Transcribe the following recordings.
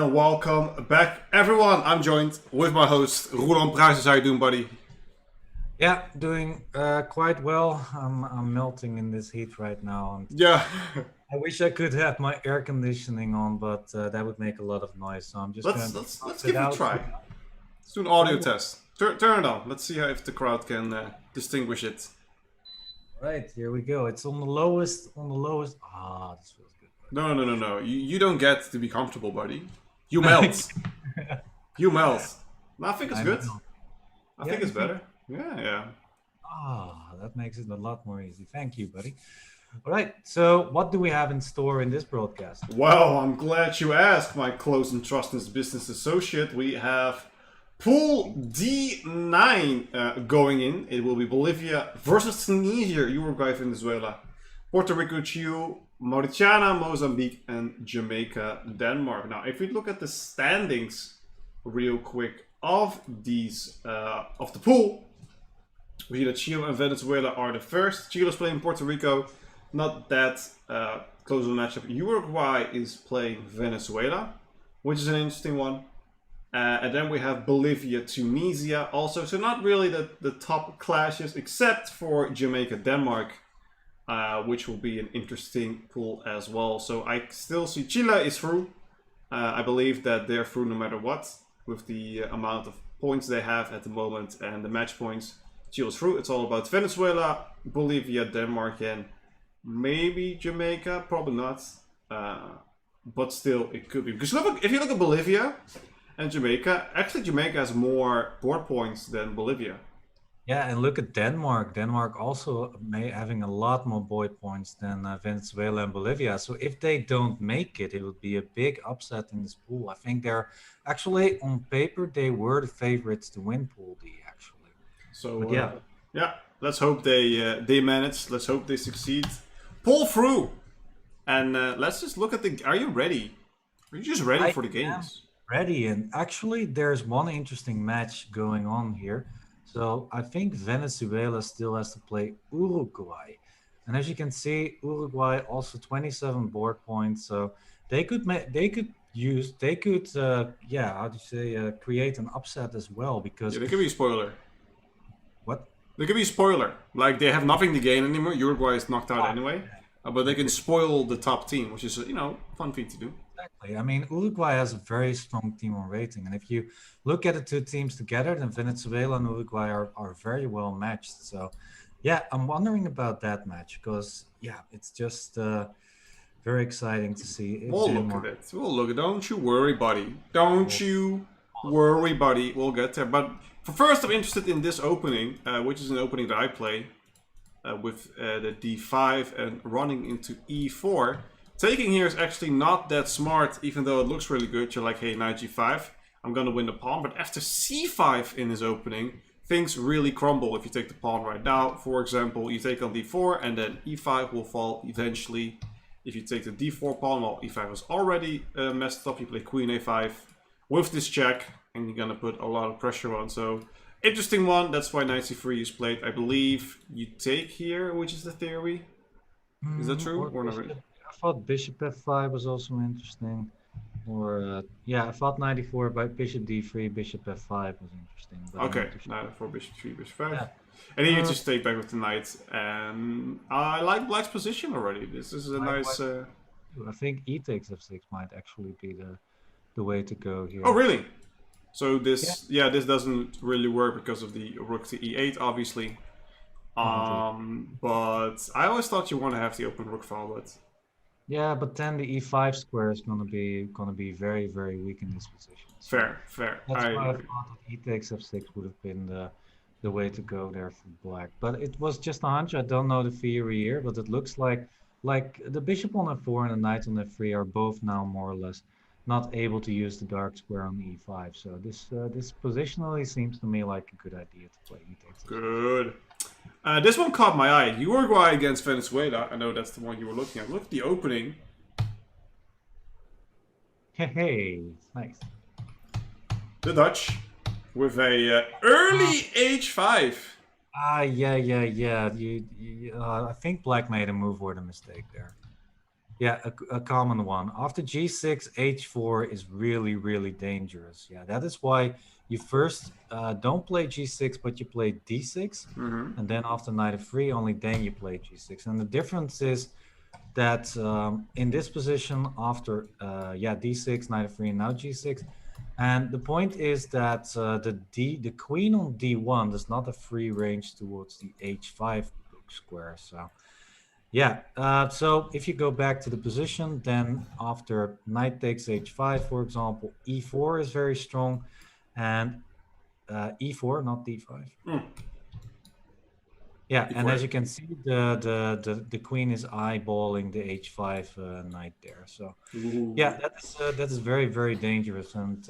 and welcome back, everyone. I'm joined with my host, Roland Pruijs. How you doing, buddy? Yeah, doing quite well. I'm melting in this heat right now, and Yeah, I wish I could have my air conditioning on, but that would make a lot of noise. So I'm just let's going to let's pump let's it give it a out. try. Let's do an audio Right, test. Turn it on. Let's see how if the crowd can distinguish it. right, here we go. It's on the lowest. On the lowest. Ah, this feels good. No. You don't get to be comfortable, buddy. You melt. You melt. No, I think it's I good. know. I Yeah, think you it's think? better. Yeah. That makes it a lot more easy. Thank you, buddy. All right. So, what do we have in store in this broadcast? Well, I'm glad you asked, my close and trusted business associate. We have Pool D9 going in. It will be Bolivia versus Tunisia, Uruguay, Venezuela, Puerto Rico, Chile, Mauritania, Mozambique, and Jamaica, Denmark. Now, if we look at the standings real quick of these of the pool, we see that Chile and Venezuela are the first. Chile is playing Puerto Rico. Not that close of a matchup. Uruguay is playing Venezuela, which is an interesting one. And then we have Bolivia, Tunisia also. So not really the top clashes, except for Jamaica, Denmark, which will be an interesting pool as well. So I still see Chile is through. I believe that they're through no matter what, with the amount of points they have at the moment and the match points. Chile's through. It's all about Venezuela, Bolivia, Denmark, and maybe Jamaica. Probably not. But still, it could be. Because if you look at Bolivia and Jamaica, actually Jamaica has more board points than Bolivia. Yeah, and look at Denmark. Denmark also having a lot more void points than Venezuela and Bolivia. So if they don't make it, it would be a big upset in this pool. I think they're actually on paper they were the favorites to win Pool D. Actually, So but yeah, yeah, let's hope they manage. Let's hope they succeed. Pull through, and let's just look at the. Are you ready? Are you just ready I for the am games? ready. And actually, there's one interesting match going on here. So I think Venezuela still has to play Uruguay. And as you can see, Uruguay also 27 board points. So how do you say, create an upset as well Yeah, because they could be a spoiler. what? They could be a spoiler. Like they have nothing to gain anymore. Uruguay is knocked out anyway, but they can spoil the top team, which is fun thing to do. Exactly. I mean, Uruguay has a very strong team on rating. And if you look at the two teams together, then Venezuela and Uruguay are very well matched. So, yeah, I'm wondering about that match because, yeah, it's just very exciting to see if We'll look at Denmark. it. We'll look. Don't you worry, buddy. Don't you worry, buddy. We'll get there. But first, I'm interested in this opening, which is an opening that I play with the d5 and running into e4. Taking here is actually not that smart, even though it looks really good. You're like, hey, knight g5, I'm gonna win the pawn. But after c5 in his opening, things really crumble if you take the pawn right now. For example, you take on d4 and then e5 will fall eventually. If you take the d4 pawn, well, e5 is already messed up. You play queen a5 with this check, and you're gonna put a lot of pressure on. So, interesting one. That's why knight c3 is played. I believe you take here, which is the theory. Is that true or not really? I thought bishop f5 was also interesting. Or, yeah, I thought 94 by bishop d3, bishop f5 was interesting. But I'm Okay, not too sure. knight for bishop 3, bishop 5. Yeah. And then you Uh, just stay back with the knight. And I like black's position already. This is a nice... I think e takes f6 might actually be the way to go Oh, here. really? So Yeah, this doesn't really work because of the rook to e8, obviously. probably. But I always thought you want to have the open rook file, but... Yeah, but then the e5 square is gonna be very very weak in this position. So Fair. that's I why I agree. thought that e takes f6 would have been the way to go there for black. But it was just a hunch. I don't know the theory here, but it looks like the bishop on f4 and the knight on f3 are both now more or less not able to use the dark square on e5. So this positionally seems to me like a good idea to play e takes f6. Good. This one caught my eye. Uruguay against Venezuela. I know that's the one you were looking at. Look at the opening. Hey, nice. The Dutch with a early h5. Yeah. I think black made a move or a mistake there. Yeah, a common one. After g6, h4 is really, really dangerous. Yeah, that is why you first don't play g6, but you play d6. And then after knight f3, only then you play g6. And the difference is that in this position, after d6, knight f3, and now g6. And the point is that the queen on d1 does not have free range towards the h5 book square. So yeah, so if you go back to the position, then after knight takes h5, for example, e4 is very strong, and e4, not d5. Mm. Yeah, and E4. as you can see, the queen is eyeballing the h5 knight there. So Ooh. yeah, that is very, very dangerous, and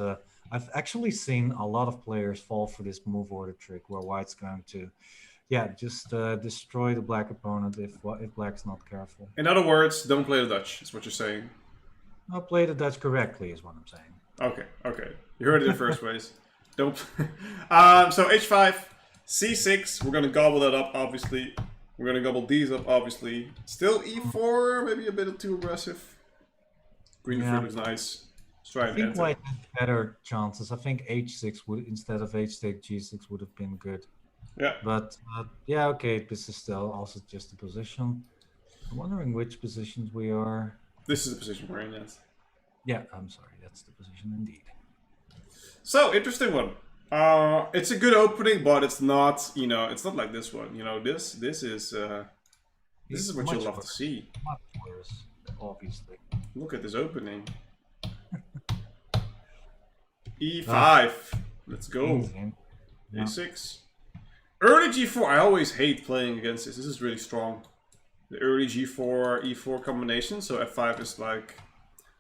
I've actually seen a lot of players fall for this move order trick where white's going to just destroy the black opponent if black's not careful. In other words, don't play the Dutch, is what you're saying. I'll play the Dutch correctly, is what I'm saying. Okay, okay. You heard it in first place. Don't. So h5, c6. We're gonna gobble that up, obviously. We're gonna gobble these up, obviously. Still e4, maybe a bit too aggressive. Green Yeah. looks nice. Let's try I and think enter. white has better chances. I think h6 would instead of h take g6 would have been good. Yeah. But yeah, okay, this is still also just a position. I'm wondering which positions we are. This is the position we're in, yes. Yeah, I'm sorry, that's the position indeed. So, interesting one. It's a good opening, but it's not, it's not like this one. This is what you'll love to see. Much worse, obviously. Look at this opening. E5. Let's go. Yeah. A6. Early G4. I always hate playing against this. This is really strong. The early G4, E4 combination. So F5 is like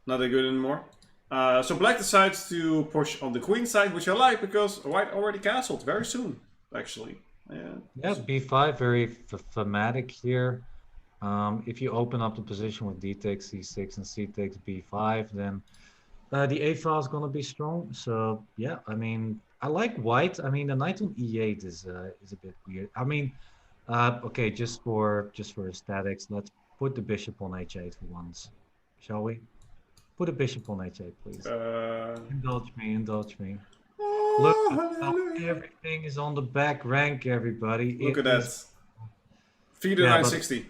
not that good anymore. So black decides to push on the queen side, which I like because white already castled very soon, actually. Yeah, b5 very thematic here. If you open up the position with d takes c6 and c takes b5, then the a file is going to be strong. So yeah, I mean, I like white. I mean, the knight on e8 is a bit weird. I mean, okay, just for aesthetics, let's put the bishop on h8 for once, shall we? Put a bishop on h8, please. Indulge me, indulge me. Look, everything is on the back rank, everybody. Look at that. FIDE 960.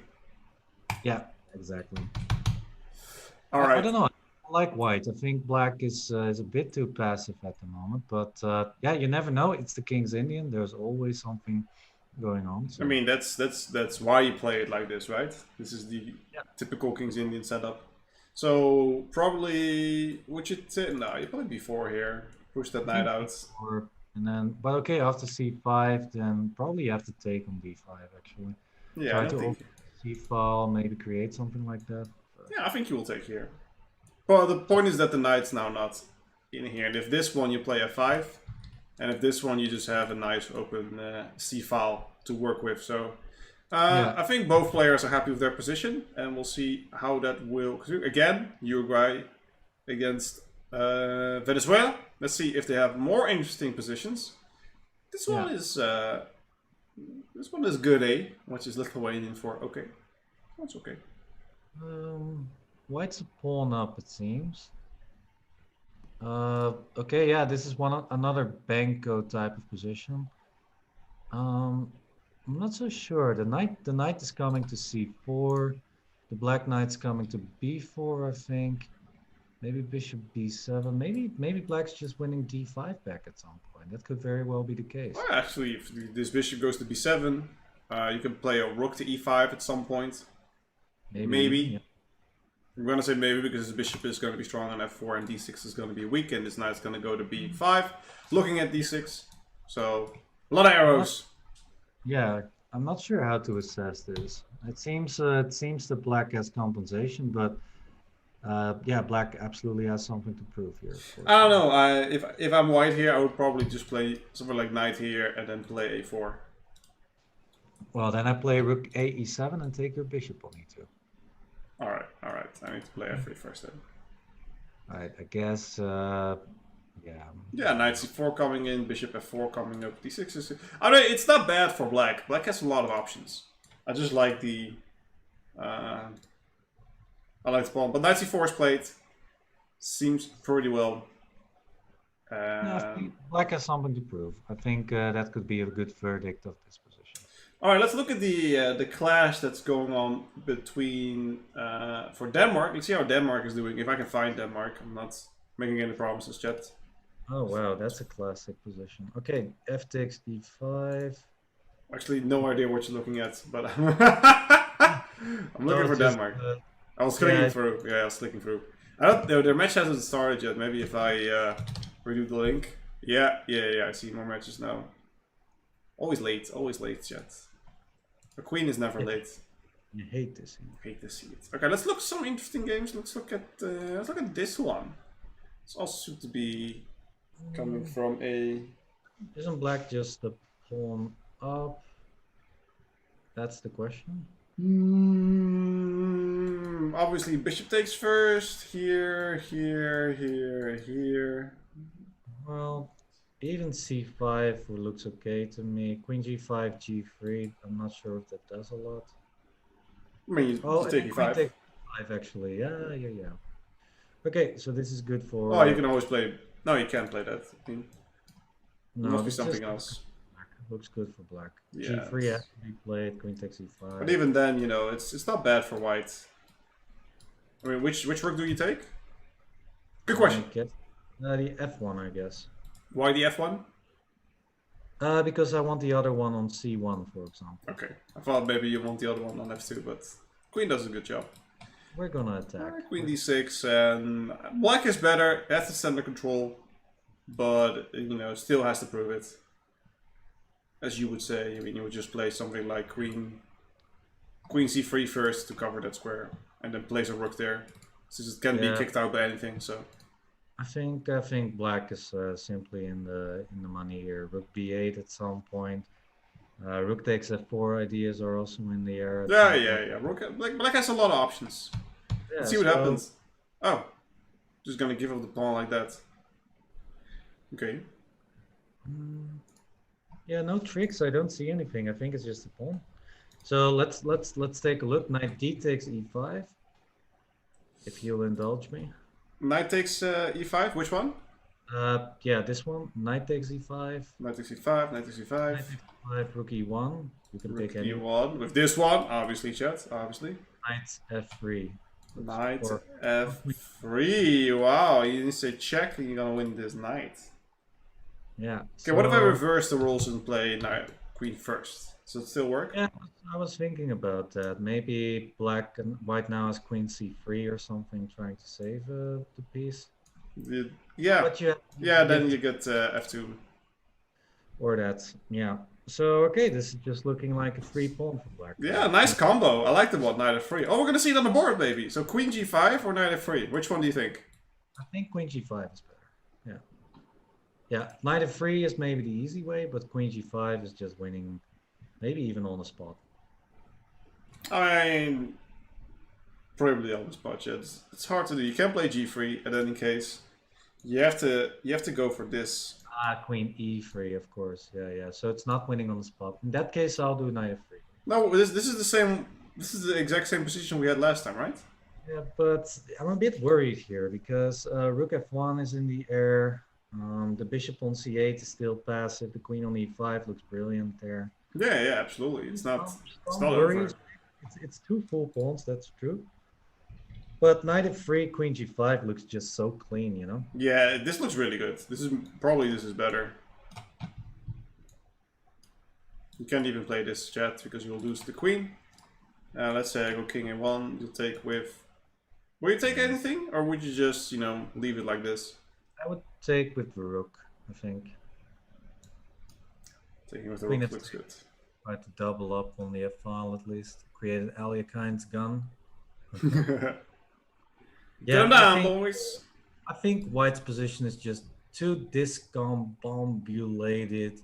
Yeah, exactly. All right. I don't know. I like white. I think black is a bit too passive at the moment, but yeah, you never know. It's the King's Indian. There's always something going on. So. I mean, that's why you play it like this, right? This is the typical King's Indian setup. So probably would you no, you play b4 here. Push that knight out. And then, but okay, after c5, then probably you have to take on b5 actually. Yeah, try to open c-file, maybe create something like that. Yeah, I think you will take here. But the point is that the knight's now not in here. And if this one you play f5, and if this one you just have a nice open c-file to work with. So I think both players are happy with their position, and we'll see how that will. Again, Uruguay against Venezuela. Let's see if they have more interesting positions. This one is good, eh? Which is Lithuanian for okay. That's okay. White's a pawn up, it seems. Okay, yeah, this is another Banco type of position. I'm not so sure. The knight is coming to c4. The black knight's coming to b4, I think. Maybe bishop b7. Maybe black's just winning d5 back at some point. That could very well be the case. Well, actually, if this bishop goes to b7, you can play a rook to e5 at some point. Maybe. Yeah. I'm going to say maybe because this bishop is going to be strong on f4 and d6 is going to be weak, and this knight's going to go to b5, looking at d6. So, a lot of arrows. Yeah, I'm not sure how to assess this. It seems that black has compensation, but yeah, black absolutely has something to prove here. I don't know. If I'm white here, I would probably just play something like knight here and then play a4. Well, then I play rook a e7 and take your bishop on e2. All right. I need to play f3 first then. All right, I guess. Yeah. Yeah, knight c4 coming in, bishop f4 coming up, d6 is. I mean, it's not bad for black. Black has a lot of options. I just like the I like the pawn, but knight c4 is played. Seems pretty well. Yeah, I think black has something to prove. I think that could be a good verdict of this position. All right, let's look at the clash that's going on between for Denmark. Let's see how Denmark is doing. If I can find Denmark, I'm not making any promises, chat. Oh wow, that's a classic position. Okay, f takes e5. Actually, no idea what you're looking at, but I'm looking for just, Denmark. I was clicking yeah. through. Yeah, I was clicking through. I don't know. Their match hasn't started yet. Maybe if I redo the link. Yeah. I see more matches now. Always late, chat. The queen is never late. You hate this. Hate to see it. Okay, let's look at some interesting games. Let's look at this one. It's also to be coming from a. Isn't black just the pawn up? That's the question. Obviously, bishop takes first. Here. Well, even c5 looks okay to me. Queen g5, g3. I'm not sure if that does a lot. I mean, you take queen e5. takes e5 actually. Yeah. Okay, so this is good for. Oh, you can always play. No, you can't play that. I mean, no, must be something else. Looks good for black. Yeah, g3 has to be played. Queen takes e5. But even then, you know, it's not bad for white. I mean, which rook do you take? Good question. The f1, I guess. Why the f1? Because I want the other one on c1, for example. Okay, I thought maybe you want the other one on f2, but queen does a good job. We're gonna attack. Queen d6, and black is better. Has the center control, but you know, still has to prove it. As you would say, I mean, you would just play something like queen c3 first to cover that square, and then place a rook there, since it can be kicked out by anything. So I think black is simply in the money here. Rook b8 at some point. Rook takes f4 ideas are also in the air. Yeah. Black has a lot of options. Yeah, Let's see what happens. Oh, just gonna give up the pawn like that. Okay. Yeah, no tricks. I don't see anything. I think it's just a pawn. So let's take a look. Knight d takes e5. If you'll indulge me. Knight takes e5. Which one? Yeah, this one. Knight takes e5. Knight takes e5. Knight takes e5. Knight takes e5. Rook e1. You can Rook pick any. e1 with this one, obviously, chat. Obviously. Knight f3. Knight f3. Wow, you didn't say check, and you're gonna win this knight. Yeah. Okay, what if I reverse the rules and play knight queen first? Does it still work? Yeah, I was thinking about that. Maybe black and white now has queen c3 or something, trying to save the piece. Yeah. But Then you get f2. Or that, yeah. So okay, this is just looking like a free pawn for black. Yeah, nice combo. I like the one, knight f3. Oh, we're gonna see it on the board, maybe. So queen g5 or knight f3? Which one do you think? I think queen g5 is better. Yeah. Yeah, knight f3 is maybe the easy way, but queen g5 is just winning, maybe even on the spot. I mean, probably on the spot. Yeah, it's hard to do. You can play g3 at any case. You have to go for this. Queen e3, of course. Yeah. So it's not winning on the spot. In that case, I'll do knight f3. No, this is the same. This is the exact same position we had last time, right? Yeah, but I'm a bit worried here because rook f1 is in the air. The bishop on c8 is still passive. The queen on e5 looks brilliant there. Yeah, absolutely. It's not worried. over. It's two full pawns, that's true. But knight f3, queen g5 looks just so clean, you know? Yeah, this looks really good. This is better. You can't even play this, chat, because you'll lose the queen. Let's say I go king a1. You'll take with. Will you take anything, or would you just, you know, leave it like this? I would take with the rook, I think. Taking with the rook looks good. Try to double up on the f-file at least. Created Aliakind's gun. Get him down, boys. I think white's position is just too discombobulated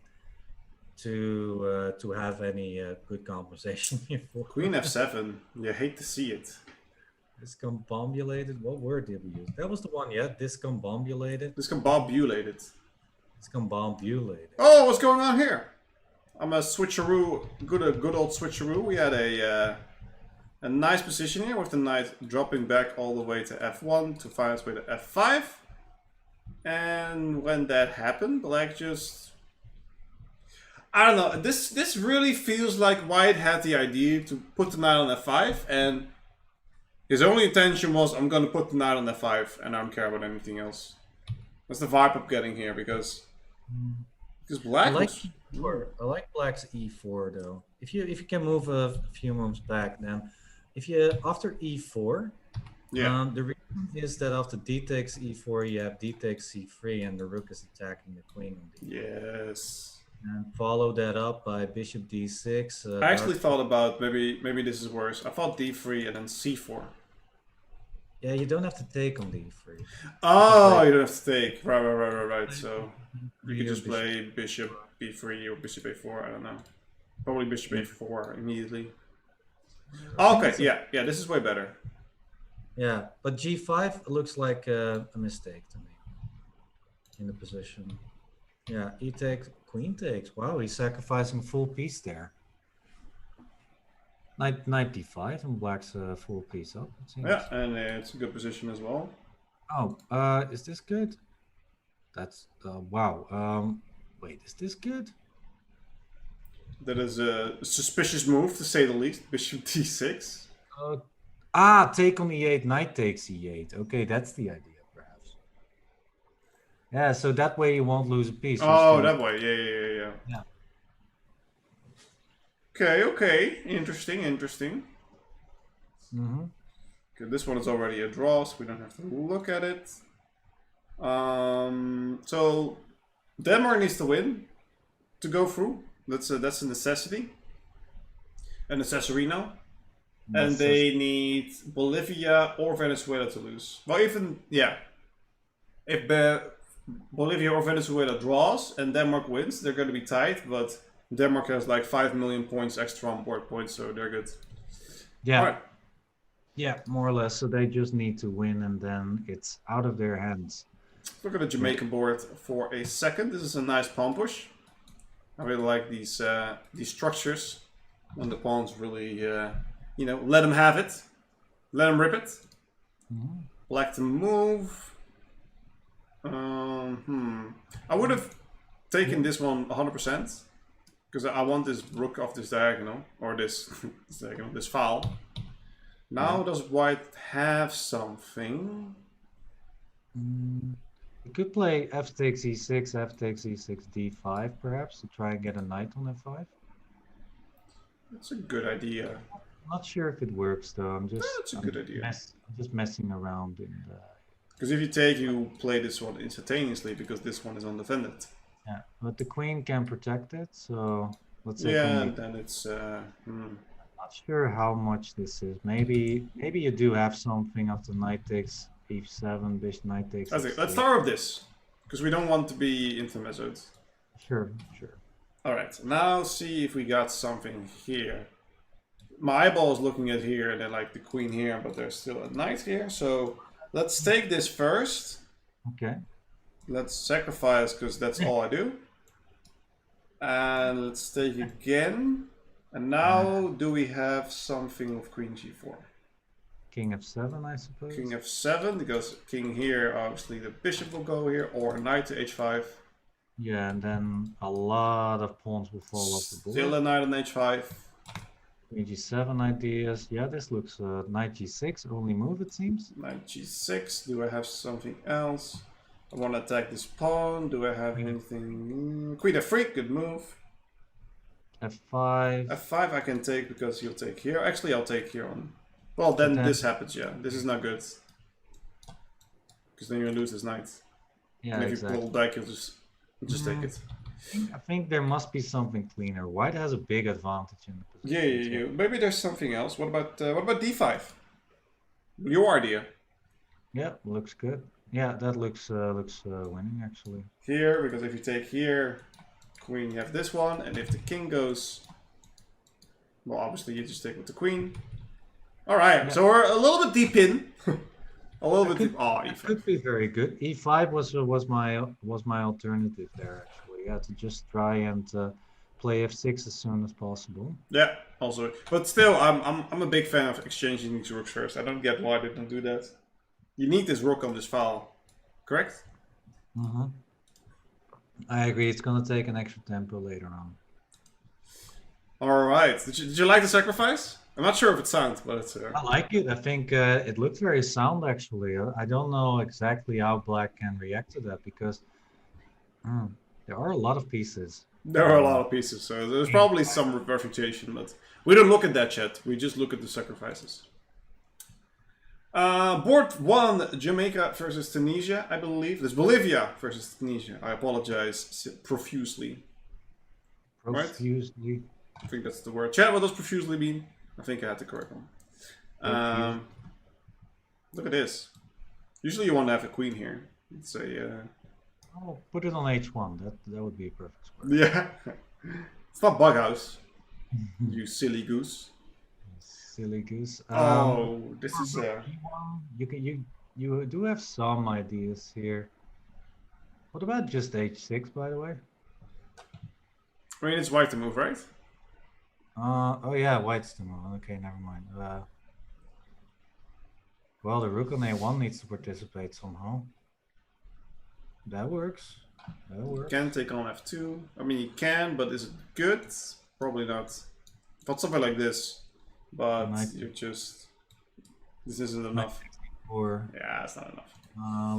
to have any good conversation here. Queen f7. You hate to see it. Discombobulated? What word did we use? That was the one, yeah? Discombobulated? Discombobulated. Discombobulated. Oh, what's going on here? I'm a switcheroo, good old switcheroo. We had a a nice position here with the knight dropping back all the way to f1 to find its way to f5. And when that happened, black just... I don't know, this really feels like White had the idea to put the knight on f5, and his only intention was, I'm gonna put the knight on f5 and I don't care about anything else. That's the vibe I'm getting here, because black I like black's e4 though. If you can move a few moves back, then if you after e4, the reason is that after d takes e4, you have d takes c3, and the rook is attacking the queen on d4. Yes. And follow that up by bishop d6. I actually thought about maybe this is worse. I thought d3 and then c4. Yeah, you don't have to take on d3. Oh, you don't have to take. Right. So you could just play bishop b3 or bishop a4. I don't know. Probably bishop a4 immediately. Okay, yeah, this is way better. Yeah, but g5 looks like a mistake to me in the position. Yeah, e takes, queen takes. Wow, he's sacrificing a full piece there. Knight d5 and black's a full piece up. It seems. Yeah, and it's a good position as well. Oh, is this good? That's wow. Wait, is this good? That is a suspicious move, to say the least. Bishop d6. Take on e8, knight takes e8. Okay, that's the idea, perhaps. Yeah, so that way you won't lose a piece. Oh, that way. Yeah. Okay. Interesting. Mm-hmm. Okay, this one is already a draw, so we don't have to look at it. So Denmark needs to win to go through. That's a necessity. A necessary now. And they need Bolivia or Venezuela to lose. Well, even, if Bolivia or Venezuela draws and Denmark wins, they're going to be tied, but Denmark has like 5 million points extra on board points, so they're good. Yeah. All right. Yeah, more or less. So they just need to win, and then it's out of their hands. Look at the Jamaican board for a second. This is a nice pawn push. I really like these structures when the pawns really, let them have it, let them rip it. Mm-hmm. Black to move. I would have taken this one 100% because I want this rook off this diagonal, or this diagonal, this file. Now does White have something? You could play f takes e6, f takes e6, d5 perhaps to try and get a knight on f5. That's a good idea. I'm not sure if it works though. That's a good idea. I'm just messing around in the... Because if you take, you play this one instantaneously because this one is undefended. Yeah, but the queen can protect it, so let's say. Yeah, and then it's. Not sure how much this is. Maybe you do have something after knight takes e7, bishop knight takes. Let's start with this because we don't want to be intermezzoed. Sure. All right, now see if we got something here. My eyeball is looking at here, and then like the queen here, but there's still a knight here. So let's take this first. Okay. Let's sacrifice because that's all I do. And let's take again. And now, do we have something with queen g4? King f7, I suppose. King f7, because king here, obviously the bishop will go here, or knight to h5. Yeah, and then a lot of pawns will fall off the board. Still a knight on h5. Queen g7 ideas. Yeah, this looks knight g6, only move it seems. Knight g6, do I have something else? I want to attack this pawn, do I have anything? Queen f3, good move. f5. f5 I can take because he'll take here. Actually, I'll take here on. Well, then this happens, yeah. This is not good. Because then you lose this knight. Yeah, and if exactly. you pull back, you'll just take it. I think there must be something cleaner. White has a big advantage in the position. Yeah. Maybe there's something else. What about d5? Your idea. Yeah, looks good. Yeah, that looks winning actually. Here, because if you take here, queen, you have this one, and if the king goes, well, obviously you just take with the queen. All right, so we're a little bit deep in. A little bit deep. Oh, e5 could be very good. E5 was my alternative there actually. Yeah, to just try and play f6 as soon as possible. Yeah, also, but still, I'm a big fan of exchanging these rooks first. I don't get why they don't do that. You need this rook on this file, correct? Mm-hmm. I agree. It's gonna take an extra tempo later on. All right. Did you like the sacrifice? I'm not sure if it sounds, but it's. I like it. I think it looks very sound actually. I don't know exactly how black can react to that because there are a lot of pieces. There are a lot of pieces, so there's probably some refutation, but we don't look at that yet. We just look at the sacrifices. Board 1, Jamaica versus Tunisia, I believe. There's Bolivia versus Tunisia. I apologize profusely. Profusely. Right? I think that's the word. Chat, what does profusely mean? I think I had the correct one. Look at this. Usually you want to have a queen here. It's a... Oh, put it on h1. That would be a perfect square. Yeah. It's not Bughouse. You silly goose. Silly goose. Oh, this is you do have some ideas here. What about just h6, by the way? I mean, it's white to move, right? Oh yeah, white's the move. Okay, never mind. Well, the rook on a1 needs to participate somehow. That works. That works. You can take on f2. I mean, you can, but is it good? Probably not. Thought something like this, but you're just... This isn't enough. Yeah, it's not enough.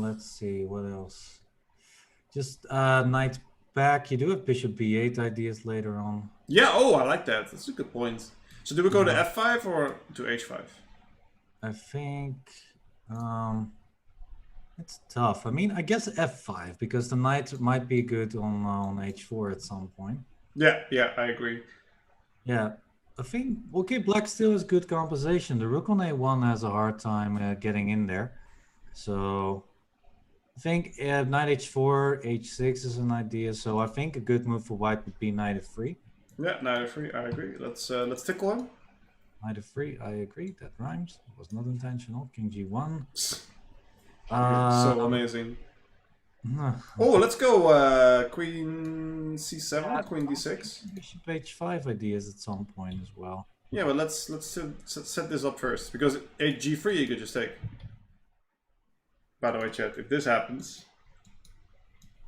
Let's see, what else? Just knight back. You do have bishop b8 ideas later on. Yeah, oh, I like that. That's a good point. So do we go to f5 or to h5? I think it's tough. I mean, I guess f5 because the knight might be good on h4 at some point. Yeah, I agree. Yeah, I think okay. Black still has good compensation. The rook on a1 has a hard time getting in there, so I think knight h4, h6 is an idea. So I think a good move for white would be knight f3. Yeah, knight f3. I agree. Let's tickle him. Knight f3. I agree. That rhymes. It was not intentional. King g1. So amazing. Oh, let's go queen c7, queen d6. Bishop h5 ideas at some point as well. Yeah, but let's set this up first because g3 you could just take. By the way, chat, if this happens,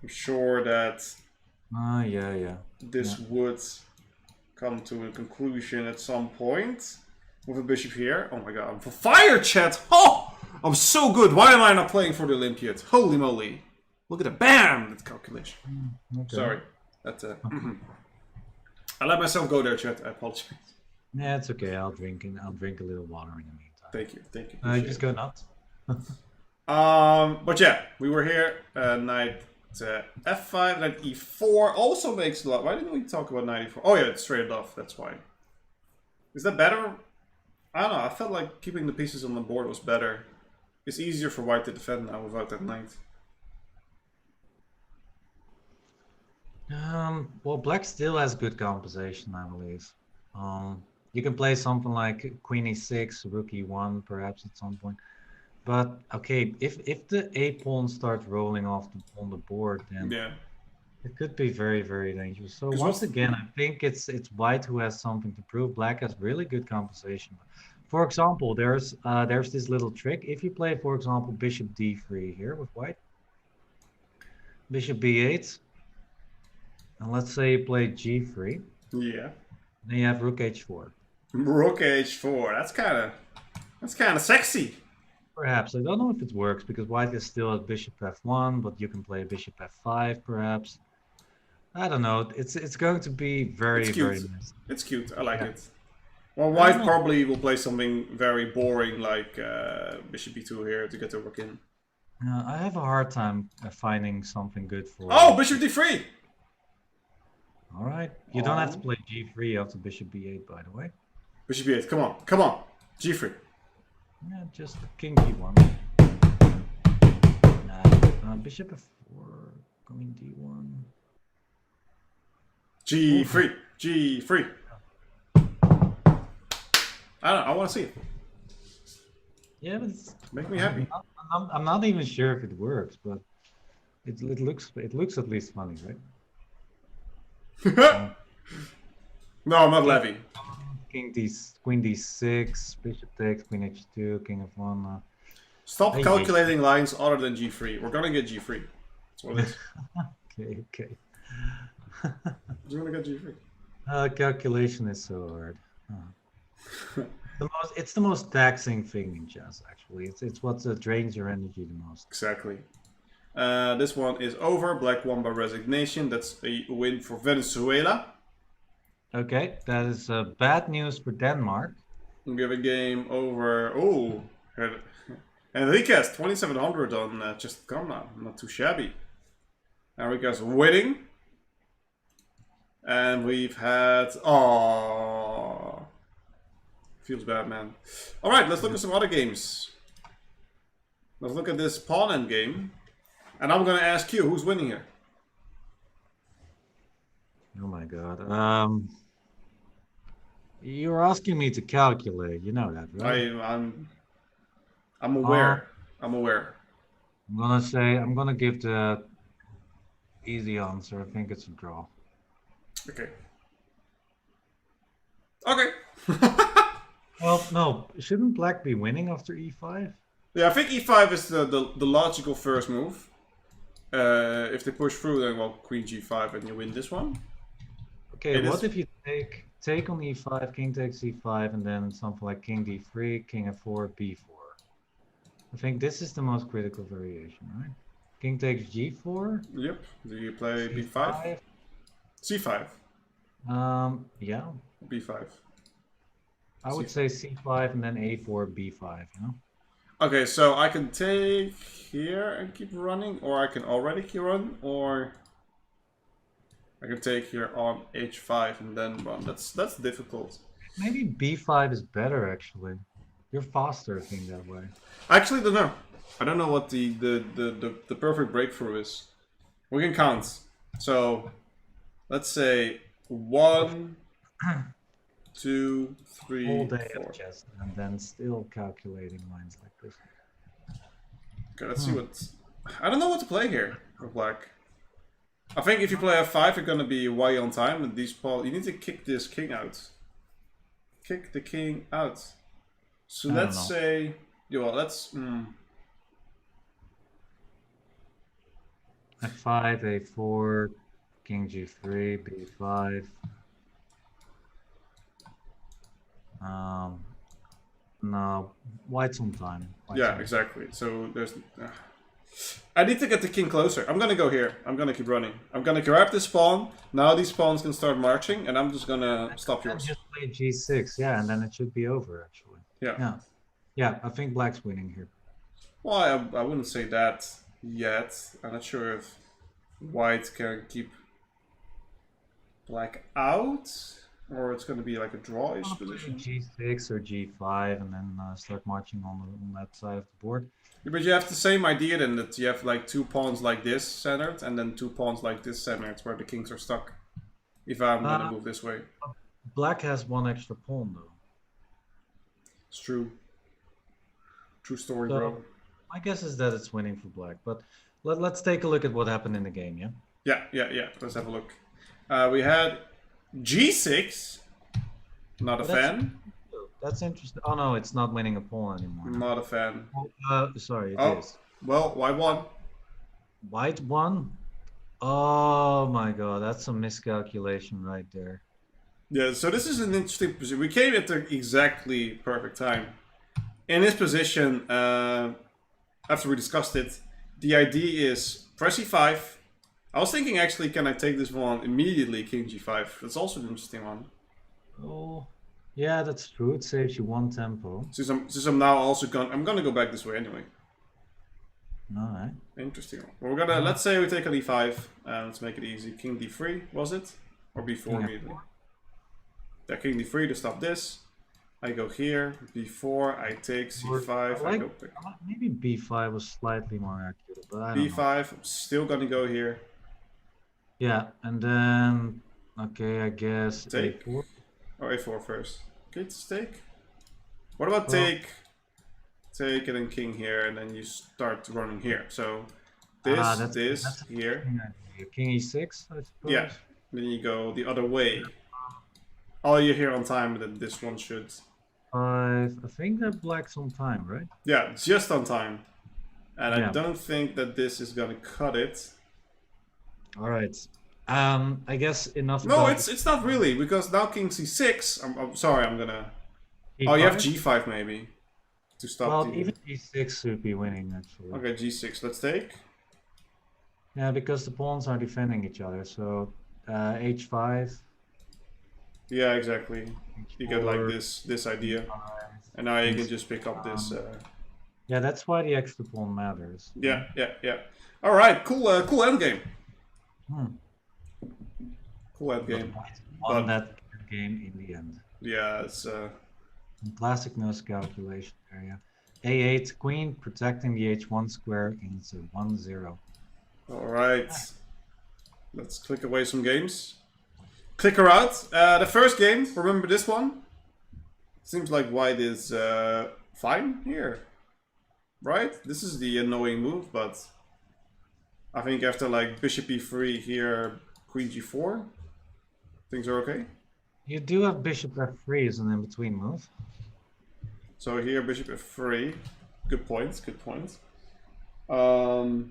I'm sure that this would come to a conclusion at some point with a bishop here. Oh my god, I'm for fire, chat! Oh! I'm so good. Why am I not playing for the Olympiad? Holy moly. Look at that. Bam! That calculation. Okay. Sorry. I let myself go there, chat. I apologize. Yeah, it's okay. I'll drink a little water in the meantime. Thank you. Just go nuts. But yeah, we were here. Knight f5, knight e4 also makes a lot. Why didn't we talk about knight e4? Oh yeah, it's straight off. That's why. Is that better? I don't know. I felt like keeping the pieces on the board was better. It's easier for white to defend now without that knight. Well, black still has good compensation, I believe. You can play something like queen e6, rook e1, perhaps at some point. But okay, if the a pawn starts rolling off on the board, then it could be very, very dangerous. So once again, I think it's white who has something to prove. Black has really good compensation. For example, there's this little trick. If you play, for example, bishop d3 here with white, bishop b8, and let's say you play g3. Yeah. Then you have rook h4. Rook h4. That's kind of sexy. Perhaps. I don't know if it works because white is still at bishop f1, but you can play bishop f5 perhaps. I don't know. It's going to be very nice. It's cute. I like it. Well, white probably will play something very boring like bishop b2 here to get the rook in. I have a hard time finding something good for... Oh, bishop d3! All right. You don't have to play g3 after bishop b8, by the way. Bishop b8, come on. G3. Yeah, just king d1. Bishop f4, queen d1. G3, G3. I don't know, I want to see it. Yeah, but make me happy. I'm not even sure if it works, but it looks at least funny, right? No, I'm not Levy. Queen d6, bishop takes, queen h2, king of 1. Stop calculating lines other than g3. We're gonna get g3. That's what it is. Okay. We're gonna get g3. Calculation is so hard. It's the most taxing thing in chess, actually. It's what drains your energy the most. Exactly. This one is over. Black won by resignation. That's a win for Venezuela. Okay, that is bad news for Denmark. We'll give a game over. Oh, Enriquez 2700 on Chess.com now. Not too shabby. Enriquez winning. And we've had. Oh, feels bad, man. All right, let's look at some other games. Let's look at this pawn end game. And I'm going to ask you, who's winning here? Oh my god. You're asking me to calculate. You know that, right? I'm aware. I'm aware. I'm gonna give the easy answer. I think it's a draw. Okay. Okay. Well, no. Shouldn't black be winning after e5? Yeah, I think e5 is the logical first move. If they push through, then well, queen g5 and you win this one. Okay, what if you take on e5, king takes e5, and then something like king d3, king f4, b4? I think this is the most critical variation, right? King takes g4. Yep. Do you play c5? b5? c5. Yeah. b5. I would say c5 and then a4, b5, you know? Okay, so I can take here and keep running, or I can already keep running, or I can take here on h5 and then run. That's difficult. Maybe b5 is better, actually. You're faster, I think, that way. I actually don't know. I don't know what the perfect breakthrough is. We can count. So let's say 1, 2, 3, Whole day 4. of chess, and then still calculating lines like this. Okay, let's see what. I don't know what to play here for black. I think if you play f5, you're gonna be way on time, and these pawn. You need to kick this king out. Kick the king out. So let's say, yeah, well, let's. f5, a4, king g3, b5. No, white's on time. Exactly. So there's. I need to get the king closer. I'm gonna go here. I'm gonna keep running. I'm gonna grab this pawn. Now these pawns can start marching, and I'm just gonna stop yours. Just play g6, yeah, and then it should be over, actually. Yeah. Yeah, I think black's winning here. Well, I wouldn't say that yet. I'm not sure if white can keep black out, or it's going to be like a draw-ish position. G6 or g5, and then start marching on that side of the board. Yeah, but you have the same idea then, that you have like 2 pawns like this centered, and then 2 pawns like this centered, where the kings are stuck. If I'm going to move this way. Black has 1 extra pawn, though. It's true. True story, So, bro. my guess is that it's winning for black, but let's take a look at what happened in the game, yeah? Yeah. Let's have a look. We had g6. Not a fan. That's interesting. Oh no, it's not winning a pawn anymore. Not a fan. Sorry, it is. Well, white won. White won? Oh my god, that's a miscalculation right there. Yeah, so this is an interesting position. We came at the exactly perfect time. In this position, after we discussed it, the idea is press e5. I was thinking actually, can I take this one immediately, king g5? That's also an interesting one. Oh, yeah, that's true. It saves you 1 tempo. Since I'm now also I'm gonna go back this way anyway. Alright. Interesting. Well, we're gonna, let's say we take an e5, and let's make it easy. King d3, was it? Or b4 immediately? Yeah, king d3 to stop this. I go here, b4, I take c5, I go pick. Maybe b5 was slightly more accurate, but I don't know. b5, I'm still gonna go here. Yeah, and then, okay, I guess Take. a4. Or a4 first. Okay, it's take. What about take and then king here, and then you start running here. So this, that's here. King e6, I suppose. Then you go the other way. Oh, you're here on time, then this one should. I think that black's on time, right? Yeah, just on time. And I Yeah. don't think that this is gonna cut it. All right. I guess enough No, about it's not really, because now king c6. I'm sorry, I'm gonna. Oh, you have g5 maybe to stop Well, the. even g6 should be winning actually. Okay, g6. Let's take. Yeah, because the pawns are defending each other. So h5. Yeah, exactly. You get like H4, this idea, h5, and now you can just pick up this. Yeah, that's why the extra pawn matters. Yeah. All right, cool endgame. Hmm. Cool endgame. Won that game in the end. Yeah, it's. Classic nose calculation area. A8 queen protecting the h1 square, and it's a 1-0. All right. Let's click away some games. Click her out. The first game, remember this one? Seems like white is fine here. Right? This is the annoying move, but I think after like bishop e3 here, queen g4, things are okay. You do have bishop f3 as an in-between move. So here, bishop f3. Good points, good points. Queen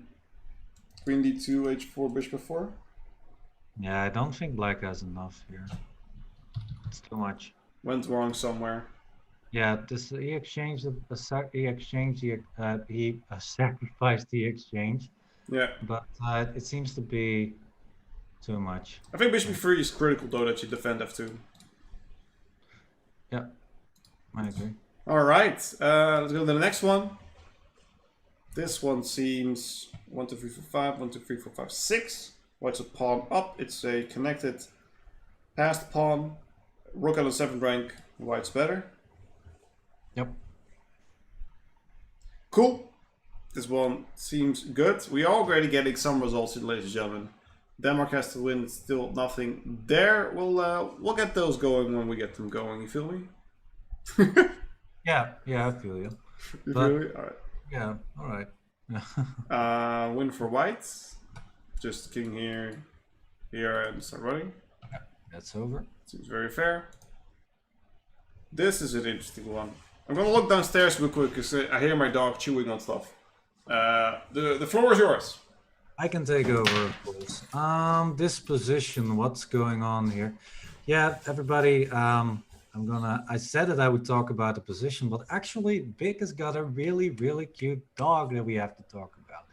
d2, h4, bishop f4. Yeah, I don't think black has enough here. It's too much. Went wrong somewhere. Yeah, this he exchanged he sacrificed the exchange. Yeah. But it seems to be too much. I think bishop e3 is critical though that you defend f2. Yeah, I agree. All right, let's go to the next one. This one seems 1, 2, 3, 4, 5, 1, 2, 3, 4, 5, 6. White's a pawn up. It's a connected passed pawn. Rook on the 7th rank. White's better. Yep. Cool. This one seems good. We are already getting some results here, ladies and gentlemen. Denmark has to win. Still nothing there. We'll get those going when we get them going. You feel me? Yeah, I feel you. You feel me? All right. Yeah, all right. Win for white. Just king here, and start running. That's over. Seems very fair. This is an interesting one. I'm gonna look downstairs real quick because I hear my dog chewing on stuff. The floor is yours. I can take over, of course. This position, what's going on here? Yeah, everybody. I said that I would talk about the position, but actually, Big has got a really, really cute dog that we have to talk about.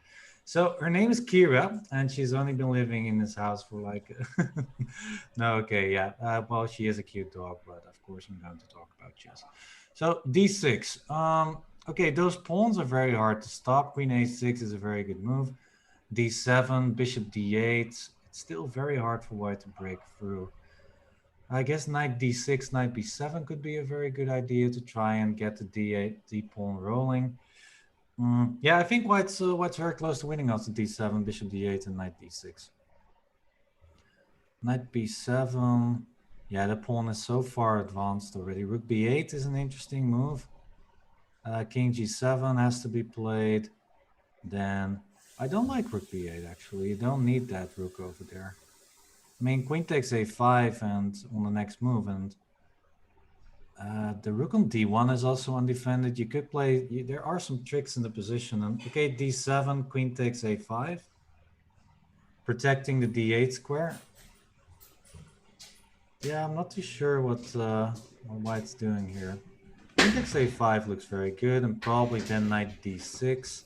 So her name is Kira, and she's only been living in this house for like. No, okay, yeah. Well, she is a cute dog, but of course, I'm going to talk about chess. So d6. Okay, those pawns are very hard to stop. Queen a6 is a very good move. d7, bishop d8. It's still very hard for white to break through. I guess knight d6, knight b7 could be a very good idea to try and get the d8, d pawn rolling. Yeah, I think white's very close to winning after d7, bishop d8, and knight d6. Knight b7. Yeah, the pawn is so far advanced already. Rook b8 is an interesting move. King g7 has to be played. Then I don't like rook b8 actually. You don't need that rook over there. I mean, queen takes a5 and on the next move, and the rook on d1 is also undefended. You could play. There are some tricks in the position. And okay, d7, queen takes a5, protecting the d8 square. Yeah, I'm not too sure what white's doing here. Queen takes a5 looks very good, and probably then knight d6,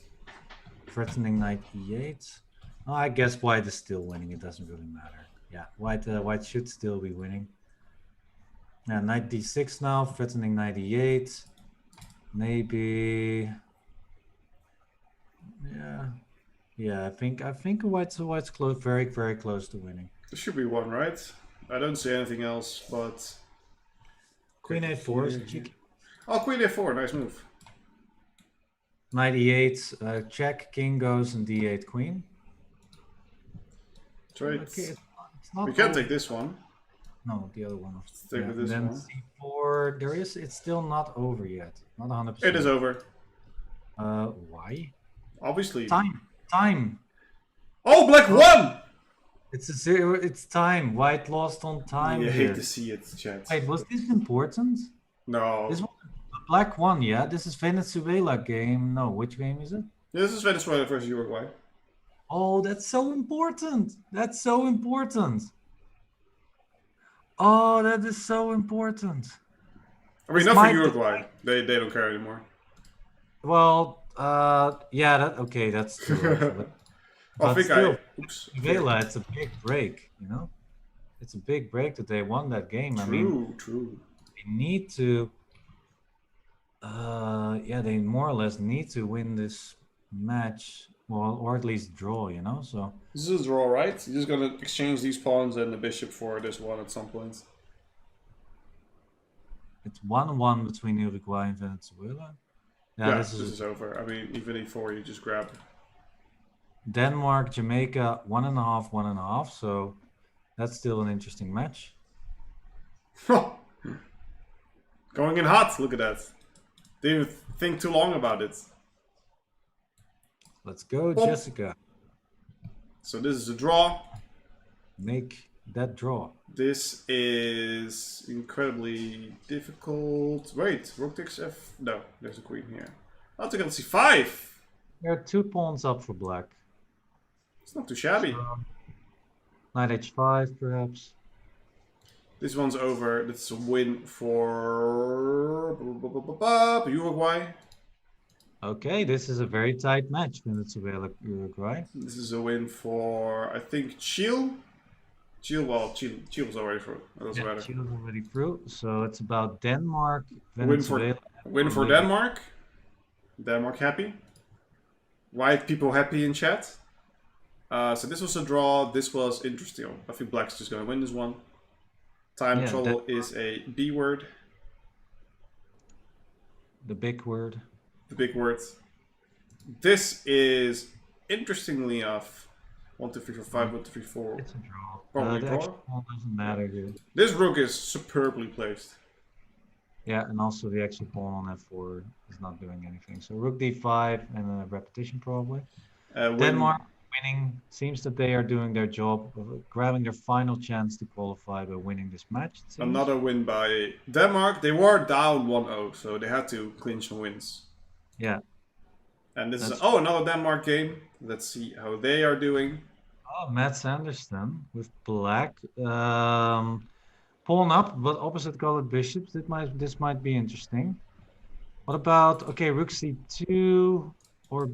threatening knight e8. Oh, I guess white is still winning. It doesn't really matter. Yeah, white should still be winning. Yeah, knight d6 now, threatening knight e8. Maybe. Yeah. I think white's close, very close to winning. There should be one, right? I don't see anything else, but Queen a4 is cheeky. Oh, queen a4, nice move. Knight e8, check, king goes, and d8 queen. Right. Okay, it's not we can take this one. No, the other one. Take with this then one. c4. It's still not over yet. Not 100%. It is over. Why? Obviously. Time. Oh, black won! It's a zero. It's time. White lost on time You hate here. to see it, chat. Wait, was this important? This No. was the black one, yeah? This is Venezuela game. No, which game is it? This is Venezuela versus Uruguay. Oh, that's so important. That's so important. Oh, that is so important. I mean, This not for might be, Uruguay. They don't care anymore. well, yeah, okay, that's true actually. I But think I. still, Oops. I think Venezuela, it's a big break, you know? It's a big break that they won that game. I mean, true, true. they need to, yeah, they more or less need to win this match, well, or at least draw, you know? So This is a draw, right? You're just gonna exchange these pawns and the bishop for this one at some point. it's 1-1 between Uruguay and Venezuela. Yeah, Yeah, this this is is over. I mean, even e4, you just grab. Denmark, Jamaica, 1.5, 1.5. So that's still an interesting match. Going in hot. Look at that. Didn't even think too long about it. Let's go, Oh. Jessica. So this is a draw. Make that draw. This is incredibly difficult. Wait, rook takes f. No, there's a queen here. I'll take on c5. There are 2 pawns up for black. It's not too shabby. So, knight h5, perhaps. This one's over. That's a win for Uruguay. Okay, this is a very tight match, Venezuela, Uruguay. This is a win for, I think, Chile. Chile was already through. It doesn't matter. Chile's already through. So it's about Denmark, Win Venezuela. for Denmark. Denmark happy. White people happy in chat. So this was a draw. This was interesting. I think black's just going to win this one. Time trouble is a B word. The big word. The big word. This is, interestingly enough, 1, 2, 3, 4, 5, 1, 2, 3, 4. It's a draw. Probably The draw. extra pawn doesn't matter here. This rook is superbly placed. Yeah, and also the extra pawn on f4 is not doing anything. So rook d5 and a repetition probably. Denmark winning. Seems that they are doing their job, of grabbing their final chance to qualify by winning this match. Another win by Denmark. They were down 1-0, so they had to clinch some wins. Yeah. And this is another Denmark game. Let's see how they are doing. Oh, Matt Sanderson with black. Pawn up, but opposite colored bishops. This might be interesting. What about rook c2 or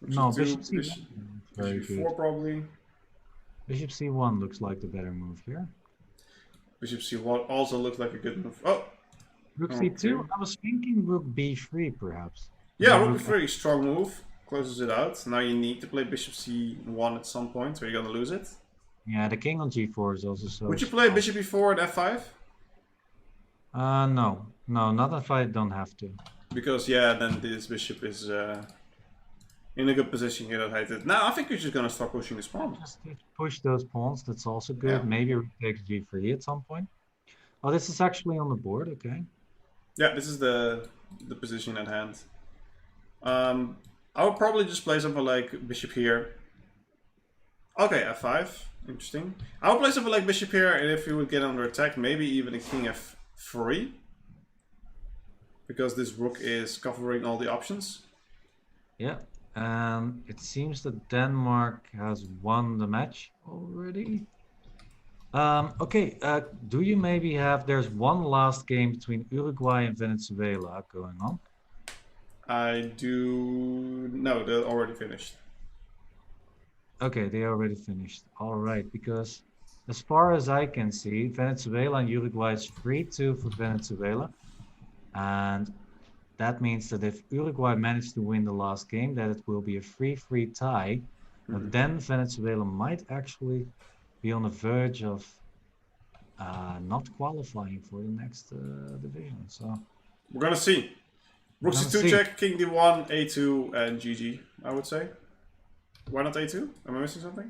no, bishop c1? Bishop c4 probably. Bishop c1 looks like the better move here. Bishop c1 also looks like a good move. Oh! Rook c2? I was thinking rook b3 perhaps. Yeah, rook b3, strong move. Closes it out. Now you need to play bishop c1 at some point, or you're gonna lose it. Yeah, the king on g4 is also so... Would you play bishop e4 at f5? No. No, not if I don't have to. Because, yeah, then this bishop is in a good position here. Now, I think you're just gonna start pushing this pawn. Just push those pawns, that's also good. Yeah. Maybe rook takes g3 at some point. Oh, this is actually on the board, okay. Yeah, this is the position at hand. I would probably just play something like bishop here. Okay, f5. Interesting. I would play something like bishop here, and if you would get under attack, maybe even a king f3. Because this rook is covering all the options. Yeah, and it seems that Denmark has won the match already. Do you maybe there's one last game between Uruguay and Venezuela going on? I do... No, they're already finished. Okay, they already finished. All right, because as far as I can see, Venezuela and Uruguay is 3-2 for Venezuela. And that means that if Uruguay managed to win the last game, that it will be a 3-3 tie. But then Venezuela might actually be on the verge of not qualifying for the next division. So we're gonna see. Rook c2 check, king d1, a2, and GG, I would say. Why not a2? Am I missing something?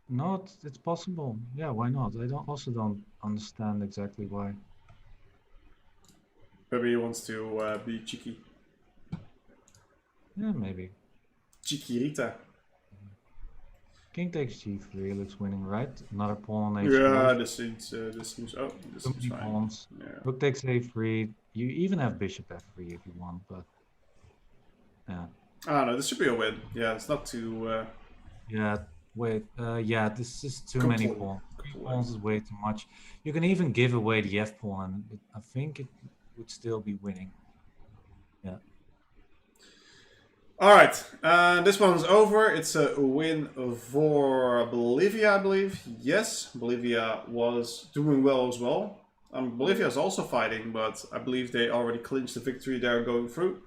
No, it's possible. Yeah, why not? I don't understand exactly why. Maybe he wants to be cheeky. Yeah, maybe. Chiquirita. King takes g3 looks winning, right? Another pawn on Yeah, h4. this seems. Oh, this Too seems many fine. pawns. Yeah. Rook takes a3. You even have bishop f3 if you want, but yeah. Ah, no, this should be a win. Yeah, it's not too. Yeah, wait. Yeah, this is too Good many pull. pawns. Good Three pull. pawns is way too much. You can even give away the f pawn, and I think it would still be winning. Yeah. All right, this one's over. It's a win for Bolivia, I believe. Yes, Bolivia was doing well as well. Bolivia is also fighting, but I believe they already clinched the victory. They're going through.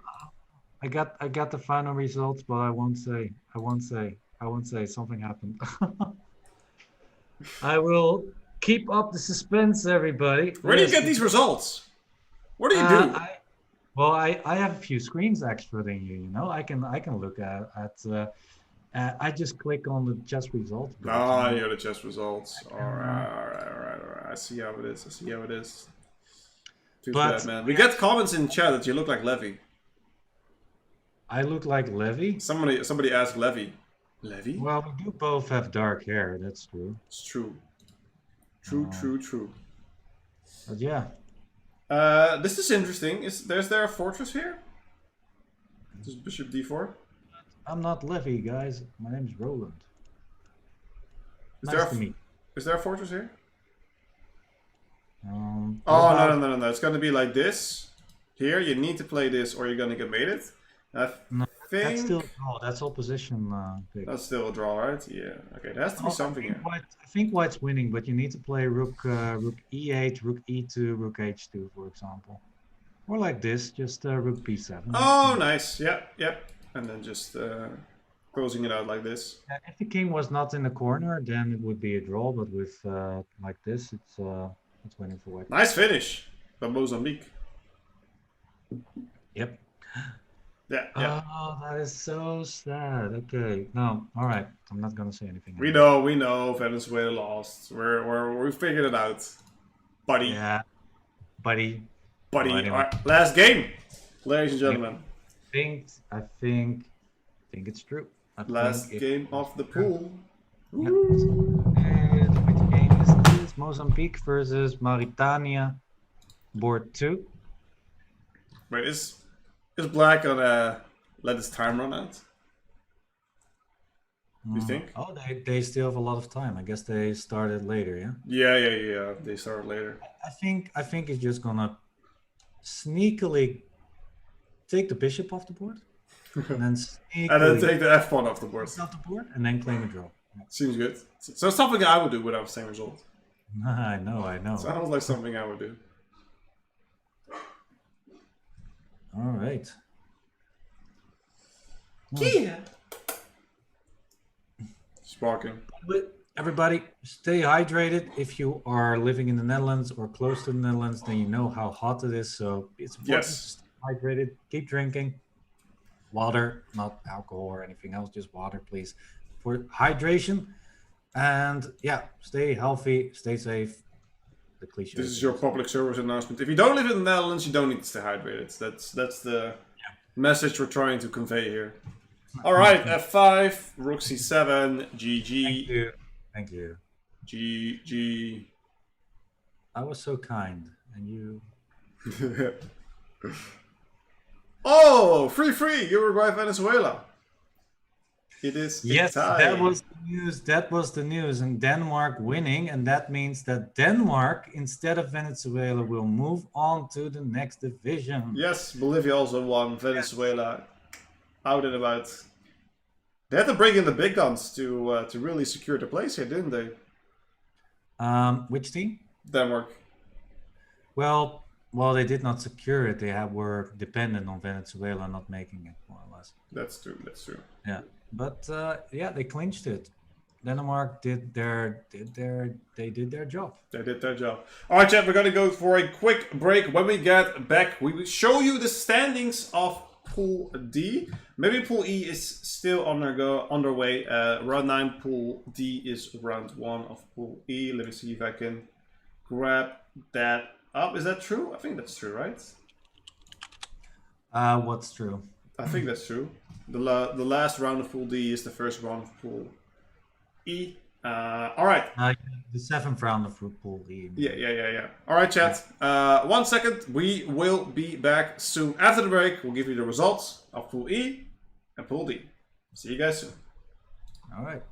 I got the final results, but I won't say. I won't say. I won't say something happened. I will keep up the suspense, everybody. Where do you Yes. get these results? What do you do? I have a few screens extra than you. You know, I can look I just click on the chess results page. Ah, And you got the chess results. I All can, right, all right, all right, all right. I see how it is. I see how it is. Too bad, but man. We get comments in chat that you look like Levy. I look like Levy. Somebody asked Levy. Levy? Well, we do both have dark hair. That's true. It's true. True, Uh, true, true. but yeah, This is interesting. Is there a fortress here? This is bishop d4. I'm not Levy, guys. My name's Roland. Is Nice to meet. Is there a fortress here? What Oh, about- no. It's gonna be like this. Here, you need to play this or you're gonna get mated. I No, think that's still that's opposition pick. that's still a draw, right? Yeah. Okay, there has to be something here. I think White's winning, but you need to play rook e8, rook e2, rook h2, for example, or like this, just rook b7. Oh, nice. Yep. And then just closing it out like this. If the king was not in the corner, then it would be a draw. But with like this, it's winning for White. Nice finish by Mozambique. Yep. Yeah. Oh, that is so sad. Okay, no, all right. I'm not gonna say anything. We know. Venezuela lost. We figured it out, buddy. Yeah, buddy. Buddy. Well, anyway. All right, last game, ladies and gentlemen. I think it's true. Last game of the pool. Yeah. And which game is this? Mozambique versus Mauritania. Board 2. Wait, is Black gonna let his time run out? You think? Oh, they still have a lot of time. I guess they started later, yeah? Yeah. They started later. I think it's just gonna sneakily take the bishop off the board. And then sneakily And then take the f pawn off the board. off the board and then claim a draw. Seems good. So something I would do without the same result. I know. Sounds like something I would do. All right. Yeah. Sparking. Everybody, stay hydrated. If you are living in the Netherlands or close to the Netherlands, then you know how hot it is. So it's important to stay hydrated. Keep drinking water, not alcohol or anything else, just water, please, for hydration. And yeah, stay healthy, stay safe. The cliche. This is your public service announcement. If you don't live in the Netherlands, you don't need to stay hydrated. That's the message we're trying to convey here. All right, f5, rook c7, GG. Thank you. GG. I was so kind, and you. Oh, free, Uruguay, Venezuela. It is Yes, a tie. that was the news. That was the news, and Denmark winning, and that means that Denmark, instead of Venezuela, will move on to the next division. Yes, Bolivia also won. Venezuela out and about. They had to bring in the big guns to really secure the place here, didn't they? Which team? Denmark. Well, they did not secure it. They were dependent on Venezuela not making it, more or less. That's true. Yeah, but yeah, they clinched it. Denmark did their job. They did their job. All right, chat. We're gonna go for a quick break. When we get back, we will show you the standings of Pool D. Maybe Pool E is still underway. Round 9 Pool D is round 1 of Pool E. Let me see if I can grab that up. Is that true? I think that's true, right? What's true? I think that's true. The last round of Pool D is the first round of Pool E. All right. The seventh round of Pool E. Yeah. All right, chat. 1 second. We will be back soon after the break. We'll give you the results of Pool E and Pool D. See you guys soon. All right.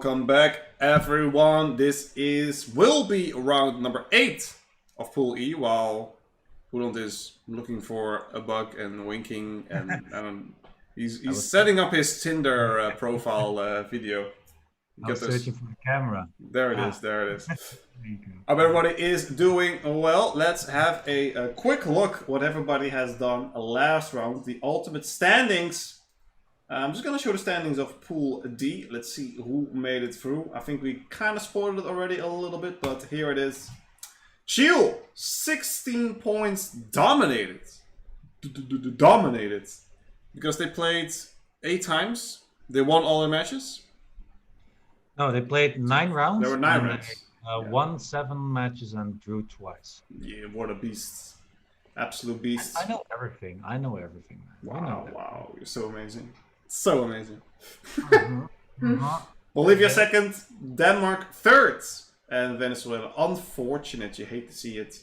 Welcome back, everyone. This will be round number 8 of Pool E, while Roland is looking for a bug and winking, and he's setting up his Tinder profile video. I was searching for the camera. There it is. There it is. I hope everybody is doing well. Let's have a quick look what everybody has done last round. The ultimate standings. I'm just going to show the standings of Pool D. Let's see who made it through. I think we kind of spoiled it already a little bit, but here it is. Chile, 16 points, dominated. Dominated. Because they played 8 times. They won all their matches. No, they played 9 rounds. There were 9 rounds. Won 7 matches and drew twice. Yeah, what a beast. Absolute beast. I know everything. I know everything. Wow, you're so amazing. So amazing. Mm-hmm. Bolivia second, Denmark third, and Venezuela. Unfortunate, you hate to see it.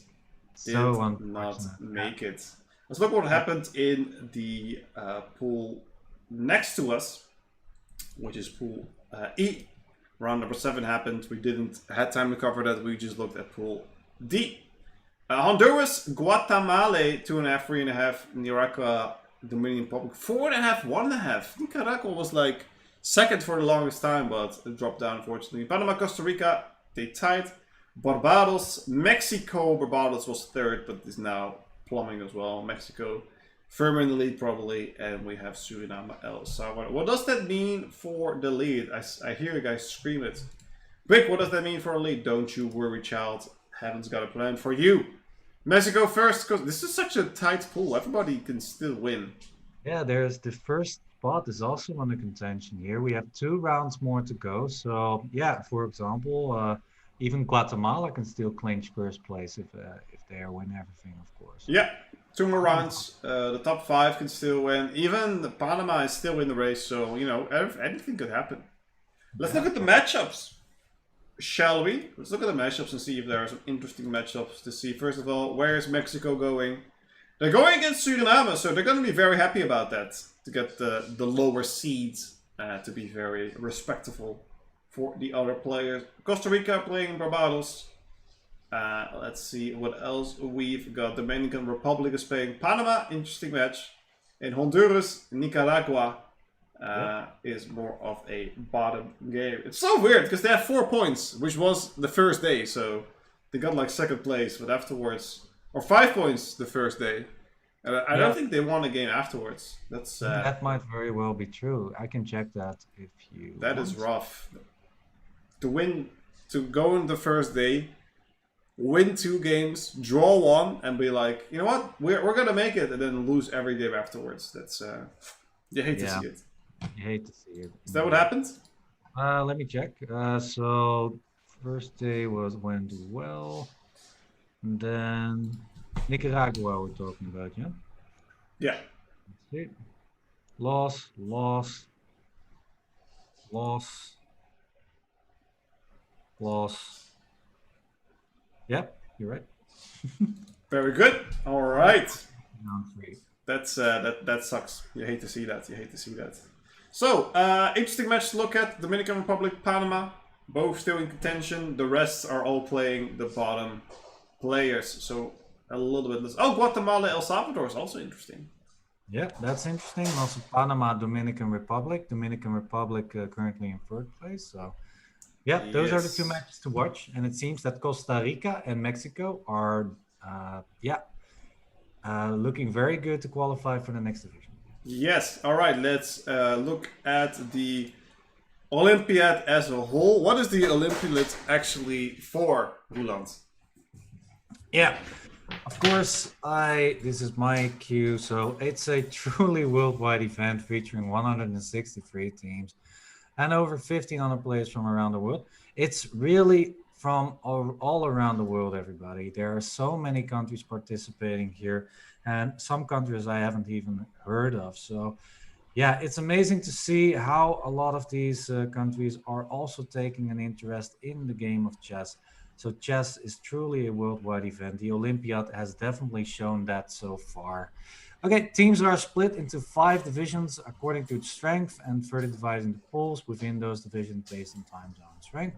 Did not make it. Let's look what happened in the pool next to us, which is Pool E. Round number 7 happened. We didn't had time to cover that. We just looked at Pool D. Honduras, Guatemala, 2.5, 3.5, Nicaragua, Dominican Republic, 4.5, 1.5. Nicaragua was like second for the longest time, but it dropped down unfortunately. Panama, Costa Rica, they tied. Barbados, Mexico, Barbados was third, but is now plumbing as well. Mexico, firm in the lead probably, and we have Suriname, El Salvador. What does that mean for the lead? I hear you guys scream it. Vic, what does that mean for a lead? Don't you worry, child. Heaven's got a plan for you. Mexico first, because this is such a tight pool. Everybody can still win. Yeah, there's the first spot is also under contention here. We have 2 rounds more to go. So yeah, for example, even Guatemala can still clinch first place if they win everything, of course. Yeah, 2 more rounds. The top 5 can still win. Even the Panama is still in the race, so you know anything could happen. Let's look at the matchups. Shall we? Let's look at the matchups and see if there are some interesting matchups to see. First of all, where is Mexico going? They're going against Suriname, so they're going to be very happy about that. To get the lower seeds to be very respectful for the other players. Costa Rica playing Barbados. Let's see what else we've got. Dominican Republic is playing Panama. Interesting match. In Honduras, Nicaragua. Is more of a bottom game. It's so weird because they have 4 points, which was the first day, so they got like second place, but afterwards, or 5 points the first day, and I don't think they won a game afterwards. That's that might very well be true. I can check that if you. That is rough. To go in the first day, win 2 games, draw 1, and be like, you know what, we're gonna make it, and then lose every game afterwards. That's you hate to see it. You hate to see it. Is that what happened? Let me check. So first day went well, and then Nicaragua we're talking about, yeah. Yeah. Let's see. Loss. Yep, you're right. Very good. All right. Round 3. That's that sucks. You hate to see that. So, interesting match to look at. Dominican Republic, Panama, both still in contention. The rest are all playing the bottom players. So, a little bit less. Oh, Guatemala, El Salvador is also interesting. Yeah, that's interesting. Also, Panama, Dominican Republic. Dominican Republic currently in 3rd place. So, yeah, those are the 2 matches to watch. And it seems that Costa Rica and Mexico are, looking very good to qualify for the next division. Yes. All right. Let's look at the Olympiad as a whole. What is the Olympiad actually for, Roland? Yeah, of course. This is my cue. So it's a truly worldwide event featuring 163 teams and over 1,500 players from around the world. It's really from all around the world, everybody. There are so many countries participating here, and some countries I haven't even heard of. So, yeah, it's amazing to see how a lot of these countries are also taking an interest in the game of chess. So chess is truly a worldwide event. The Olympiad has definitely shown that so far. Okay, teams are split into 5 divisions according to its strength and further divided into pools within those divisions based on time zones, right?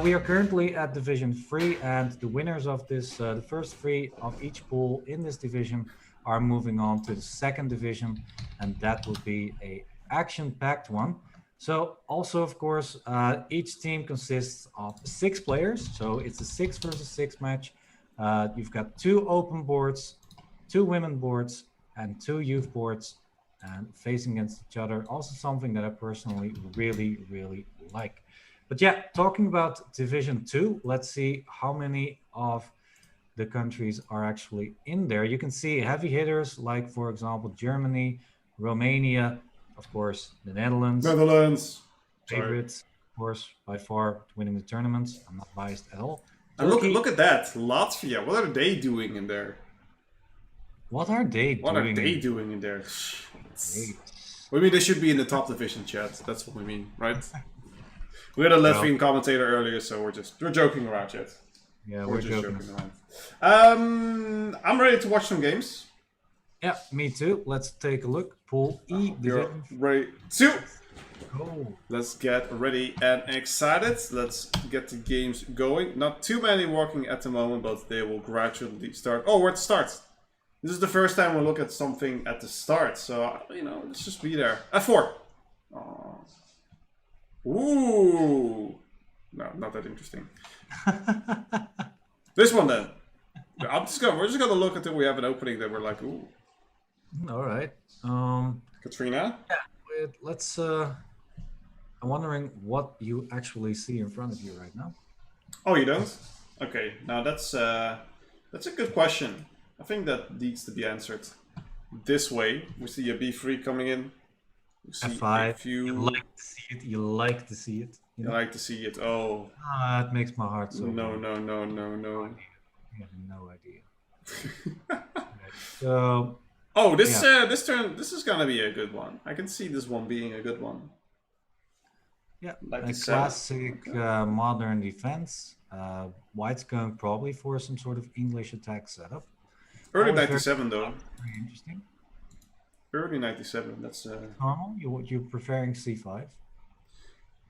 We are currently at Division 3, and the winners of this, the first 3 of each pool in this division, are moving on to the second division, and that will be a action-packed one. So also, of course, each team consists of 6 players. So it's a 6 versus 6 match. You've got 2 open boards, 2 women boards, and 2 youth boards, and facing against each other. Also something that I personally really, really like. But yeah, talking about Division 2, let's see how many of the countries are actually in there. You can see heavy hitters like, for example, Germany, Romania, of course, the Netherlands. Netherlands. Favorites, of course, by far winning the tournaments. I'm not biased at all. And Turkey, look at that, Latvia. What are they doing in there? what are they What doing? are they doing in there? Great. We mean they should be in the top division, chat. That's what we mean, right? We had a Latvian commentator earlier, so we're joking around, chat. Yeah, We're we're just joking. joking around. I'm ready to watch some games. Yeah, me too. Let's take a look. Pool E, You're division. ready to. Go. Let's get ready and excited. Let's get the games going. Not too many working at the moment, but they will gradually start. Oh, we're at the start. This is the first time we look at something at the start, so let's just be there. F4. Oh. Ooh. No, not that interesting. This one then. We're just gonna look until we have an opening that we're like, ooh. All right. Katrina. Yeah. Let's. I'm wondering what you actually see in front of you right now. Oh, you don't? Okay. Now that's a good question. I think that needs to be answered this way. We see a B3 coming in. We see F5. You You like to see it. You like to see it. You know? like to see it. Oh. It makes my heart so. No, warm. no, no, no, no. You have no idea. So. Oh, this turn. This is gonna be a good one. I can see this one being a good one. Yeah, Like a the seven. classic modern defense. White's going probably for some sort of English attack setup. Early Always 97 though. Very interesting. Early 97. That's. Normal. You're preferring c5.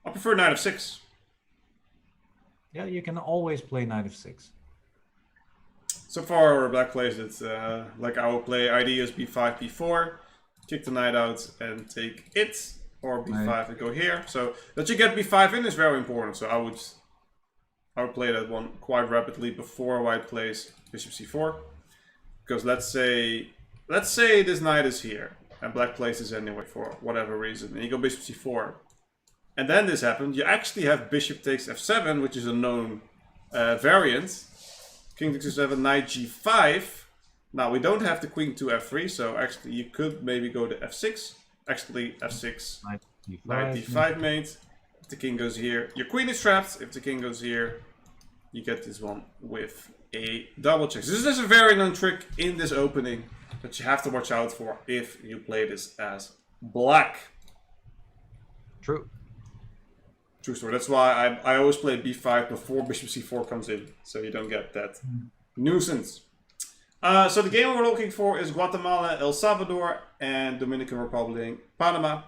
I prefer knight of 6. Yeah, you can always play knight of 6. So far, black plays it like I will play ideas b5, b4, kick the knight out and take it, or b5 and go here. So that you get b5 in is very important. So I would play that one quite rapidly before white plays bishop c4, because let's say this knight is here and black plays this anyway for whatever reason, and you go bishop c4, and then this happens. You actually have bishop takes f7, which is a known variant. King takes f7, knight g5. Now we don't have the queen to f3, so actually you could maybe go to f6. Actually f6, knight d5 mate. If the king goes here, your queen is trapped. If the king goes here, you get this one with a double check. This is a very known trick in this opening that you have to watch out for if you play this as black. True. True story. That's why I always play b5 before bishop c4 comes in, so you don't get that nuisance. So the game we're looking for is Guatemala, El Salvador, and Dominican Republic, Panama.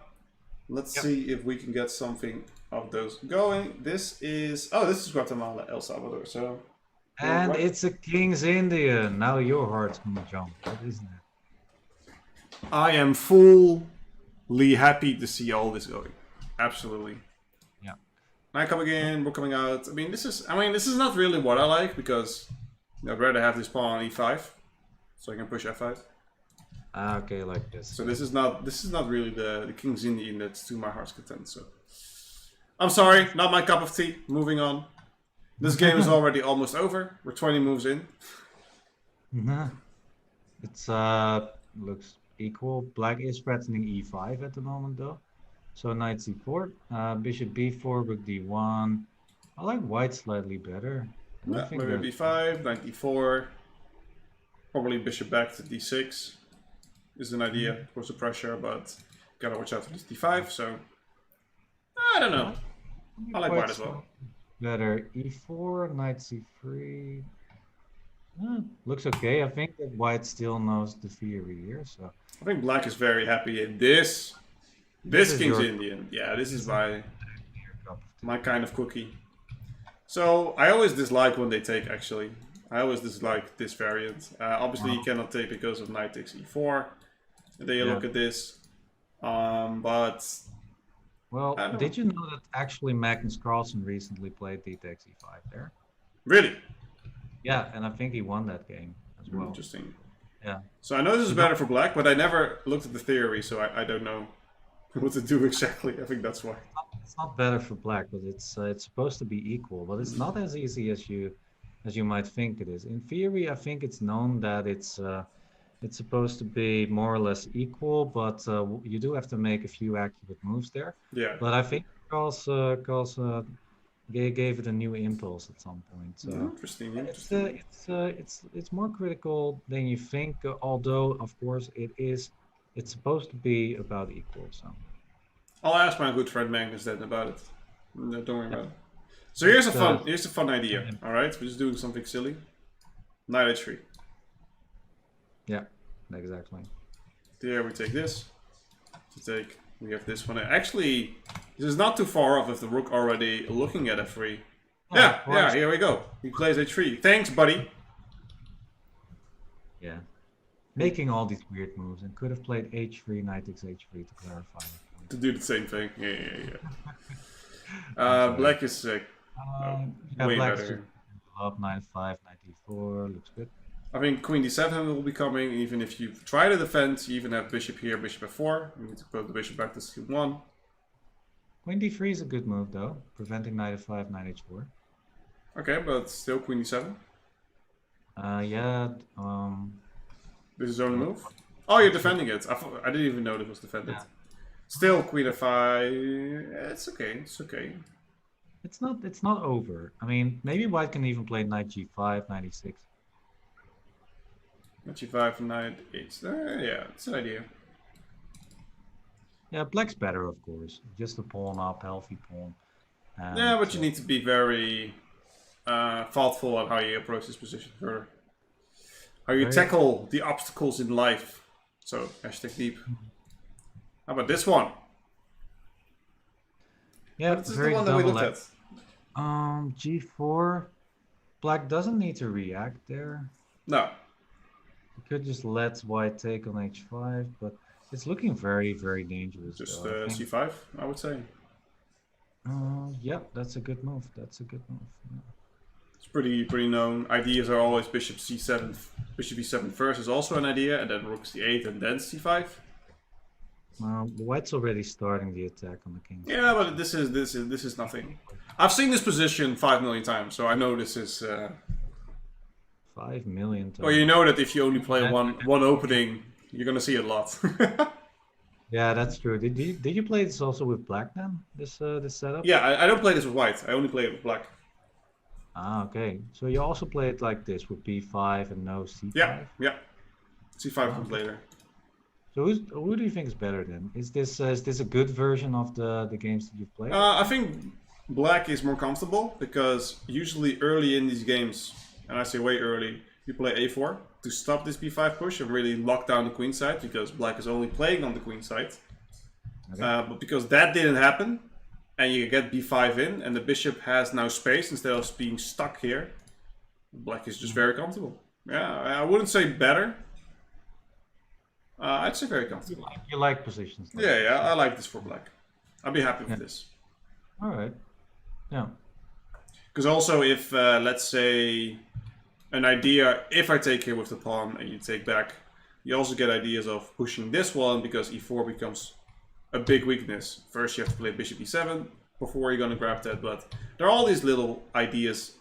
Let's see if we can get something of those going. This is Guatemala, El Salvador. So, And it's a King's India. Now your heart's gonna jump, isn't it? I am fully happy to see all this going. Absolutely. Yeah. Knight coming in, we're coming out. I mean, this is not really what I like, because I'd rather have this pawn on e5, so I can push f5. Okay, like this. So this is not really the King's Indian that's to my heart's content. So I'm sorry, not my cup of tea. Moving on. This game is already almost over. We're 20 moves in. It's looks equal. Black is threatening e5 at the moment though. So knight c4, bishop b4, rook d1. I like white slightly better. Yeah, maybe b5, knight d4. Probably bishop back to d6 is an idea. Of course, the pressure, but gotta watch out for this d5. So I don't know. I like white as well. better. E4, knight c3. Looks okay. I think that white still knows the theory here, so I think black is very happy in this. this This is King's your Indian. Yeah, this is this is your cup of tea. my kind of cookie. So I always dislike when they take, actually. I always dislike this variant. Obviously you Well, cannot take because of knight takes e4. And then you yeah. look at this. But I Well, don't know. did you know that actually Magnus Carlsen recently played d takes e5 there? Really? Yeah, and I think he won that game as well. Interesting. Yeah. So I know this is So don't, better for black, but I never looked at the theory, so I don't know what to do exactly. I think that's why. it's not better for black, but it's supposed to be equal, but it's not as easy as you might think it is. In theory, I think it's known that it's supposed to be more or less equal, but you do have to make a few accurate moves there. Yeah. But I think Carl's gave it a new impulse at some point. So Interesting, it's interesting. it's more critical than you think. Although of course it's supposed to be about equal. So I'll ask my good friend Magnus then about it. No, don't worry yeah, about it. So it's here's a fun idea. All right, we're just doing something silly. Knight h3. yeah, exactly. Here we take this. We have this one. Actually, this is not too far off if the rook already looking at f3. Yeah, Yeah, here we go. He plays h3. Thanks, buddy. yeah. Making all these weird moves and could have played h3, knight takes h3 to clarify the point. To do the same thing. Yeah. I'm sorry. Black is Yeah, way black's just better. up knight 5, knight e4, looks good. I think queen d7 will be coming. Even if you try to defend, you even have bishop here, bishop f4. You need to put the bishop back to c1. Queen d3 is a good move though, preventing knight f5, knight h4. Okay, but still queen d7. Yeah, This is only what, move. Oh, you're what's your, defending it. I didn't even know it was defended. yeah. Still queen f5. It's okay. It's okay. It's not over. I mean, maybe white can even play knight g5, knight e6. Knight g5, knight h. Yeah, it's an idea. Yeah, black's better, of course. Just a pawn up, healthy pawn. Yeah, And but you need to be very thoughtful on how you approach this position further. How you very, tackle the obstacles in life. So, hashtag deep. How about this one? yeah, This is the very one that we double looked left. at. G4. Black doesn't need to react there. No. You could just let white take on h5, but it's looking very, very dangerous Just though. I think. c5, I would say. Yeah, that's a good move. That's a good move. Yeah. It's pretty known. Ideas are always bishop c7, bishop e7 first is also an idea, and then rook c8 and then c5. White's already starting the attack on the king. Yeah, but this is nothing. I've seen this position 5 million times, so I know this is. 5 million Well, you times. know that if you only play I- one opening, you're gonna see it a lot. Yeah, that's true. Did you play this also with black then? This setup? Yeah, I don't play this with white. I only play it with black. Ah, okay. So you also play it like this with b5 and no Yeah, c5? yeah. c5 Ah, comes okay. later. So who do you think is better then? Is this a good version of the games that you've played? Or? I think black is more comfortable because usually early in these games, and I say way early, you play a4 to stop this b5 push and really lock down the queen side because black is only playing on the queen side. Okay. But because that didn't happen, and you get b5 in, and the bishop has now space instead of being stuck here, black is just very comfortable. Yeah, I wouldn't say better. I'd say very comfortable. You like positions like Yeah, this? yeah, I like this for black. I'll be happy Yeah. with this. All right. Yeah. Because also, if let's say an idea, if I take here with the pawn and you take back, you also get ideas of pushing this one because e4 becomes a big weakness. First, you have to play bishop e7 before you're going to grab that. But there are all these little ideas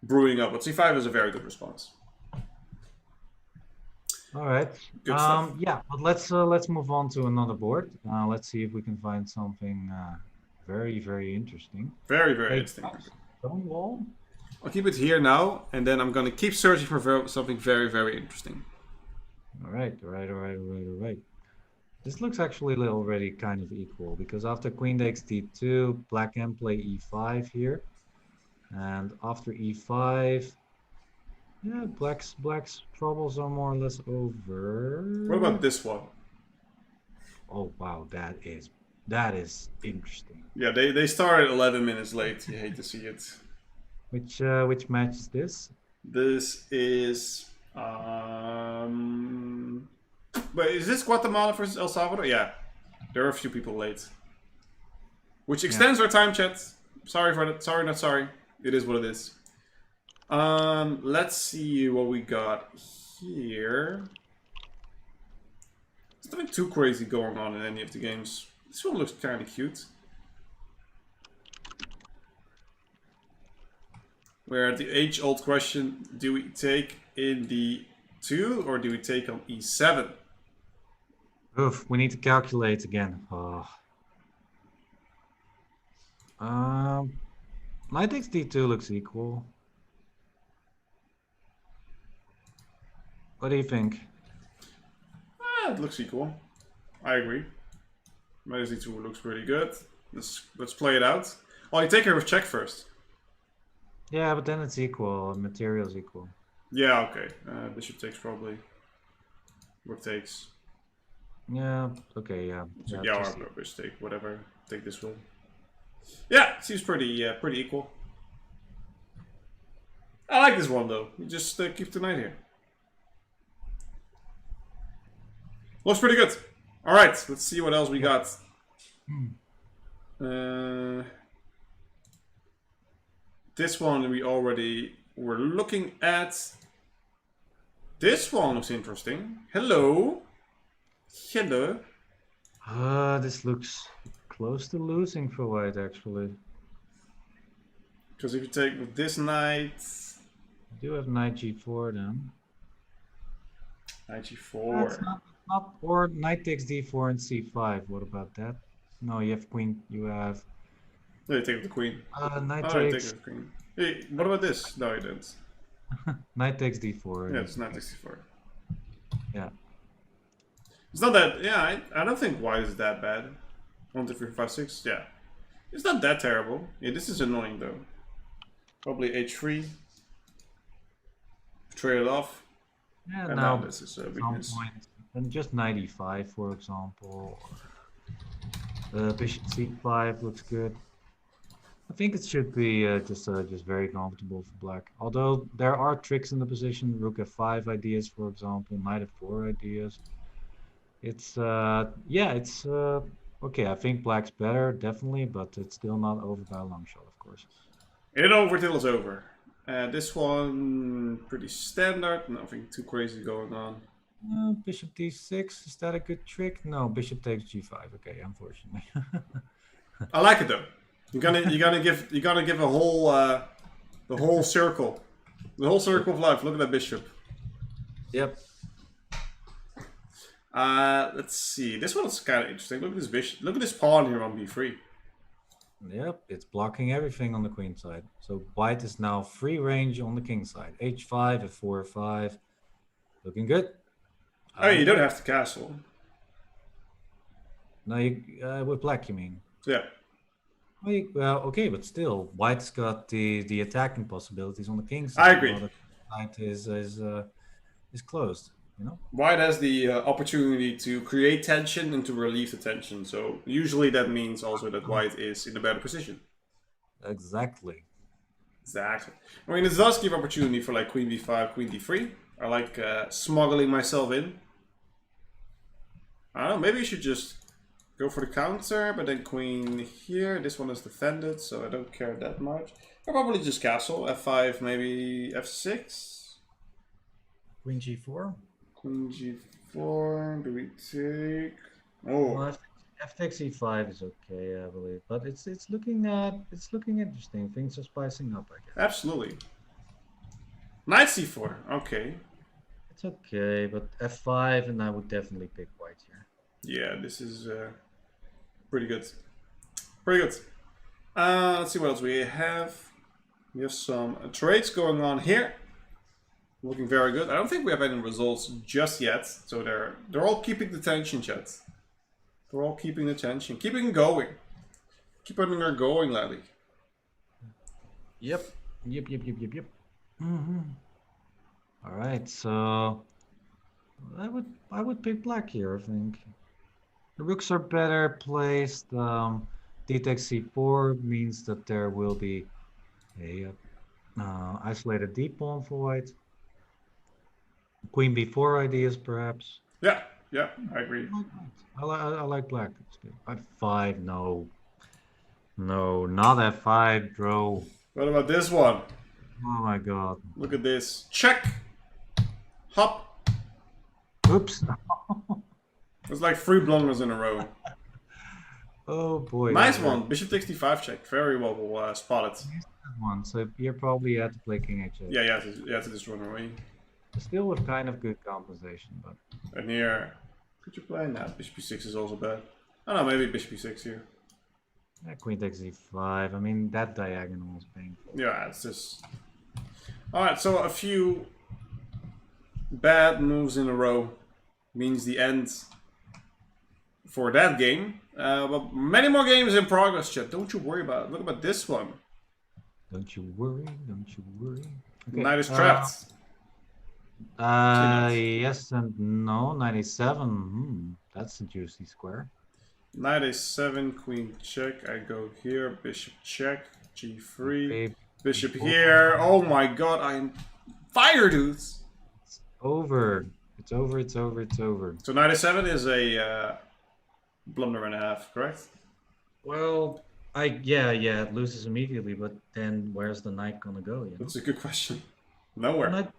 brewing up. But c5 is a very good response. All right. Good stuff. Yeah, but let's move on to another board. Let's see if we can find something very, very interesting. Very, very Hey, interesting. Stonewall? I'll keep it here now, and then I'm going to keep searching for something very, very interesting. All right, all right, all right, all right, all right. This looks actually already kind of equal because after queen takes d2, black can play e5 here. And after e5, yeah, black's troubles are more or less What about over. this one? Oh wow, that is interesting. Yeah, they started 11 minutes late. You hate to see it. Which match is this? This is. Wait, is this Guatemala versus El Salvador? Yeah. There are a few people late. Which Yeah. extends our time, chat. Sorry for that. Sorry, not sorry. It is what it is. Let's see what we got here. There's nothing too crazy going on in any of the games. This one looks kind of cute. We're at the age-old question: do we take in the 2 or do we take on e7? Oof, we need to calculate again. Oh. Knight takes d2 looks equal. What do you think? It looks equal. I agree. Knight d2 looks pretty good. Let's play it out. Oh, you take her with check first. Yeah, but then it's equal. Material's equal. Yeah, okay. Bishop takes probably. Rook takes. Yeah, okay, yeah. So Yeah, or bishop take, whatever. Take this one. Yeah, seems pretty equal. I like this one though. You just keep the knight here. Looks pretty good. All right, let's see what else we got. This one we already were looking at. This one looks interesting. Hello. Hello. This looks close to losing for white, actually. Because if you take with this knight... I do have knight g4 then. Knight g4. That's not, or knight takes d4 and c5. What about that? No, you have queen, you have... No, you take with the queen. Knight you take takes... with the queen. Hey, what about this? No, you didn't. Knight takes d4. Yeah, it's knight takes d4. Yeah. It's not that... Yeah, I don't think white is that bad. 1, 2, 3, 5, 6. Yeah. It's not that terrible. Yeah, this is annoying though. Probably h3. Trade it off. Yeah, And now this is a weakness. And just knight e5, for example. Bishop c5 looks good. I think it should be just very comfortable for black. Although there are tricks in the position, rook f5 ideas, for example, knight f4 ideas. It's yeah, it's okay. I think black's better, definitely, but it's still not over by a long shot, of course. It over till it's over. This one pretty standard, nothing too crazy going on. Bishop d6, is that a good trick? No, bishop takes g5. Okay, unfortunately. I like it though. You're gonna give a whole the whole circle of life. Look at that bishop. Yep. Let's see. This one is kind of interesting. Look at this bishop. Look at this pawn here on b3. Yep, it's blocking everything on the queen side. So white is now free range on the king side. h5, f4, f5. Looking good. Oh, you don't have to castle. No, you, with black, you mean? Yeah. Well, okay, but still, white's got the attacking possibilities on the king side. I agree. While the side is closed. You know? White has the opportunity to create tension and to relieve the tension. So usually that means also that white is in a better position. Exactly. Exactly. I mean, it does give opportunity for like queen b5, queen d3. I like smuggling myself in. I don't know, maybe you should just go for the counter, but then queen here. This one is defended, so I don't care that much. I'll probably just castle. f5, maybe f6. Queen g4. Queen g4. Do we take? Oh. Well, f takes e5 is okay, I believe, but it's looking interesting. Things are spicing up, I guess. Absolutely. Knight c4. Okay. It's okay, but f5, and I would definitely pick white here. Yeah, this is pretty good. Pretty good. Let's see what else we have. We have some trades going on here. Looking very good. I don't think we have any results just yet. So they're all keeping the tension, chat. They're all keeping the tension. Keeping it going. Keep it going, laddie. Yep. Yep. Hmm. All right, so I would pick black here, I think. The rooks are better placed. D takes c4 means that there will be a isolated d pawn for white. Queen b4 ideas, perhaps. Yeah, yeah, I agree. I like that. I like black. It's good. F5, no. No, not f5, bro. What about this one? Oh my god. Look at this. Check. Hop. Oops. It's like 3 blunders in a row. Oh boy. Nice that one. hurt. Bishop takes d5 check. Very well spotted. That one. So you probably had to play king h8. Yeah, you have to just run away. Still with kind of good compensation, but And here, could you play? Nah, bishop e6 is also bad. I don't know, maybe bishop e6 here. yeah, queen takes e5. I mean, that diagonal is painful. Yeah, it's just... Alright, so a few bad moves in a row means the end for that game. But many more games in progress, chat. Don't you worry about it. Look about this one. Don't you worry. Don't you worry. Okay. Knight is trapped. Yes and no. 97. That's a juicy square. Knight a7, queen check. I go here. Bishop check. G3. Okay. Bishop here. Oh my god, I'm fire, dudes. It's over. It's over. It's over. It's over. So knight a7 is a blunder and a half, correct? Well, yeah, it loses immediately, but then where's the knight gonna go? You know? That's a good question. Nowhere. Knight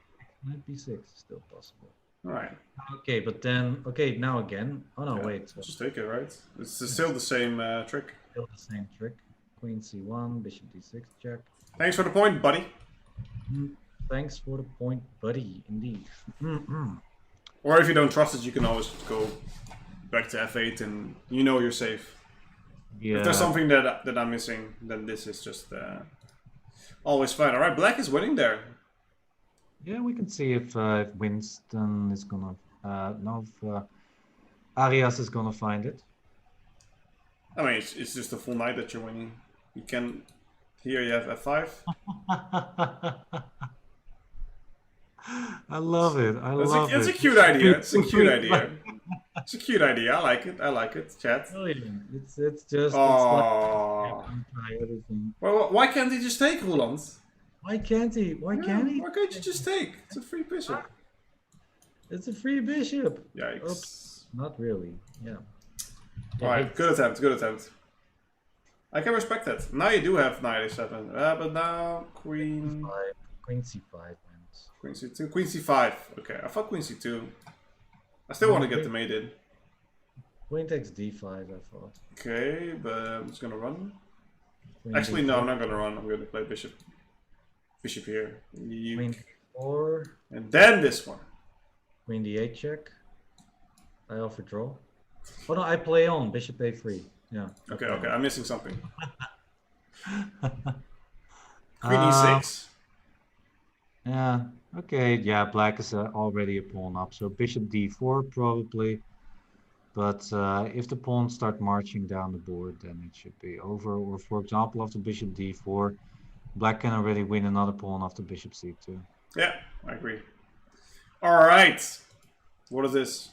b6 is still possible. Alright. Okay, but then now again. Oh no, Yeah, wait. just take it, right? It's still the same trick. Still the same trick. Queen c1, bishop d6 check. Thanks for the point, buddy. Thanks for the point, buddy. Indeed. Or if you don't trust it, you can always go back to f8 and you know you're safe. Yeah. If there's something that I'm missing, then this is just always fine. Alright, black is winning there. Yeah, we can see if Winston is gonna if Arias is gonna find it. I mean, it's just a full knight that you're winning. You can... Here you have f5. I love it. It's a cute idea. It's a cute idea. It's a cute idea. I like it. I like it. Chat. Brilliant. It's just. Oh. It's like, Well, why can't he just take Roland? why can't he? Why can't he? Why can't you just take? It's a free bishop. It's a free bishop. Yikes. Oops. Not really. Yeah. Alright, good attempt. Good attempt. I can respect that. Now you do have knight a7. But now queen... Queen c5 wins. Queen c2. Queen c5. Okay, I thought queen c2. I still want to get the mate in. Queen takes d5, I thought. Okay, but I'm just gonna run. Queen Actually, d4. no, I'm not gonna run. I'm gonna play bishop. Bishop here. Queen d4. And then this one. Queen d8 check. I offer draw. Oh no, I play on bishop a3. Yeah. Okay, I'm missing something. Queen e6. Yeah. Okay. Yeah. Black is already a pawn up, so bishop d4 probably. But if the pawns start marching down the board, then it should be over. Or for example, after bishop d4, black can already win another pawn after bishop c2. Yeah, I agree. All right. What is this?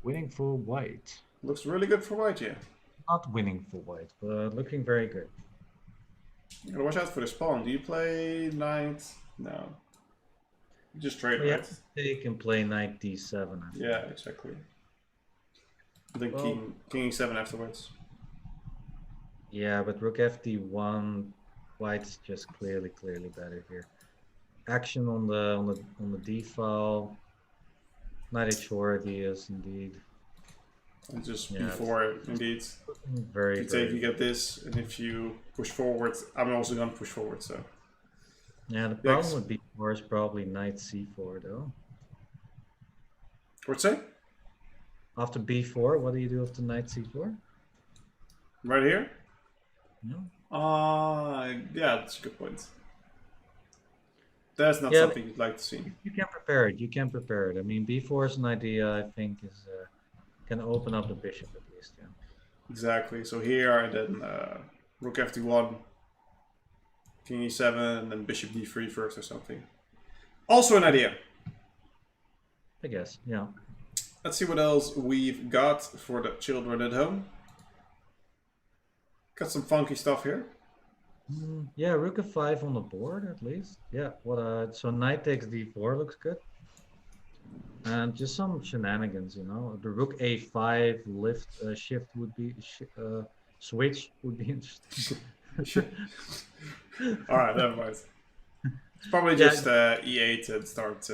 Winning for white. Looks really good for white, yeah. Not winning for white, but looking very good. You gotta watch out for this pawn. Do you play knight? No. You just trade, We right? have to take and play knight d7. I think. Yeah, exactly. Then Well, king e7 afterwards. Yeah, but rook fd1, white is just clearly better here. Action on the d file. Knight h4 ideas indeed. And just Yeah, b4, indeed. Very, If you very take, you get this, and if you push forward, I'm also gonna push forward, so. Yeah, the problem with b4 is probably knight c4 though. What'd you say? After b4, what do you do after knight c4? Right here? No. Yeah, that's a good point. That's not Yeah, something you'd like to see. You can prepare it. You can prepare it. I mean, b4 is an idea. I think is can open up the bishop at least. Yeah. Exactly. So here, and then rook fd1. King e7 and then bishop d3 first or something. Also an idea. I guess, yeah. Let's see what else we've got for the children at home. Got some funky stuff here. Yeah, rook f5 on the board at least. Yeah, so knight takes d4 looks good. And just some shenanigans, you know. The rook a5 lift shift would be switch would be interesting. All right, never mind. It's probably just e8 and start.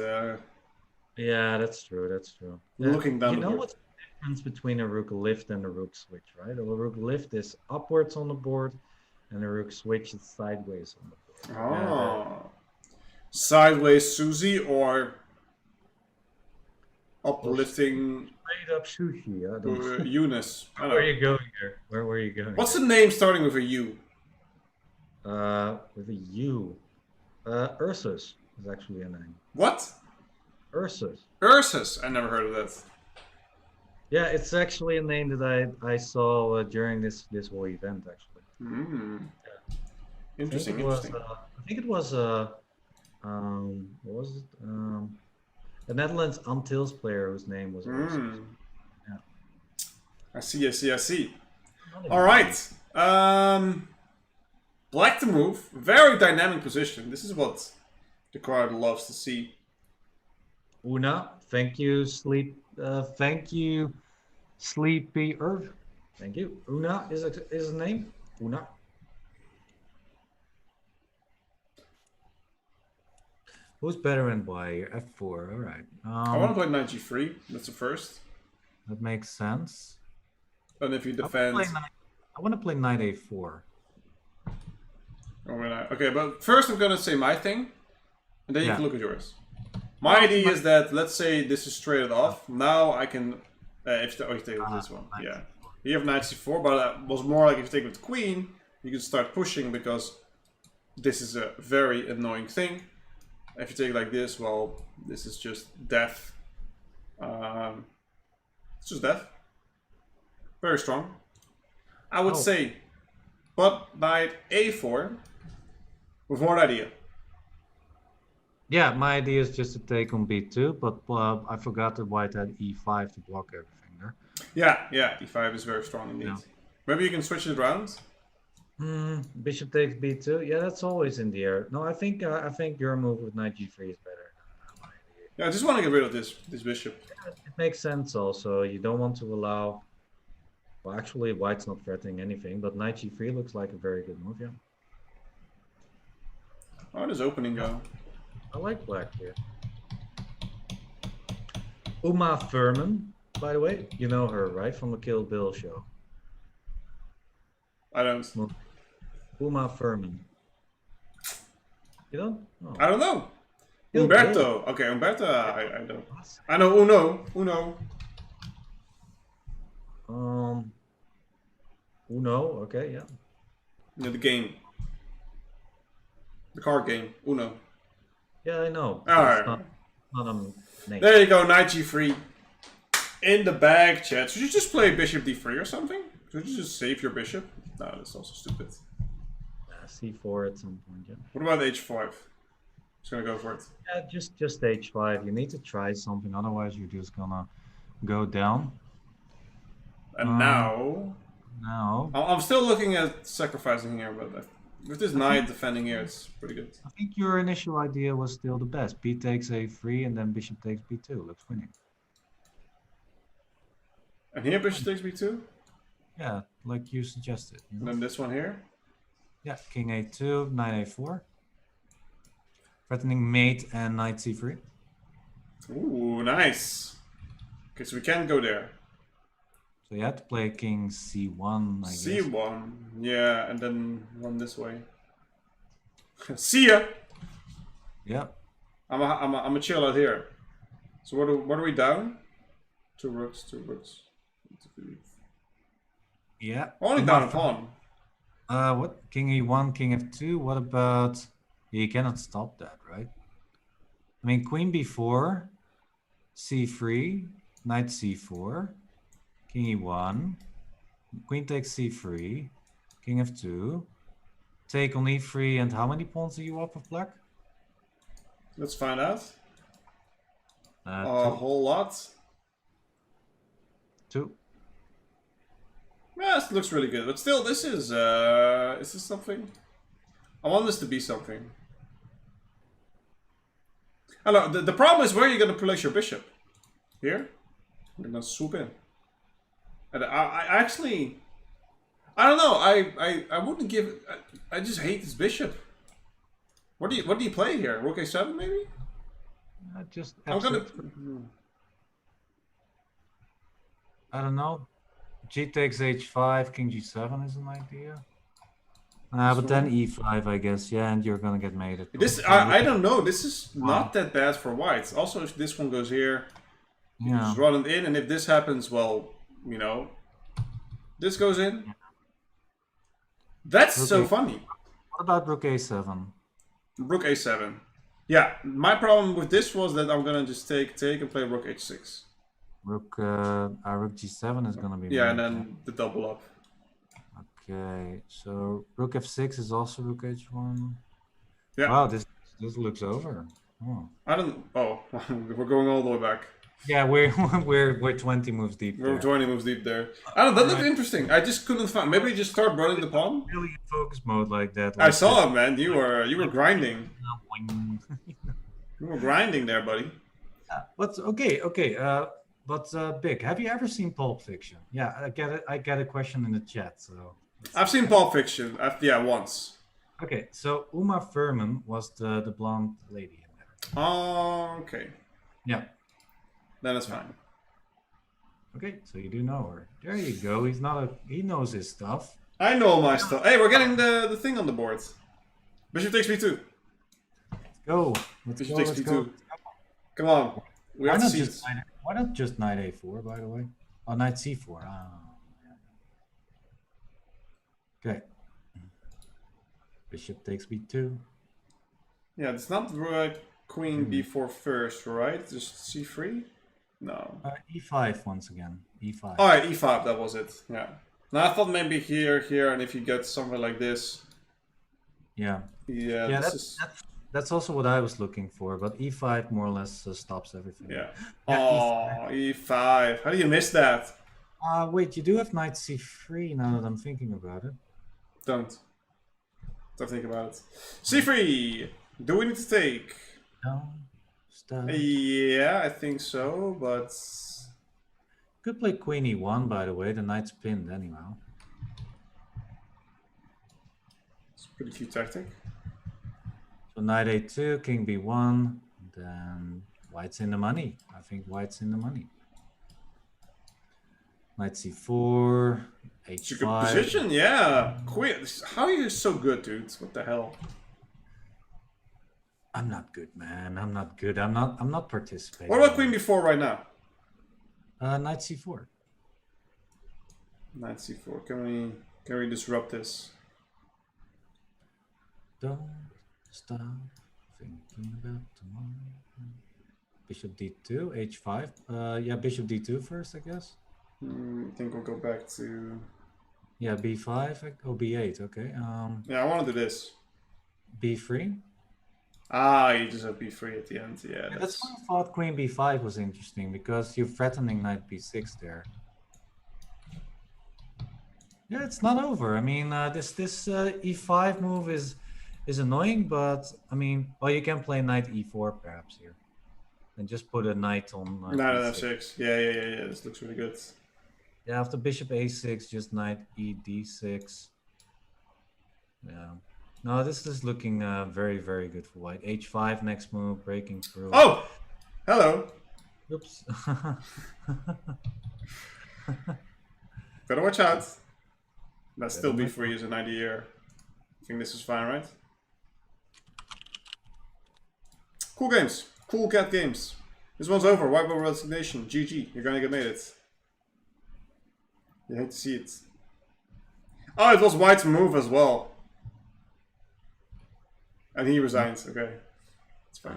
Yeah, that's true. That's true. Looking down you the know board. what's the difference between a rook lift and a rook switch, right? A rook lift is upwards on the board, and a rook switch is sideways on the board. Oh, sideways Susie or uplifting Straight up sushi. I don't know. Eunice. I don't Where know. are you going here? Where were you going? What's the name starting with a U? With a U. Ursus is actually a name. What? Ursus. Ursus. I never heard of that. Yeah, it's actually a name that I saw during this whole event actually. Interesting. I think it was what was it? The Netherlands Antilles player whose name was Ursus. Yeah. I see. All right. Black to move. Very dynamic position. This is what the crowd loves to see. Una, thank you, thank you, Sleepy Earth. Thank you. Una is a name. Una. Who's better in why? F4. All right. I want to play knight g3. That's the first. That makes sense. And if you defend, I want to play knight a4. Okay, but first I'm gonna say my thing, and then you can look at yours. My idea is that, let's say this is straight off. Now I can, if you take with this one, yeah. You have knight c4, but that was more like if you take with queen, you can start pushing because this is a very annoying thing. If you take like this, well, this is just death. It's just death. Very strong. I would say, but knight a4 with one idea. Yeah, my idea is just to take on b2, but I forgot that white had e5 to block everything there. Yeah, e5 is very strong indeed. Yeah. Maybe you can switch it around. Bishop takes b2. Yeah, that's always in the air. No, I think your move with knight g3 is better. Yeah, I just want to get rid of this bishop. Yeah, it makes sense also. You don't want to allow... Well, actually, white's not threatening anything, but knight g3 looks like a very good move, yeah. How does opening go? I like black here. Uma Thurman, by the way. You know her, right? From the Kill Bill show. I don't. Uma Thurman. You don't? Oh. I don't know. Umberto. Okay, Umberto, I don't. I know Uno. Uno, okay, yeah. The game. The card game, Uno. Yeah, I know. Alright. Not a name. There you go, knight g3. In the bag, chat. Should you just play bishop d3 or something? Should you just save your bishop? No, that's also stupid. c4 at some point, yeah. What about h5? Just gonna go for it. Yeah, just h5. You need to try something, otherwise you're just gonna go down. And now I'm still looking at sacrificing here, but with this knight defending here, it's pretty good. I think your initial idea was still the best. B takes a3 and then bishop takes b2. Looks winning. And here bishop takes b2? Yeah, like you suggested. You know? And then this one here? Yeah, king a2, knight a4. Threatening mate and knight c3. Ooh, nice. Okay, so we can't go there. So you have to play king c1, I guess. C1, yeah, and then run this way. See ya! Yeah. I'm a chill out here. So what are we down? Two rooks. Yeah. Only down a pawn. What? King e1, king f2. What about... You cannot stop that, right? I mean, queen b4, c3, knight c4, king e1, queen takes c3, king f2, take on e3, and how many pawns are you up of black? Let's find out. A 2. whole lot. 2. Yeah, this looks really good, but still, this is this something? I want this to be something. I know, the problem is where you're gonna place your bishop. Here? You're gonna swoop in. And I actually... I don't know, I wouldn't give... I just hate this bishop. What do you play here? Rook a7 maybe? Just I'm gonna... I don't know. G takes h5, king g7 is an idea. But then e5, I guess. Yeah, and you're gonna get mated. This I don't know. This is not that bad for white. Also, if this one goes here, you just run it in, and if this happens, well, you know, this goes in. Yeah. That's so funny. What about rook a7? Rook a7. Yeah, my problem with this was that I'm gonna just take and play rook h6. Rook g7 is gonna be. Yeah, and then the double up. Okay, so rook f6 is also rook h1. Yeah. Wow, this looks over. Oh. I don't. Oh, we're going all the way back. Yeah, we're 20 moves deep. We're 20 moves deep there. I don't know. That looked interesting. I just couldn't find. Maybe just start running the pawn. Really in focus mode like that. Like I saw it, man. You were grinding. You were grinding there, buddy. But okay. But Big, have you ever seen Pulp Fiction? Yeah, I get a question in the chat. So I've seen Pulp Fiction. Yeah, once. Okay, so Uma Thurman was the blonde lady in there. Oh, okay. Yeah. Then it's fine. Okay, so you do know her. There you go. He knows his stuff. I know my stuff. Hey, we're getting the thing on the board. Bishop takes b2. Let's go. Bishop takes b2. Come on. We have to see. Why not just knight a4, by the way? Oh, knight c4. Oh, yeah. Okay. Bishop takes b2. Yeah, it's not queen b4 first, right? Just c3? No. e5 once again. e5. Oh, yeah, e5, that was it. Yeah. Now I thought maybe here, and if you get somewhere like this. Yeah. Yeah, that's also what I was looking for, but e5 more or less stops everything. Yeah. Oh, e5. How do you miss that? Wait, you do have knight c3 now that I'm thinking about it. Don't think about it. c3. Do we need to take? No. Stop. Yeah, I think so, but could play queen e1, by the way. The knight's pinned anyhow. It's a pretty cute tactic. So knight a2, king b1, then white's in the money. I think white's in the money. Knight c4, h5. It's a good position, yeah. Queen. How are you so good, dude? What the hell? I'm not good, man. I'm not good. I'm not participating. What about queen b4 right now? Knight c4. Knight c4. Can we disrupt this? Don't stop thinking about tomorrow. Bishop d2, h5. Yeah, bishop d2 first, I guess. I think we'll go back to. Yeah, b5. Oh, b8. Okay. Yeah, I want to do this. b3. Ah, you just have b3 at the end. Yeah, that's why I thought queen b5 was interesting, because you're threatening knight b6 there. Yeah, it's not over. I mean, this e5 move is annoying, but I mean, well, you can play knight e4 perhaps here, and just put a knight on. Knight on f6. Yeah. This looks really good. Yeah, after bishop a6, just knight e d6. Yeah. No, this is looking very, very good for white. h5 next move, breaking through. Oh! Hello. Oops. Gotta watch out. That's still b3 is an idea. I think this is fine, right? Cool games. Cool cat games. This one's over. White will resignation. GG. You're gonna get made it. You hate to see it. Oh, it was White's move as well. And he resigns. Okay. It's fine.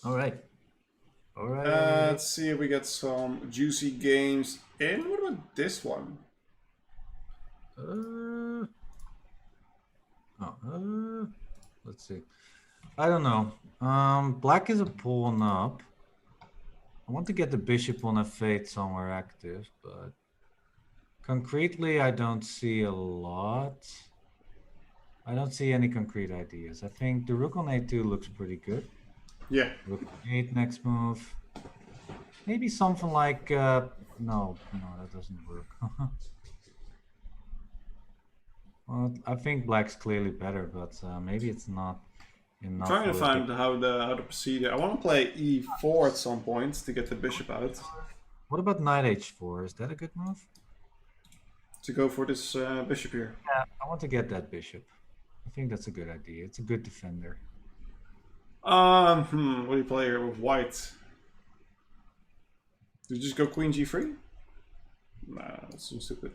All right. All right. Let's see if we get some juicy games in. What about this one? Let's see. I don't know. Black is a pawn up. I want to get the bishop on f8 somewhere active, but concretely, I don't see a lot. I don't see any concrete ideas. I think the rook on a2 looks pretty good. Yeah. Rook 8 next move. Maybe something like no, that doesn't work. Well, I think black's clearly better, but maybe it's not I'm enough trying to for us. find how to proceed here. I want to play e4 at some point to get the bishop out. What about knight h4? Is that a good move? To go for this bishop here. Yeah, I want to get that bishop. I think that's a good idea. It's a good defender. What do you play here with white? Do you just go queen g3? Nah, that's so stupid.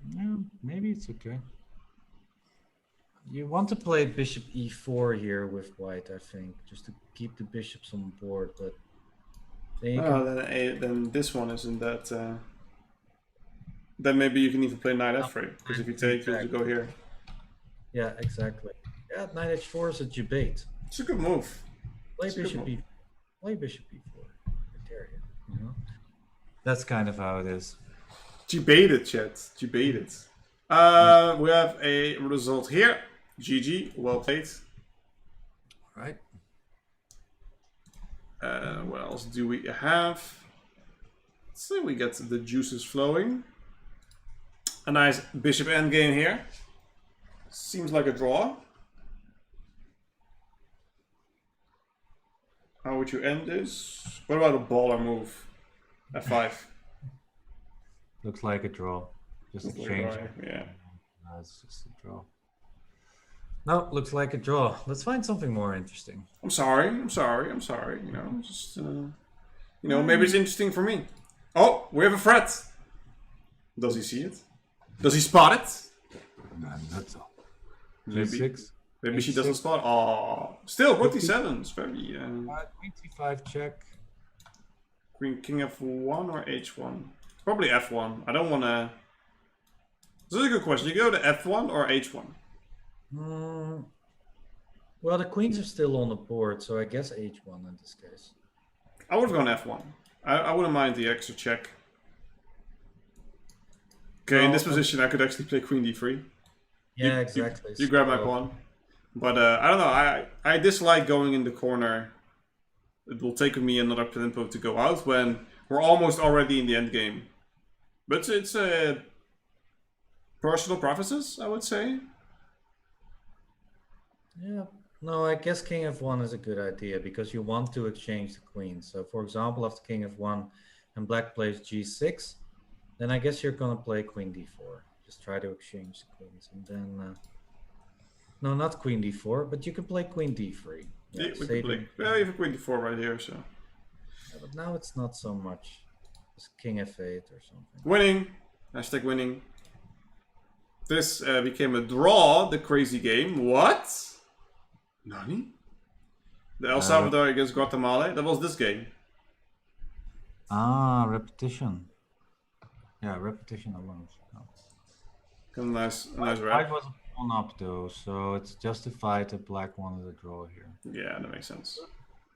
Yeah, maybe it's okay. You want to play bishop e4 here with white, I think, just to keep the bishops on board. But then you can... then this one isn't that. Then maybe you can even play knight f3 because if you take, you go here. Yeah, exactly. Yeah, knight h4 is a debate. It's a good move. Play bishop e4. Play bishop e4. You know? That's kind of how it is. Debated, chat. Debated. We have a result here. GG. Well played. All right. What else do we have? Let's see, we get the juices flowing. A nice bishop endgame here. Seems like a draw. How would you end this? What about a baller move? F5. Looks like a draw. Just a change. Yeah. No, it's just a draw. No, looks like a draw. Let's find something more interesting. I'm sorry. You know, just maybe it's interesting for me. Oh, we have a threat. Does he see it? Does he spot it? No, not so. Maybe she doesn't spot. Oh, still 47. It's very. Queen c5 check. Queen king f1 or h1? Probably f1. I don't want to. This is a good question. You go to f1 or h1? Well, the queens are still on the board, so I guess h1 in this case. I would have gone f1. I wouldn't mind the extra check. Okay, in this position, I could actually play queen d3. Yeah, exactly. You grab my pawn. But I don't know. I dislike going in the corner. It will take me another tempo to go out when we're almost already in the end game. But it's personal preferences, I would say. Yeah. No, I guess king f1 is a good idea because you want to exchange the queens. So, for example, after king f1 and black plays g6, then I guess you're going to play queen d4. Just try to exchange the queens. And then... no, not queen d4, but you can play queen d3. Yeah, we can play. Yeah, you have queen d4 right here, so... Yeah, but now it's not so much. It's king f8 or something. Winning! Hashtag winning. This became a draw, the crazy game. What? Nani? The El Salvador against Guatemala? That was this game. Ah, repetition. Yeah, repetition alone. No. Nice White wrap. was a pawn up though, so it's justified that black wanted a draw here. Yeah, that makes sense.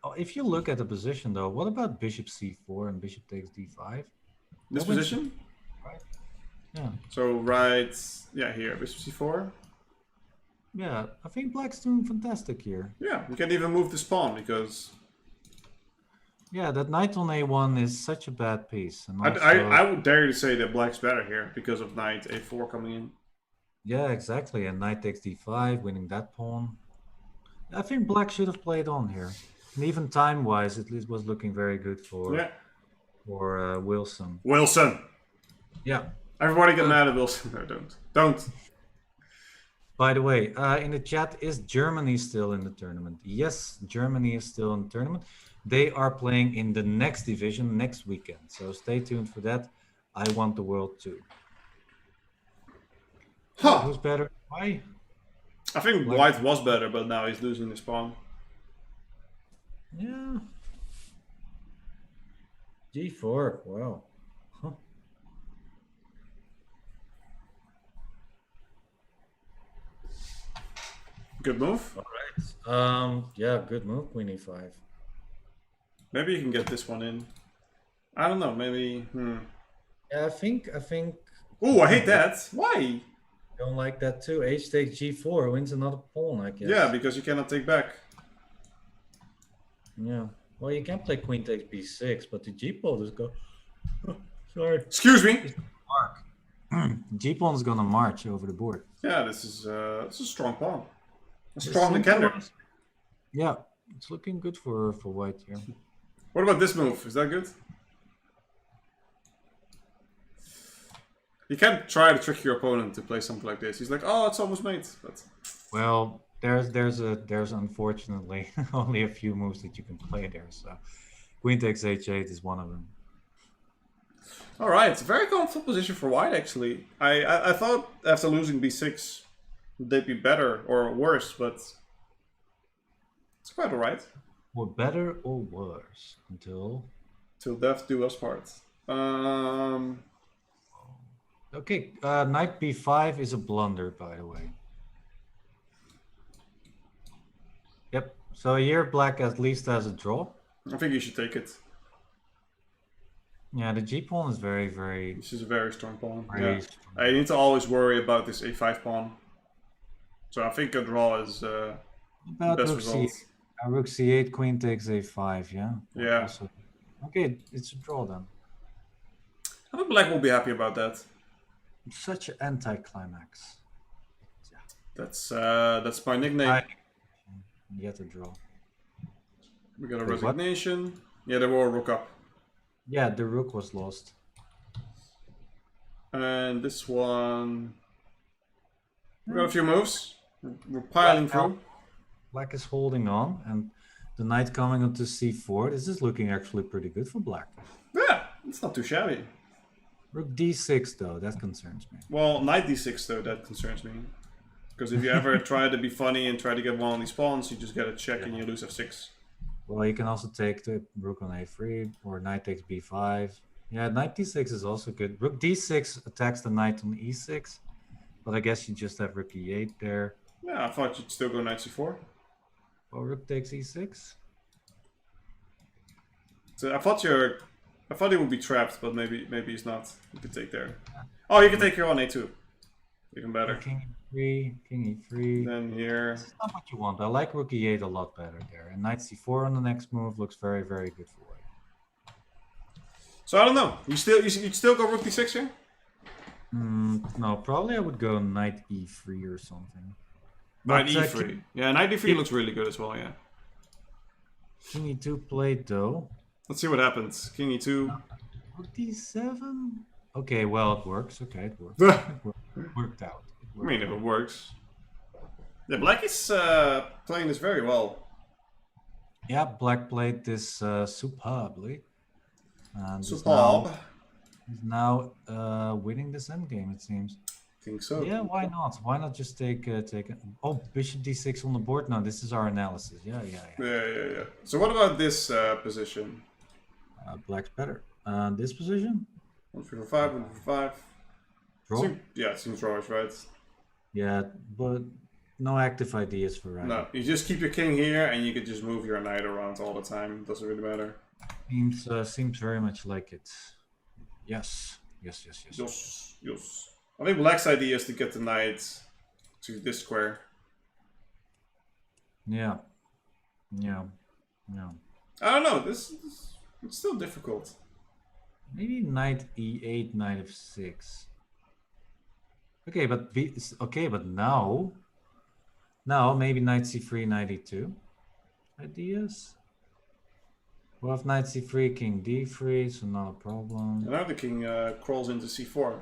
Oh, if you look at the position though, what about bishop c4 and bishop takes d5? This position? Right. Yeah. So here, bishop c4. Yeah, I think black's doing fantastic here. Yeah, we can even move this pawn because... Yeah, that knight on a1 is such a bad piece. And also... I would dare to say that black's better here because of knight a4 coming in. Yeah, exactly. And knight takes d5, winning that pawn. I think black should have played on here. And even time-wise, at least was looking very good for Wilson. Wilson! Yeah. Everybody get mad at Wilson. No, don't. Don't. By the way, in the chat, is Germany still in the tournament? Yes, Germany is still in the tournament. They are playing in the next division next weekend. So stay tuned for that. I want the world too. Huh. Who's better? Why? I think white was better, but now he's losing his pawn. Yeah. G4. Wow. Huh. Good move. All right. Yeah, good move, Queen E5. Maybe you can get this one in. I don't know. Maybe. Yeah, I think. Oh, I hate that. Why? Don't like that too. H takes G4 wins another pawn, I Yeah, guess. because you cannot take back. Yeah. Well, you can play Queen takes B6, but the G pawn is go. Sorry. Excuse me. It's mark. G pawn is gonna march over the board. Yeah, this is a strong pawn. A The strong simple defender. Yeah, it's looking good for white here. What about this move? Is that good? You can't try to trick your opponent to play something like this. He's like, oh, it's almost made. But Well, there's unfortunately only a few moves that you can play there. So Queen takes H8 is one of them. all right, it's a very comfortable position for white. Actually, I thought after losing B6 they'd be better or worse, but it's quite all right. Or better or worse until. Till death do us part. Okay, knight B5 is a blunder, by the way. Yep. So here black at least has a draw. I think you should take it. Yeah, the G pawn is very, very. This is a very strong pawn. Very Yeah. strong. I need to always worry about this A5 pawn. So I think a draw is the About best rook result. C8, rook C8, queen takes A5. Yeah. Yeah. Also, okay, it's a draw then. I think black will be happy about that. Such an anticlimax. That's my nickname. Yet a draw. We got a Wait, what? resignation. Yeah, they were a rook up. Yeah, the rook was lost. And this one, we got a few moves. We're piling through. Black is holding on, and the knight coming onto C4. This is looking actually pretty good for black. Yeah, it's not too shabby. Rook D6 though, that concerns me. Well, knight D6 though, that concerns me. Because if you ever try to be funny and try to get one of these pawns, you just get a check and you lose F6. Well, you can also take the rook on A3 or knight takes B5. Yeah, knight D6 is also good. Rook D6 attacks the knight on E6, but I guess you just have rook E8 there. Yeah, I thought you'd still go knight C4. Well, rook takes E6. So I thought he would be trapped, but maybe he's not. You could take there. Oh, you can take here on A2. Even better. King E3, King E3. Then here. This is not what you want. I like rook E8 a lot better there. And knight C4 on the next move looks very, very good for white. So I don't know. You'd still go rook D6 here? No, probably I would go knight E3 or something. Knight But, E3. Yeah, knight E3 looks really good as well, yeah. King E2 played though. Let's see what happens. King E2. Rook D7? Okay, well, it works. Okay, it worked. Worked out. I mean, if it works. Yeah, black is playing this very well. Yeah, black played this superbly. And Superb. He's now winning this endgame, it seems. Think so. Yeah, why not? Why not just take oh, bishop d6 on the board? No, this is our analysis. Yeah. So what about this position? Black's better. This position? 1 for 5, 1 for 5. Draw? Yeah, it seems draw is right. Yeah, but no active ideas for right. No, you just keep your king here and you can just move your knight around all the time. Doesn't really matter. Seems very much like it. Yes. Yes. I think black's idea is to get the knight to this square. Yeah. I don't know. This it's still difficult. Maybe knight e8, knight f6. Okay, but now maybe knight c3, knight e2. Ideas? Well, if knight c3, king d3, so not a problem. And now the king crawls into c4.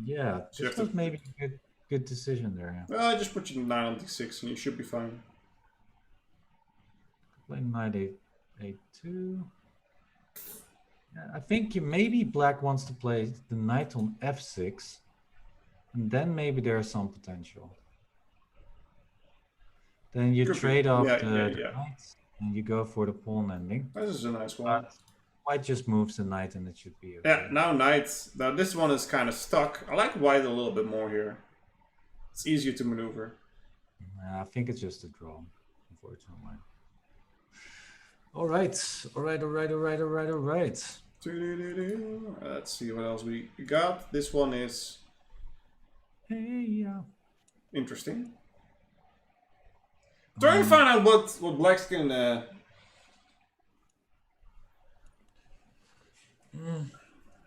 Yeah, So you this have was maybe a good decision there. Yeah. Well, I just put your knight on d6 and you should be fine. Play knight a2. Yeah, I think maybe black wants to play the knight on f6, and then maybe there's some potential. Then you trade off the knights, and you go for the pawn ending. This is a nice one. White just moves the knight, and it should be okay. Yeah, now knights. Now this one is kind of stuck. I like white a little bit more here. It's easier to maneuver. I think it's just a draw, unfortunately. All right, all right, all right, all right, all right, all right. Let's see what else we got. This one is Hey, yeah. interesting. Trying to find out what blacks can. I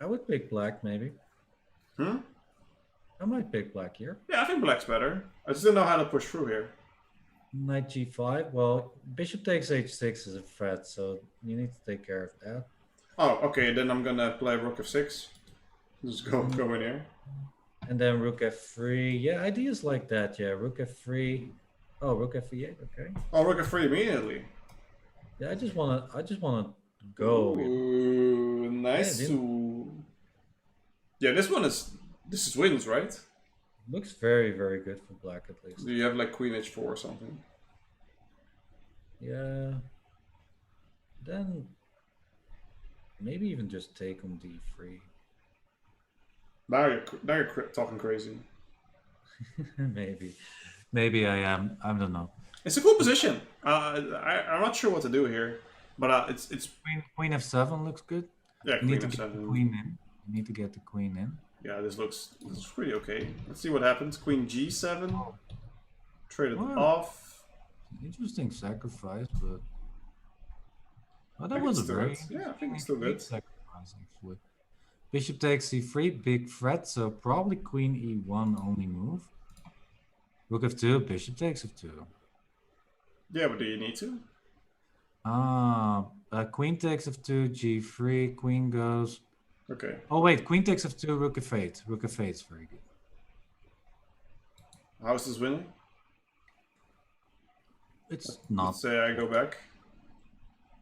would pick black, maybe. Hmm? I might pick black here. Yeah, I think black's better. I just don't know how to push through here. Knight g5. Well, bishop takes h6 is a threat, so you need to take care of that. Oh, okay. Then I'm gonna play rook f6. Just go in here. And then rook f3. Yeah, ideas like that. Yeah, rook f3. Oh, rook f8. Okay. Oh, rook f3 immediately. Yeah, I just wanna go. Ooh, nice Yeah, to. Yeah, this is wins, right? looks very, very good for black at least. Do you have like queen h4 or something? Yeah. Then maybe even just take on d3. Now you're talking crazy. Maybe I am. I don't know. It's a cool position. I'm not sure what to do here, but it's Queen f7 looks good. yeah, You need queen to get the f7. queen in. You need to get the queen in. Yeah, this looks pretty okay. Let's see what happens. Queen g7, trade it Wow. off. Interesting sacrifice, but I that think was it's a still very good. Yeah, I think it's still great good. sacrifice actually. Bishop takes c3, big threat, so probably queen e1 only move. Rook f2, bishop takes f2. Yeah, but do you need to? Queen takes f2, g3, queen goes. Okay. Oh wait, queen takes f2, rook f8. Rook f8 is very good. How is this winning? It's not. Let's say I go back.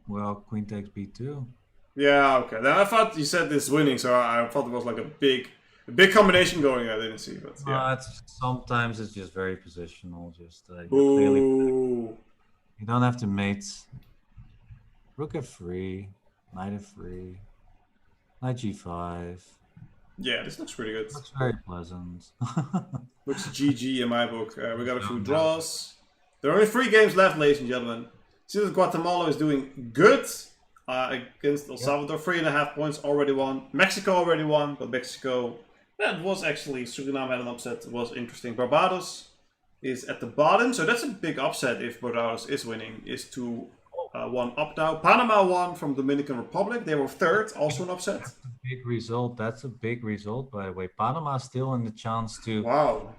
Well, queen takes b2. Yeah, okay. Then I thought you said this winning, so I thought it was like a big combination going. I didn't see, but yeah. Sometimes it's just very positional. Just you're clearly Ooh. you don't have to mate. Rook f3, knight f3, knight g5. Yeah, this looks pretty good. Looks very pleasant. Looks GG in my book. We got a few draws. There are only 3 games left, ladies and gentlemen. See that Guatemala is doing good against El Salvador. 3.5 points already won. Mexico already won, but Mexico, that was actually, Suriname had an upset. It was interesting. Barbados is at the bottom, so that's a big upset if Barbados is winning. Is to one up now. Panama won from Dominican Republic. They were third, also an upset. That's a big result. That's a big result, by the way. Panama still in the chance to Wow.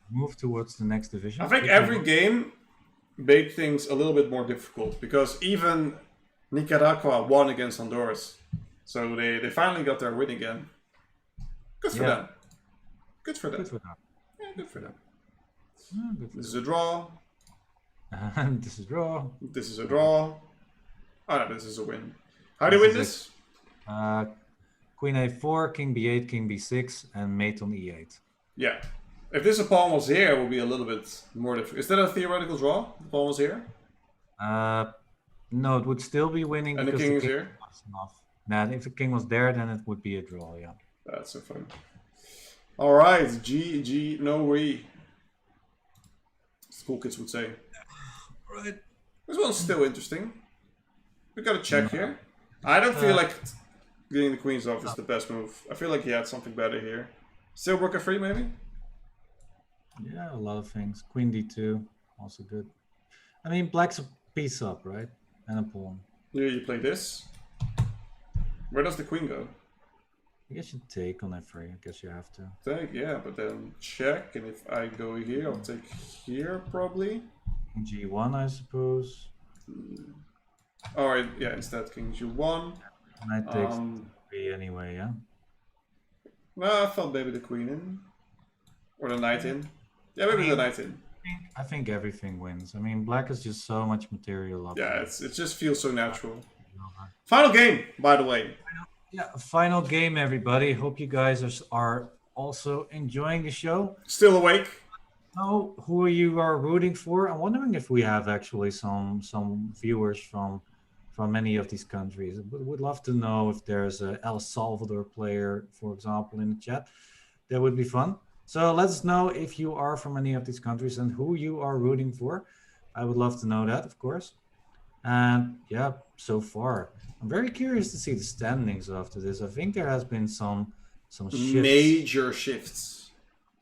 move towards the next division. I think every game made things a little bit more difficult because even Nicaragua won against Honduras. So they finally got their win again. Good for them. Good for them. Good for them. Yeah, good for them. Yeah, good for This is a draw. And this is draw. This is a draw. Oh no, this is a win. How do you win this? Queen a4, king b8, king b6, and mate on e8. Yeah. If this pawn was here, it would be a little bit more difficult. Is that a theoretical draw? The pawn was here? No, it would still be winning. And the king is here? Nah, if the king was there, then it would be a draw, yeah. That's so fun. Alright, GG, no re. School kids would say. Right. This one's still interesting. We got a check here. I don't feel like getting the queens off is the best move. I feel like he had something better here. Still rook f3 maybe? Yeah, a lot of things. Queen d2, also good. I mean, black's a piece up, right? And a pawn. Yeah, you play this. Where does the queen go? I guess you take on f3. I guess you have to. Take, yeah, but then check. And if I go here, I'll take here probably. King g1, I suppose. Alright, yeah, instead king g1. And I take b anyway, yeah? No, I thought maybe the queen in. Or the knight in. Yeah, maybe the knight in. I think everything wins. I mean, black is just so much material up. Yeah, it just feels so natural. Final game, by the way. Yeah, final game, everybody. Hope you guys are also enjoying the show. Still awake? Know who you are rooting for. I'm wondering if we have actually some viewers from many of these countries. Would love to know if there's a El Salvador player, for example, in the chat. That would be fun. So let us know if you are from any of these countries and who you are rooting for. I would love to know that, of course. And yeah, so far, I'm very curious to see the standings after this. I think there has been some shifts. Major shifts.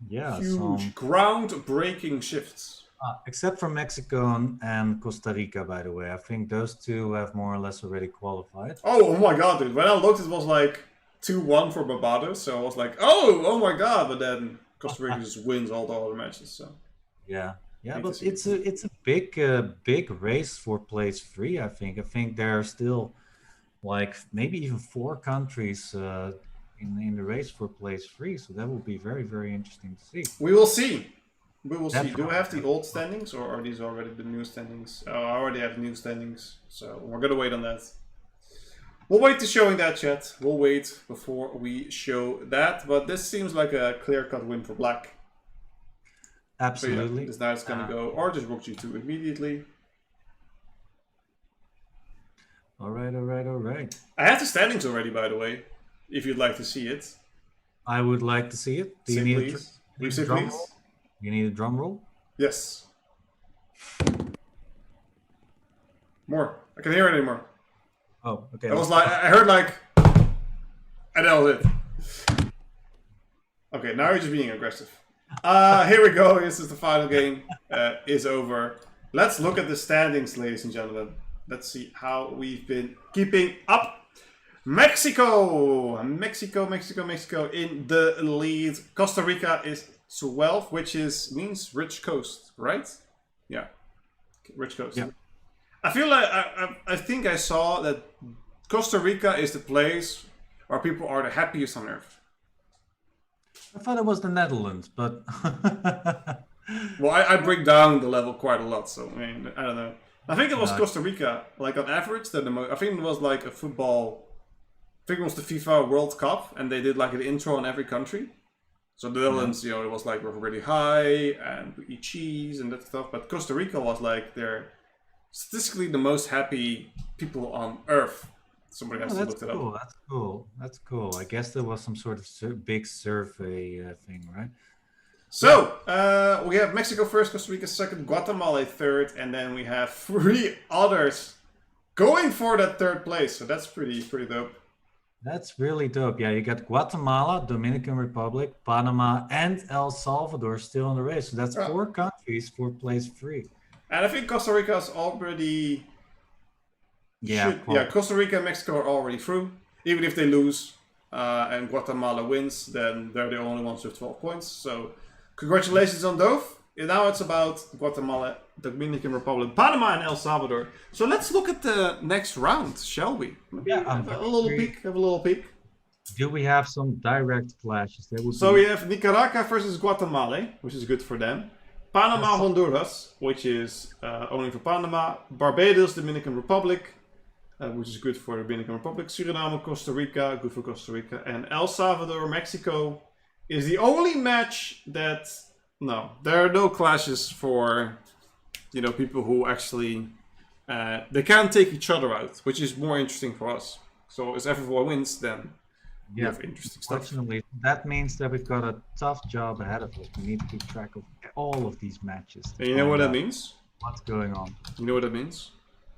Yeah, Huge, some groundbreaking shifts. except for Mexico and Costa Rica, by the way. I think those two have more or less already qualified. Oh my god, dude. When I looked, it was like 2-1 for Barbados, so I was like, oh my god. But then Costa Rica just wins all the other matches, so. Yeah, yeah, Hate to but see it's a big race for place three. I think there are still like maybe even four countries in the race for place three. So that will be very interesting to see. We will see. We will see. Do I Definitely. have the old standings, or are these already the new standings? Oh, I already have new standings, so we're gonna wait on that. We'll wait to showing that, chat. We'll wait before we show that, but this seems like a clear-cut win for black. So Absolutely. yeah, this knight's gonna go, or just rook g2 immediately. All right. I have the standings already, by the way, if you'd like to see it. I would like to see it. Do you Say need please. need Say a drum please. roll? You need a drum roll? Yes. More. I can hear it anymore. Oh, okay. I was like, I heard like, and that was it. Okay, now you're just being aggressive. Here we go. This is the final game. Is over. Let's look at the standings, ladies and gentlemen. Let's see how we've been keeping up. Mexico in the lead. Costa Rica is 12, which means rich coast, right? Yeah, rich coast. Yeah. I feel like I think I saw that Costa Rica is the place where people are the happiest on earth. I thought it was the Netherlands, but Well, I break down the level quite a lot, so I mean, I don't know. I think it was No. Costa Rica, like on average, that I think it was like a football. I think it was the FIFA World Cup, and they did like an intro on every country. So the Netherlands, you know, it was like we're really high and we eat cheese and that stuff. But Costa Rica was like they're statistically the most happy people on earth. Somebody has to that's look it up. cool. That's cool. I guess there was some sort of big survey thing, right? So, we have Mexico first, Costa Rica second, Guatemala third, and then we have 3 others going for that third place. So that's pretty dope. That's really dope. Yeah, you got Guatemala, Dominican Republic, Panama, and El Salvador still in the race. So that's 4 countries for place 3. And I think Costa Rica is already... Yeah, Costa Rica and Mexico are already through. Even if they lose and Guatemala wins, then they're the only ones with 12 points. So congratulations on those. And now it's about Guatemala, Dominican Republic, Panama, and El Salvador. So let's look at the next round, shall we? Yeah, have a little peek. Do we have some direct clashes? So we have Nicaragua versus Guatemala, which is good for them. Panama, Honduras, which is only for Panama. Barbados, Dominican Republic, which is good for the Dominican Republic. Suriname, Costa Rica, good for Costa Rica. And El Salvador, Mexico is the only match that... No, there are no clashes for, people who actually... they can't take each other out, which is more interesting for us. So if everyone wins, then we have interesting stuff. Fortunately, that means that we've got a tough job ahead of us. We need to keep track of all of these matches. And you know what that means? What's going on? You know what that means?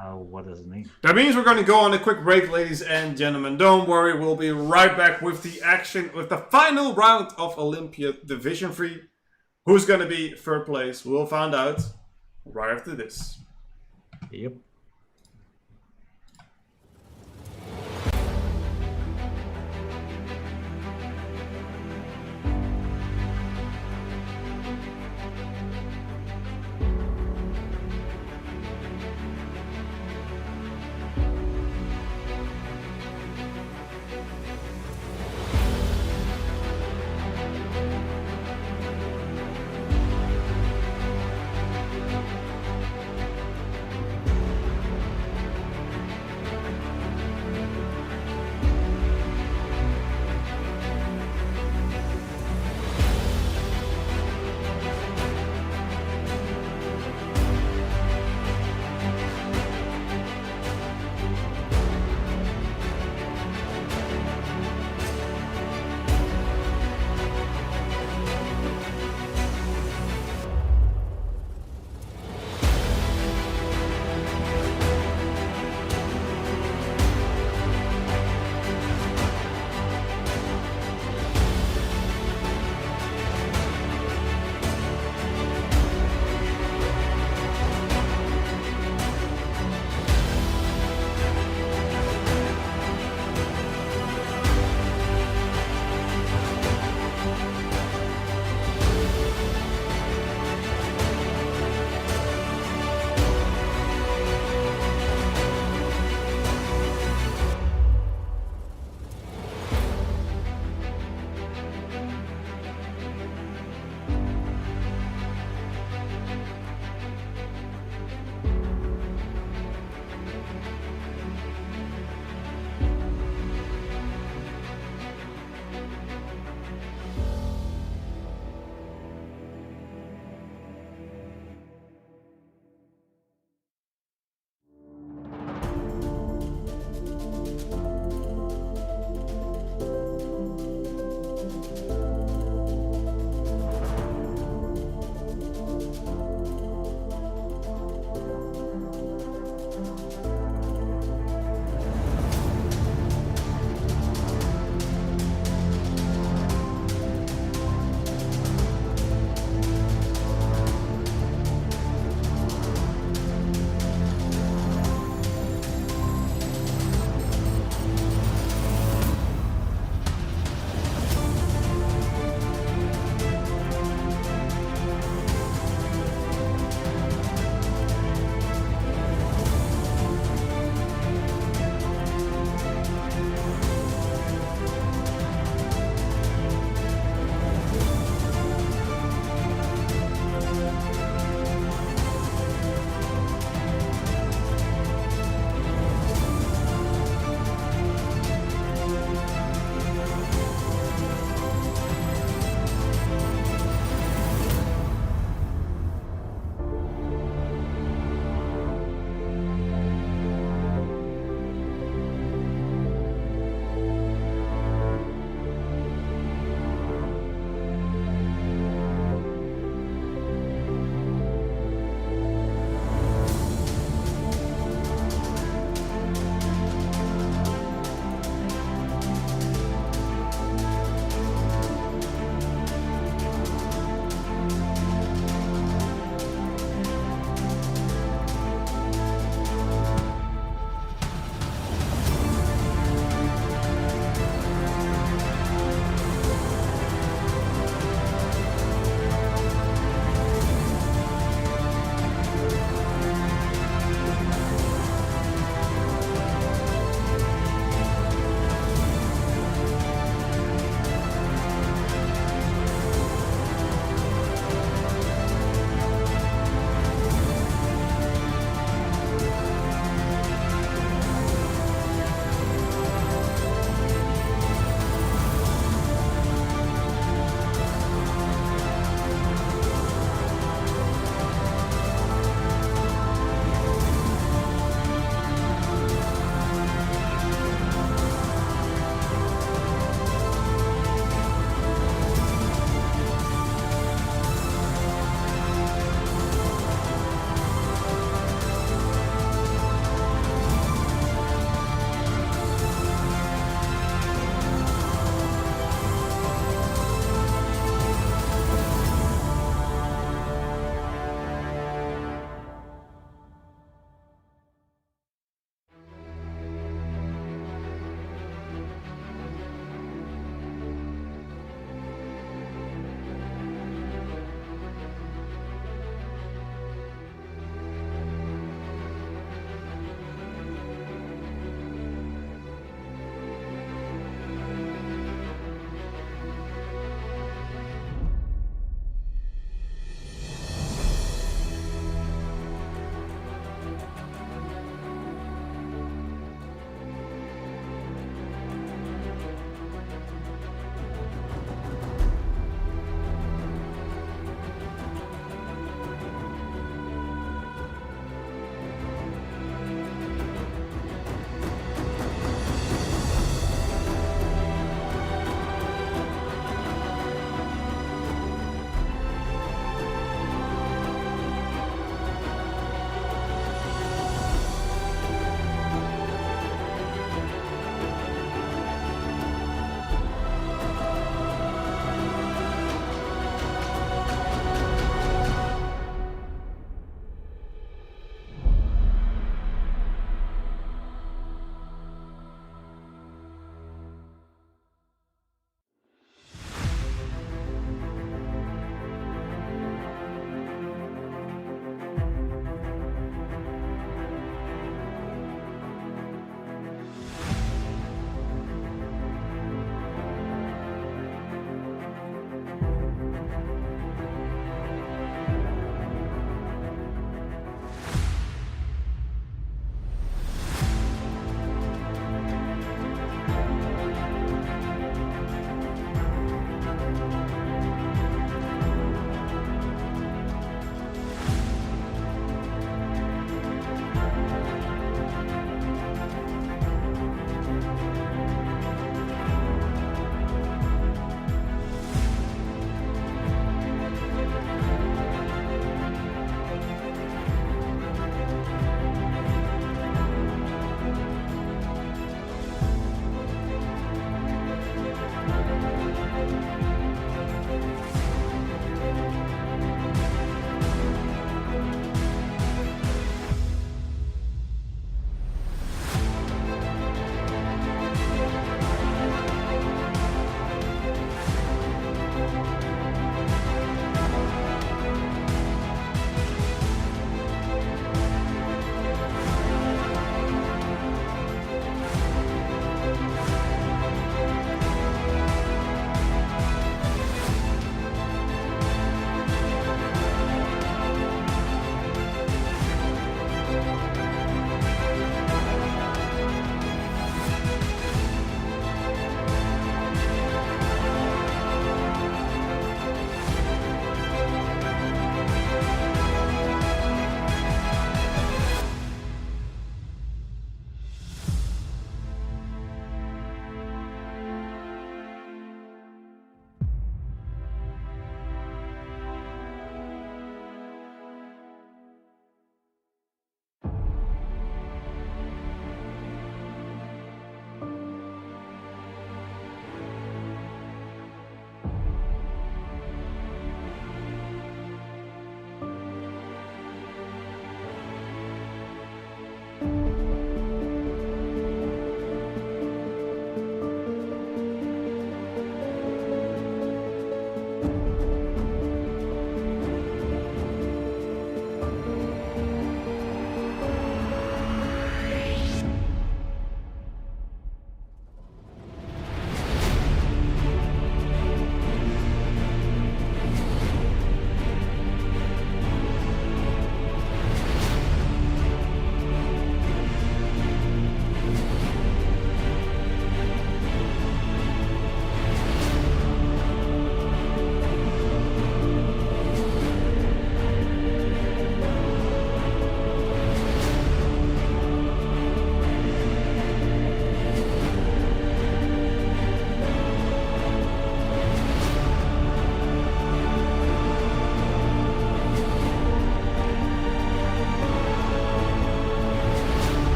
What does it mean? That means we're going to go on a quick break, ladies and gentlemen. Don't worry, we'll be right back with the action, with the final round of Olympiad Division 3. Who's going to be third place? We'll find out right after this. Yep.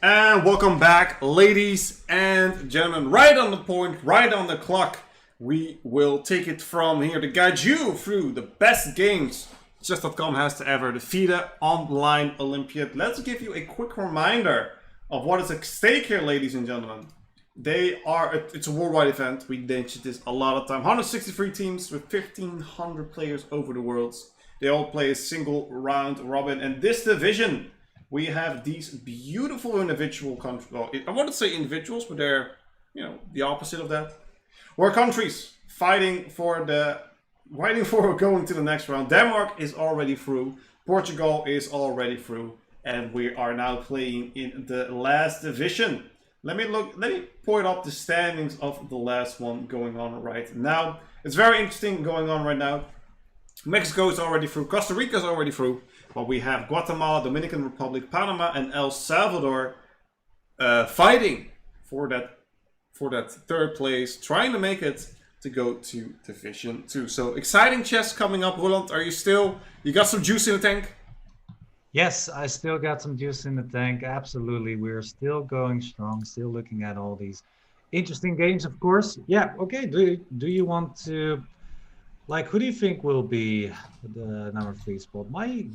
And welcome back, ladies and gentlemen. Right on the point, right on the clock. We will take it from here to guide you through the best games Chess.com has to ever, the FIDE Online Olympiad. Let's give you a quick reminder of what is at stake here, ladies and gentlemen. It's a worldwide event. We mentioned this a lot of time. 163 teams with 1,500 players over the world. They all play a single round robin. And this division, we have these beautiful individual countries. Well, I wouldn't say individuals, but they're, the opposite of that. Where countries fighting for going to the next round. Denmark is already through. Portugal is already through. And we are now playing in the last division. Let me point up the standings of the last one going on right now. It's very interesting going on right now. Mexico is already through. Costa Rica is already through. But we have Guatemala, Dominican Republic, Panama, and El Salvador fighting for that third place, trying to make it to go to Division 2. So exciting chess coming up. Roland, you got some juice in the tank? Yes, I still got some juice in the tank. Absolutely. We're still going strong, still looking at all these interesting games, of course. Yeah, okay. Do you want to, who do you think will be the number 3 spot? My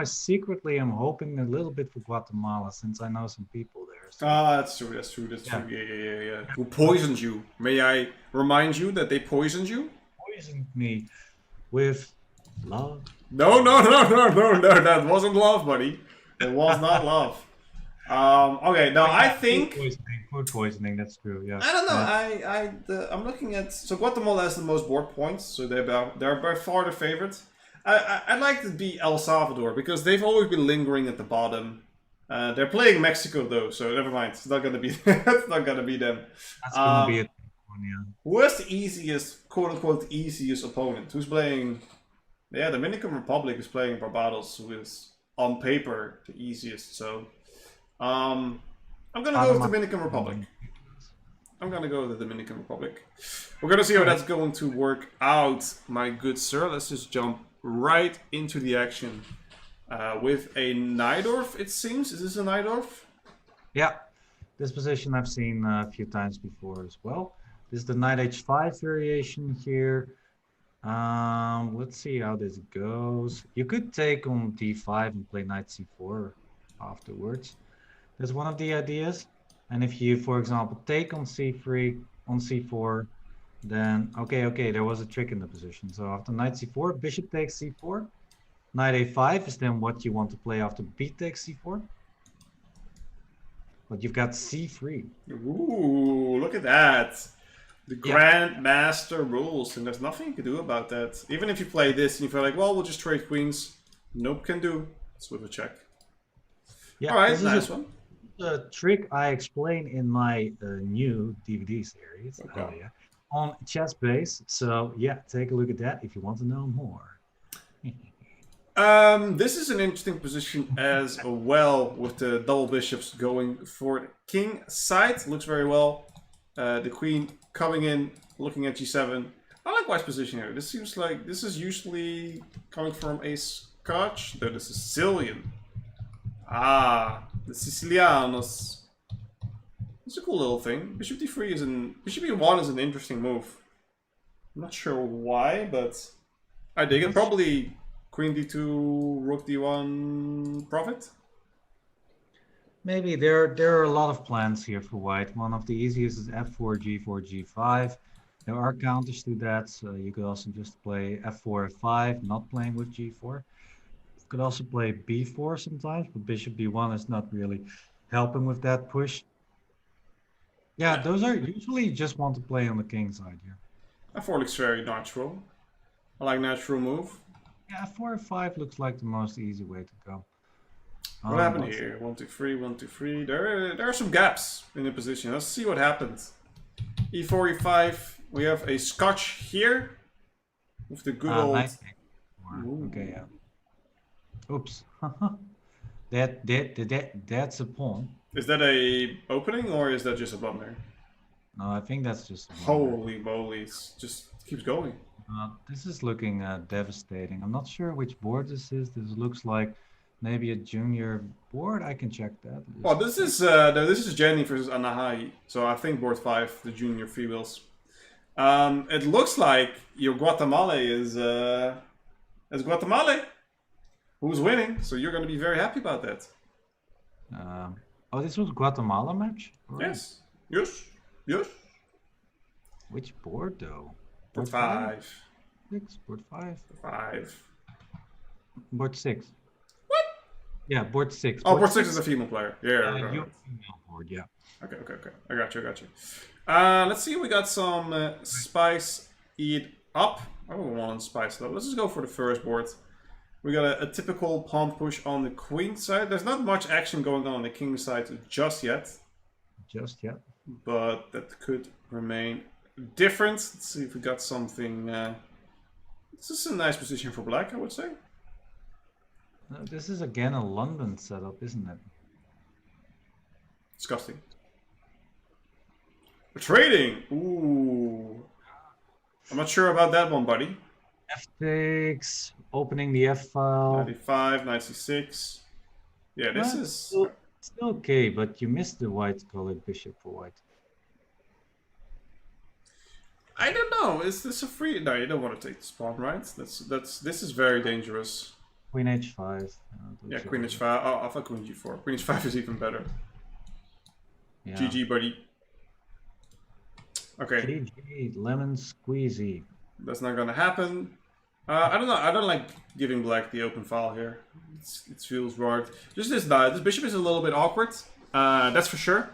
secretly, I'm hoping a little bit for Guatemala, since I know some people there. So. That's true. Yeah. Who poisoned you? May I remind you that they poisoned you? Poisoned me with love. No, that wasn't love, buddy. It was not love. Okay, now I think food poisoning. That's true. Yeah. I don't know. I'm looking at, so Guatemala has the most board points, so they're by far the favorite. I'd like to be El Salvador because they've always been lingering at the bottom. They're playing Mexico though, so never mind. It's not gonna be. It's not gonna be them. That's gonna be a one, yeah. Who is the easiest, quote unquote, easiest opponent? Who's playing? Yeah, Dominican Republic is playing Barbados, who is on paper the easiest. So, I'm gonna go with Dominican Republic. We're gonna see how that's going to work out, my good sir. Let's just jump right into the action with a Najdorf. It seems. Is this a Najdorf? Yeah, this position I've seen a few times before as well. This is the Knight H5 variation here. Let's see how this goes. You could take on d5 and play knight c4 afterwards. That's one of the ideas. And if you, for example, take on c3, on c4, then okay, there was a trick in the position. So after knight c4, bishop takes c4. Knight a5 is then what you want to play after b takes c4. But you've got c3. Ooh, look at that. The Grandmaster rules, and there's nothing you can do about that. Even if you play this and you feel like, well, we'll just trade queens. Nope, can do. It's with a check. Yeah, all right, nice one. The trick I explain in my new DVD series on Chess Base. So yeah, take a look at that if you want to know more. This is an interesting position as well, with the double bishops going for the king side. Looks very well. The queen coming in, looking at g7. I like White's position here. This seems like this is usually coming from a Scotch. No, the Sicilian. Ah, the Sicilianos. It's a cool little thing. Bishop d3 Bishop e1 is an interesting move. I'm not sure why, but I dig it. Probably queen d2, rook d1, profit. Maybe there are a lot of plans here for White. One of the easiest is f4, g4, g5. There are counters to that, so you could also just play f4, f5, not playing with g4. You could also play b4 sometimes, but bishop b1 is not really helping with that push. Yeah, those are usually just want to play on the king side here. f4 looks very natural. I like natural move. Yeah, f4, f5 looks like the most easy way to go. What happened here? 1, 2, 3, 1, 2, 3. There are some gaps in the position. Let's see what happens. e4, e5. We have a Scotch here with the good old. Okay, yeah. Oops. That's a pawn. Is that a opening or is that just a blunder? No, I think that's just. Holy moly! It just keeps going. This is looking devastating. I'm not sure which board this is. This looks like Maybe a junior board. I can check that. Well, Just a this sec. is no, this is Jenny versus Anahai, so I think board 5, the junior females. It looks like your Guatemala is Guatemala who's winning, so you're going to be very happy about that. Oh, this was Guatemala match? Right. Yes, yes, yes. Which board though? Board 5, 6, board 5, 5. board 6. What? Yeah, board 6. Oh, board 6 is a female player. Yeah, right, You right. female board, yeah. Okay. I got you. Let's see. We got some spice eat up. I don't want spice up. Let's just go for the first board. We got a typical pawn push on the queen side. There's not much action going on the king side just yet. Just yet. But that could remain different. Let's see if we got something. This is a nice position for black, I would say. This is again a London setup, isn't it? Disgusting. Trading. Ooh. I'm not sure about that one, buddy. F6, opening the F file. 95, 96. Yeah, this Well, is. still okay, but you missed the white colored bishop for white. I don't know. Is this a free? No, you don't want to take this pawn, right? This is very dangerous. Queen h5. Yeah, Queen h5. Oh, I thought Queen g4. Queen h5 is even better. Yeah. GG, buddy. Okay. GG, lemon squeezy. That's not gonna happen. I don't know. I don't like giving black the open file here. It feels weird. Just this die. This bishop is a little bit awkward. That's for sure.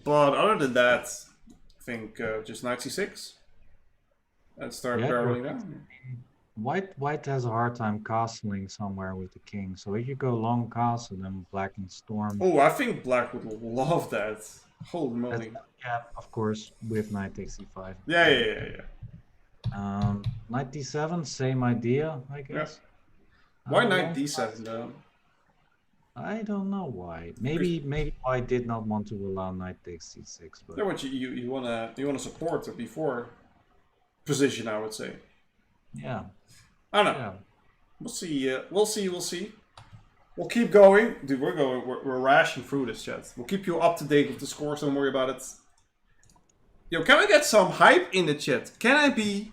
But other than that, I think just knight c6. Let's start barreling down. White has a hard time castling somewhere with the king. So if you go long castle, then black can storm. Oh, I think black would love that. Holy moly. Yeah, of course, with knight takes e5. Yeah. Knight d7, same idea, I guess. Yeah. Why knight d7 though? I don't know why. Maybe white did not want to allow knight takes c6. But Yeah, what you wanna support the b4 position, I would say. yeah, I don't know. yeah. We'll see. We'll keep going. Dude, we're rashing through this, chat. We'll keep you up to date with the scores, don't worry about it. Yo, can we get some hype in the chat? Can I be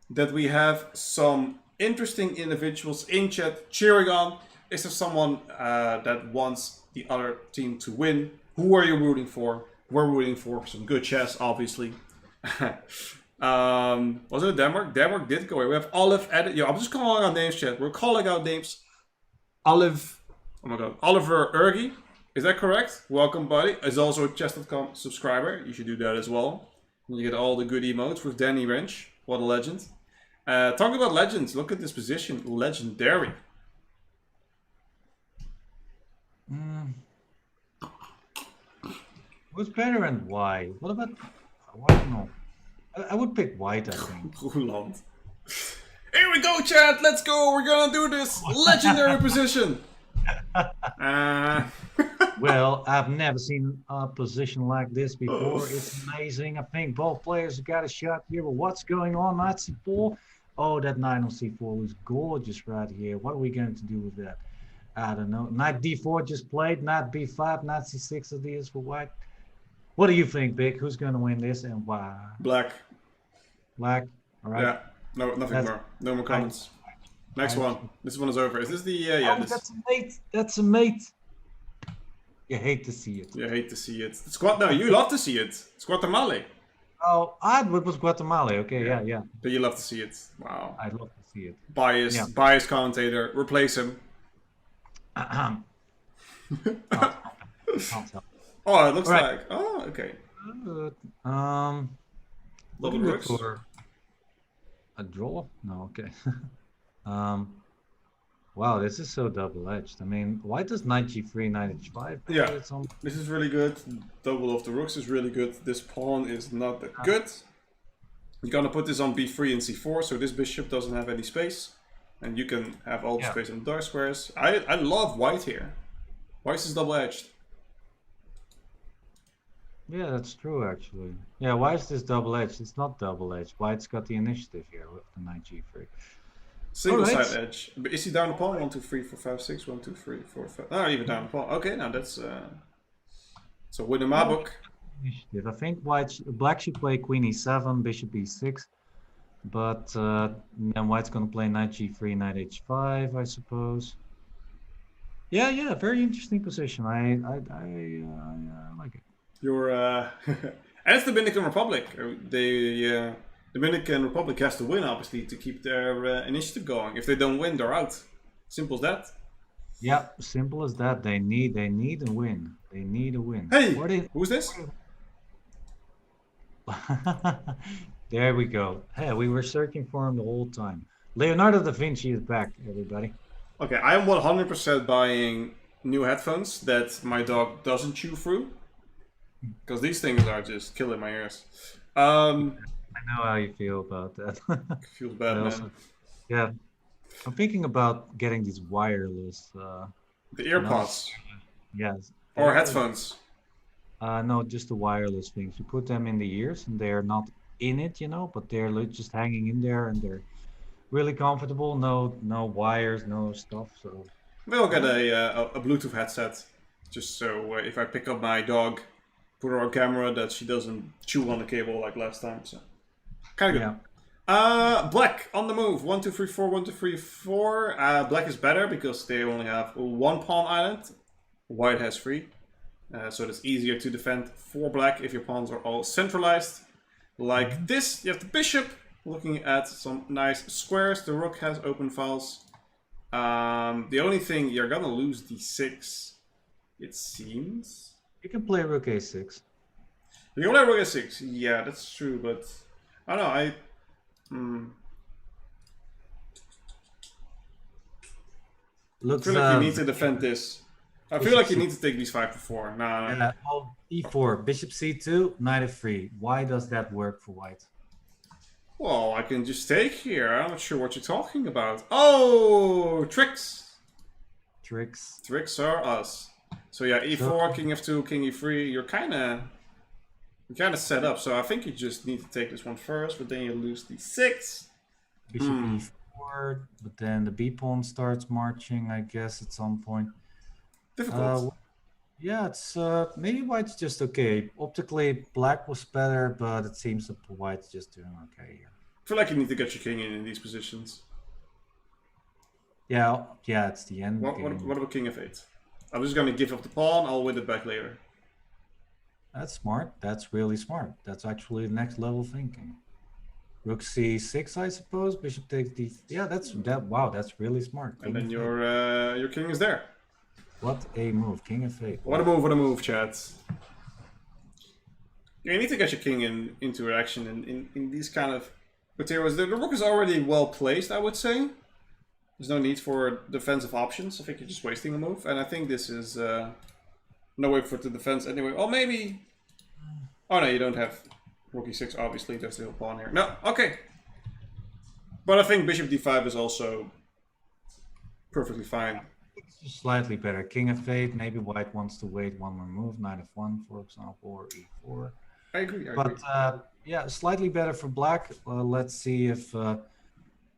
that we have some interesting individuals in chat cheering on? Is there someone that wants the other team to win? Who are you rooting for? We're rooting for some good chess, obviously. Was it Denmark? Denmark did go away. We have Olive added. Yo, I'm just calling out names, chat. We're calling out names. Olive, oh my god, Oliver Ergi. Is that correct? Welcome, buddy. Is also a Chess.com subscriber. You should do that as well. You get all the good emotes with Danny Wrench. What a legend. Talking about legends, look at this position. Legendary. Who's better and why? What about white? No, I would pick white, I think. Roland. Here we go, chat. Let's go. We're gonna do this legendary position. Well, I've never seen a position like this before. It's amazing. I think both players got a shot here. But what's going on? Knight c4. Oh, that knight on c4 is gorgeous right here. What are we going to do with that? I don't know. Knight d4 just played. Knight b5. Knight c6 ideas for white. What do you think, Big? Who's going to win this and why? Black. Black. All right. Yeah. No, nothing more. No more comments. Next one. This one is over. Is this the yeah? Oh, this... that's a mate. That's a mate. You hate to see it. You hate to see it. No, you love to see it. It's Guatemala. Oh, it was Guatemala. Okay, yeah. But you love to see it. Wow. I'd love to see it. Biased commentator. Replace him. Can't tell. Oh, it looks like. Oh, okay. Good. Little rooks. For a draw? No, okay. Wow, this is so double-edged. I mean, why does knight g3, knight h5? Yeah, this is really good. Double of the rooks is really good. This pawn is not that good. You're gonna put this on b3 and c4, so this bishop doesn't have any space. And you can have all the space on the dark squares. I love white here. White is double-edged. Yeah, that's true, actually. Yeah, why is this double-edged? It's not double-edged. White's got the initiative here with the knight g3. Single right. side edge. But is he down the pawn? 1, 2, 3, 4, 5, 6. 1, 2, 3, 4, 5. Oh, even down the pawn. Okay, now that's so win in my Well, book. initiative. I think black should play queen e7, bishop e6, but then white's gonna play knight g3, knight h5, I suppose. Yeah, yeah, very interesting position. I like it. You're and it's the Dominican Republic. The Dominican Republic has to win, obviously, to keep their initiative going. If they don't win, they're out. Simple as that. Yeah, simple as that. They need a win. They need a win. Hey, who's this? There we go. Hey, we were searching for him the whole time. Leonardo da Vinci is back, everybody. Okay, I am 100% buying new headphones that my dog doesn't chew through. Because these things are just killing my ears. I know how you feel about that. Feels bad, man. Yeah, I'm thinking about getting these wireless. The earpods. Yes. Or headphones. No, just the wireless things. You put them in the ears, and they're not in it, but they're just hanging in there, and they're really comfortable. No wires, no stuff. So We'll get a Bluetooth headset. Just so if I pick up my dog, put her on camera, that she doesn't chew on the cable like last time. So kind of good. yeah. Black on the move. 1, 2, 3, 4. 1, 2, 3, 4. Black is better because they only have one pawn island. White has 3. So it's easier to defend for black if your pawns are all centralized. Like this, you have the bishop looking at some nice squares. The rook has open files. The only thing, you're gonna lose d6, it seems. You can play rook a6. You can play rook a6, yeah, that's true, but I don't know, I feel like you need to defend this. I feel like you need to take these 5 to 4. No. e4, bishop c2, knight f3. Why does that work for white? Well, I can just take here. I'm not sure what you're talking about. Oh, tricks. Tricks are us. So yeah, e4, king f2, king e3. You're kind of set up. So I think you just need to take this one first, but then you lose d6. Bishop e4, but then the b pawn starts marching, I guess, at some point. Difficult. Yeah, it's maybe white's just okay. Optically, black was better, but it seems that white's just doing okay here. I feel like you need to get your king in these positions. Yeah, it's the end game. What about king f8? I'm just gonna give up the pawn. I'll win it back later. That's smart. That's really smart. That's actually the next level thinking. Rook c6, I suppose. Bishop takes d. Yeah, wow, that's really smart. King and then your king is there. What a move, king f8. What a move, chat. You need to get your king into action in these kind of materials. The rook is already well placed, I would say. There's no need for defensive options. I think you're just wasting a move. And I think this is no way for the defense anyway. Oh, maybe... Oh, no, you don't have rook e6, obviously. There's the pawn here. No, okay. But I think bishop d5 is also perfectly fine. Slightly better. King f8, maybe white wants to wait one more move, knight f1, for example, or e4. I agree. But yeah, slightly better for black. Let's see if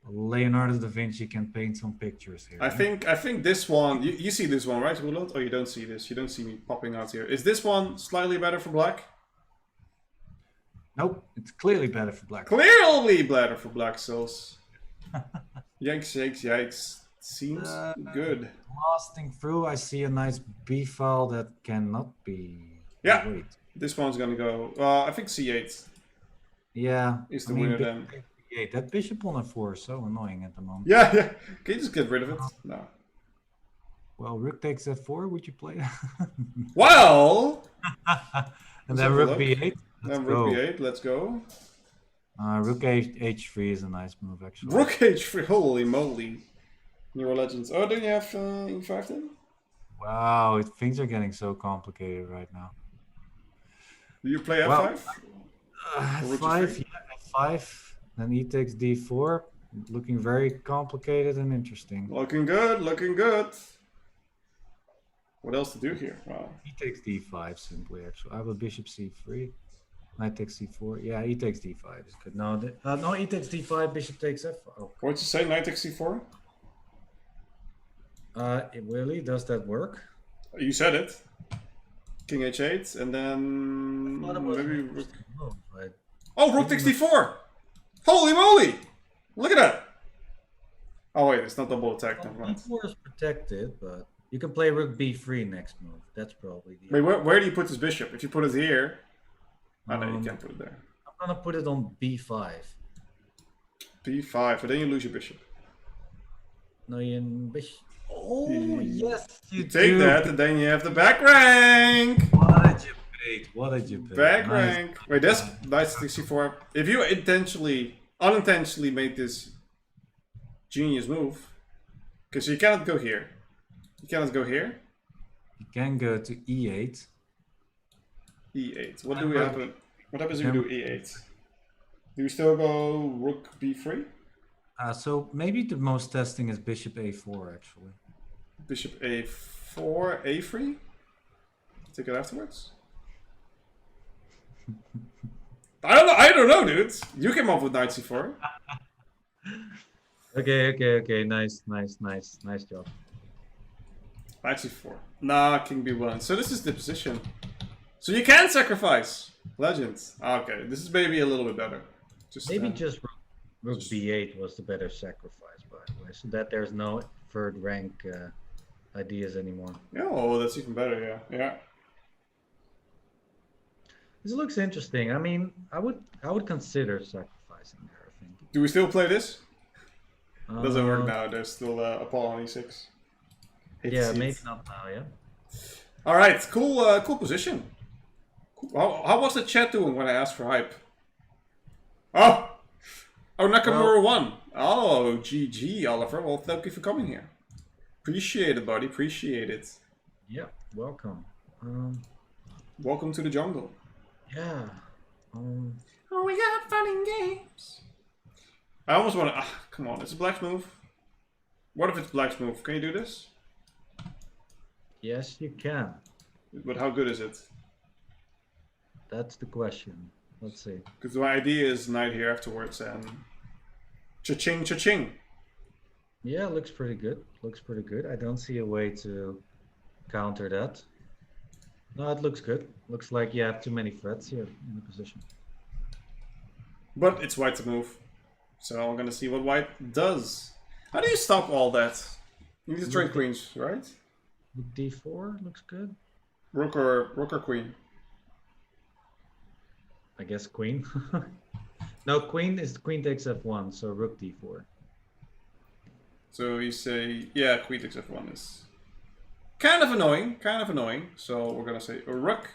Leonardo da Vinci can paint some pictures here. I think this one, you see this one, right, Roland? Oh, you don't see this. You don't see me popping out here. Is this one slightly better for black? Nope, it's clearly better for black. Clearly better for black, Sils. Yikes, yikes, yikes. Seems good. Lasting through, I see a nice b file that cannot be. Yeah, wait. This one's gonna go. I think c8. Yeah, is the winner then. C8. That bishop on f4 is so annoying at the moment. Yeah. Can you just get rid of it? No. Well, rook takes f4. Would you play that? Well. And then rook b8. Then rook b8. Let's go. Rook h3 is a nice move, actually. Rook h3. Holy moly. Neuro Legends. Oh, don't you have e5 then? Wow, things are getting so complicated right now. Do you play f5? F5, yeah, f5. Then e takes d4. Looking very complicated and interesting. Looking good, looking good. What else to do here? Wow. E takes d5 simply, actually. I have a bishop c3. Knight takes c4. Yeah, e takes d5 is good. No, no, e takes d5. Bishop takes f5. Oh, What'd you say? Knight takes c4? really? Does that work? You said it. King h8, and I thought it then was an maybe rook. interesting move. Oh, rook takes d4! Holy moly! Look at that! Oh wait, it's not double attack. Never mind. d4 is protected, but you can play rook b3 next move. That's probably the. Wait, where do you put this bishop? If you put it here, oh no, you can't put it there. I'm gonna put it on b5. b5, but then you lose your bishop. No, you bishop. Oh yes, you take that, and then you have the back rank. What did you bait? What did you bait? Back rank. Wait, that's knight takes c4. If you unintentionally made this genius move, because you cannot go here. You cannot go here. You can go to e8. e8. What do we happen? What happens if we do e8? Do we still go rook b3? So maybe the most testing is bishop a4 actually. Bishop a4, a3? Take it afterwards? I don't know, dude. You came up with knight c4. Okay. Nice job. Knight c4. Nah, king b1. So this is the position. So you can sacrifice. Legend. Okay, this is maybe a little bit better. Maybe just rook b8 was the better sacrifice, by the way, so that there's no third rank ideas anymore. Yeah, oh, that's even better. Yeah. This looks interesting. I mean, I would consider sacrificing there. I think. Do we still play this? Doesn't work now. There's still a pawn on e6. Yeah, maybe not now. Yeah. All right, cool position. Cool. How was the chat doing when I asked for hype? Oh, Nakamura won. Oh, GG, Oliver. Well, thank you for coming here. Appreciate it, buddy. Appreciate it. Yeah, welcome. Welcome to the jungle. Yeah. Oh, we got fun in games. I almost want to. Come on, it's a black's move. What if it's black's move? Can you do this? Yes, you can. But how good is it? That's the question. Let's see. Because my idea is knight here afterwards and cha-ching, cha-ching. Yeah, looks pretty good. Looks pretty good. I don't see a way to counter that. No, it looks good. Looks like you have too many threats here in the position. But it's white to move. So I'm gonna see what white does. How do you stop all that? You need to trade queens, right? d4 looks good. Rook or queen? I guess queen. No, queen takes f1, so rook d4. So you say, yeah, queen takes f1 is kind of annoying. So we're gonna say a rook.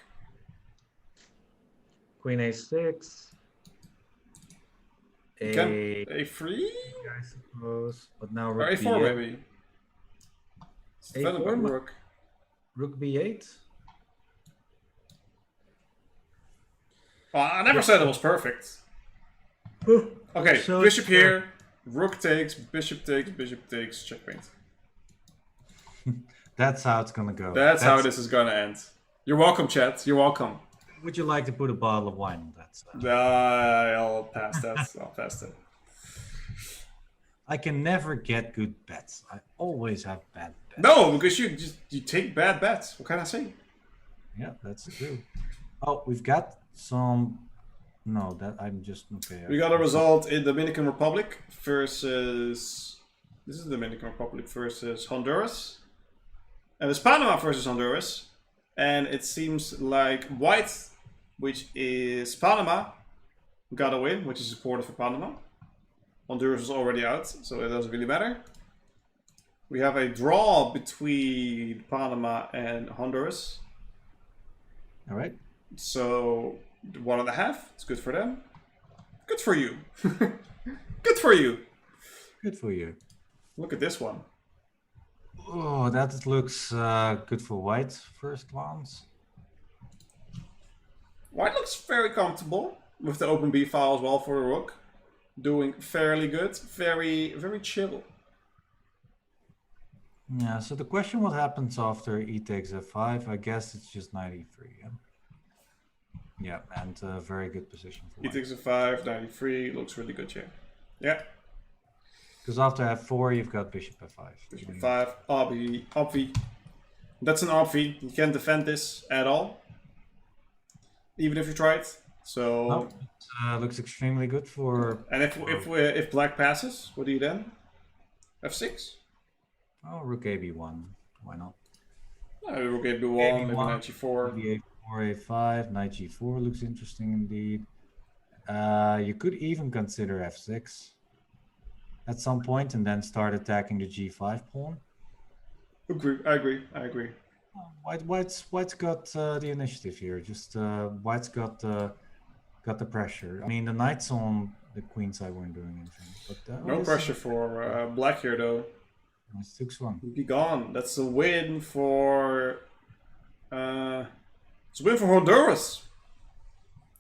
Queen a6. A3? I suppose, but now Or rook a4 b8. maybe. A4, rook. Rook b8. Well, I never said it was perfect. Okay, So bishop here, rook takes, bishop takes, checkmate. That's how it's gonna go. That's how this is gonna end. You're welcome, chat. You're welcome. Would you like to put a bottle of wine on that side? I'll pass that. I'll pass that. I can never get good bets. I always have bad bets. No, because you take bad bets. What can I say? Yeah, that's true. Oh, we've got some. No, that I'm just okay. We got a result in Dominican Republic versus. This is Dominican Republic versus Honduras, and it's Panama versus Honduras, and it seems like white, which is Panama, got a win, which is supportive for Panama. Honduras is already out, so it doesn't really matter. We have a draw between Panama and Honduras. All right. So 1.5. It's good for them. Good for you. Good for you. Good for you. Look at this one. Oh, that looks good for white first glance. White looks very comfortable with the open B file as well for the rook. Doing fairly good. Very, very chill. Yeah, so the question what happens after e takes f5, I guess it's just knight e3. Yeah? Yeah, and a very good position for He white. takes a 5, 93, looks really good, yeah. Yeah, Because after f4, you've got bishop f5. bishop e5, obvi. That's an obvi. You can't defend this at all, even if you try it. So, No, it looks extremely good for. and if black passes, what do you then? F6? Oh, rook ab1. Why not? Rook ab1, maybe knight g4. Maybe a4, a5, knight g4 looks interesting indeed. You could even consider f6 at some point and then start attacking the g5 pawn. I agree. White's got the initiative here. Just White's got the pressure. I mean, the knights on the queen side weren't doing anything. But No pressure for black here, though. Nice 6-1. Be gone. That's a win for. It's a win for Honduras.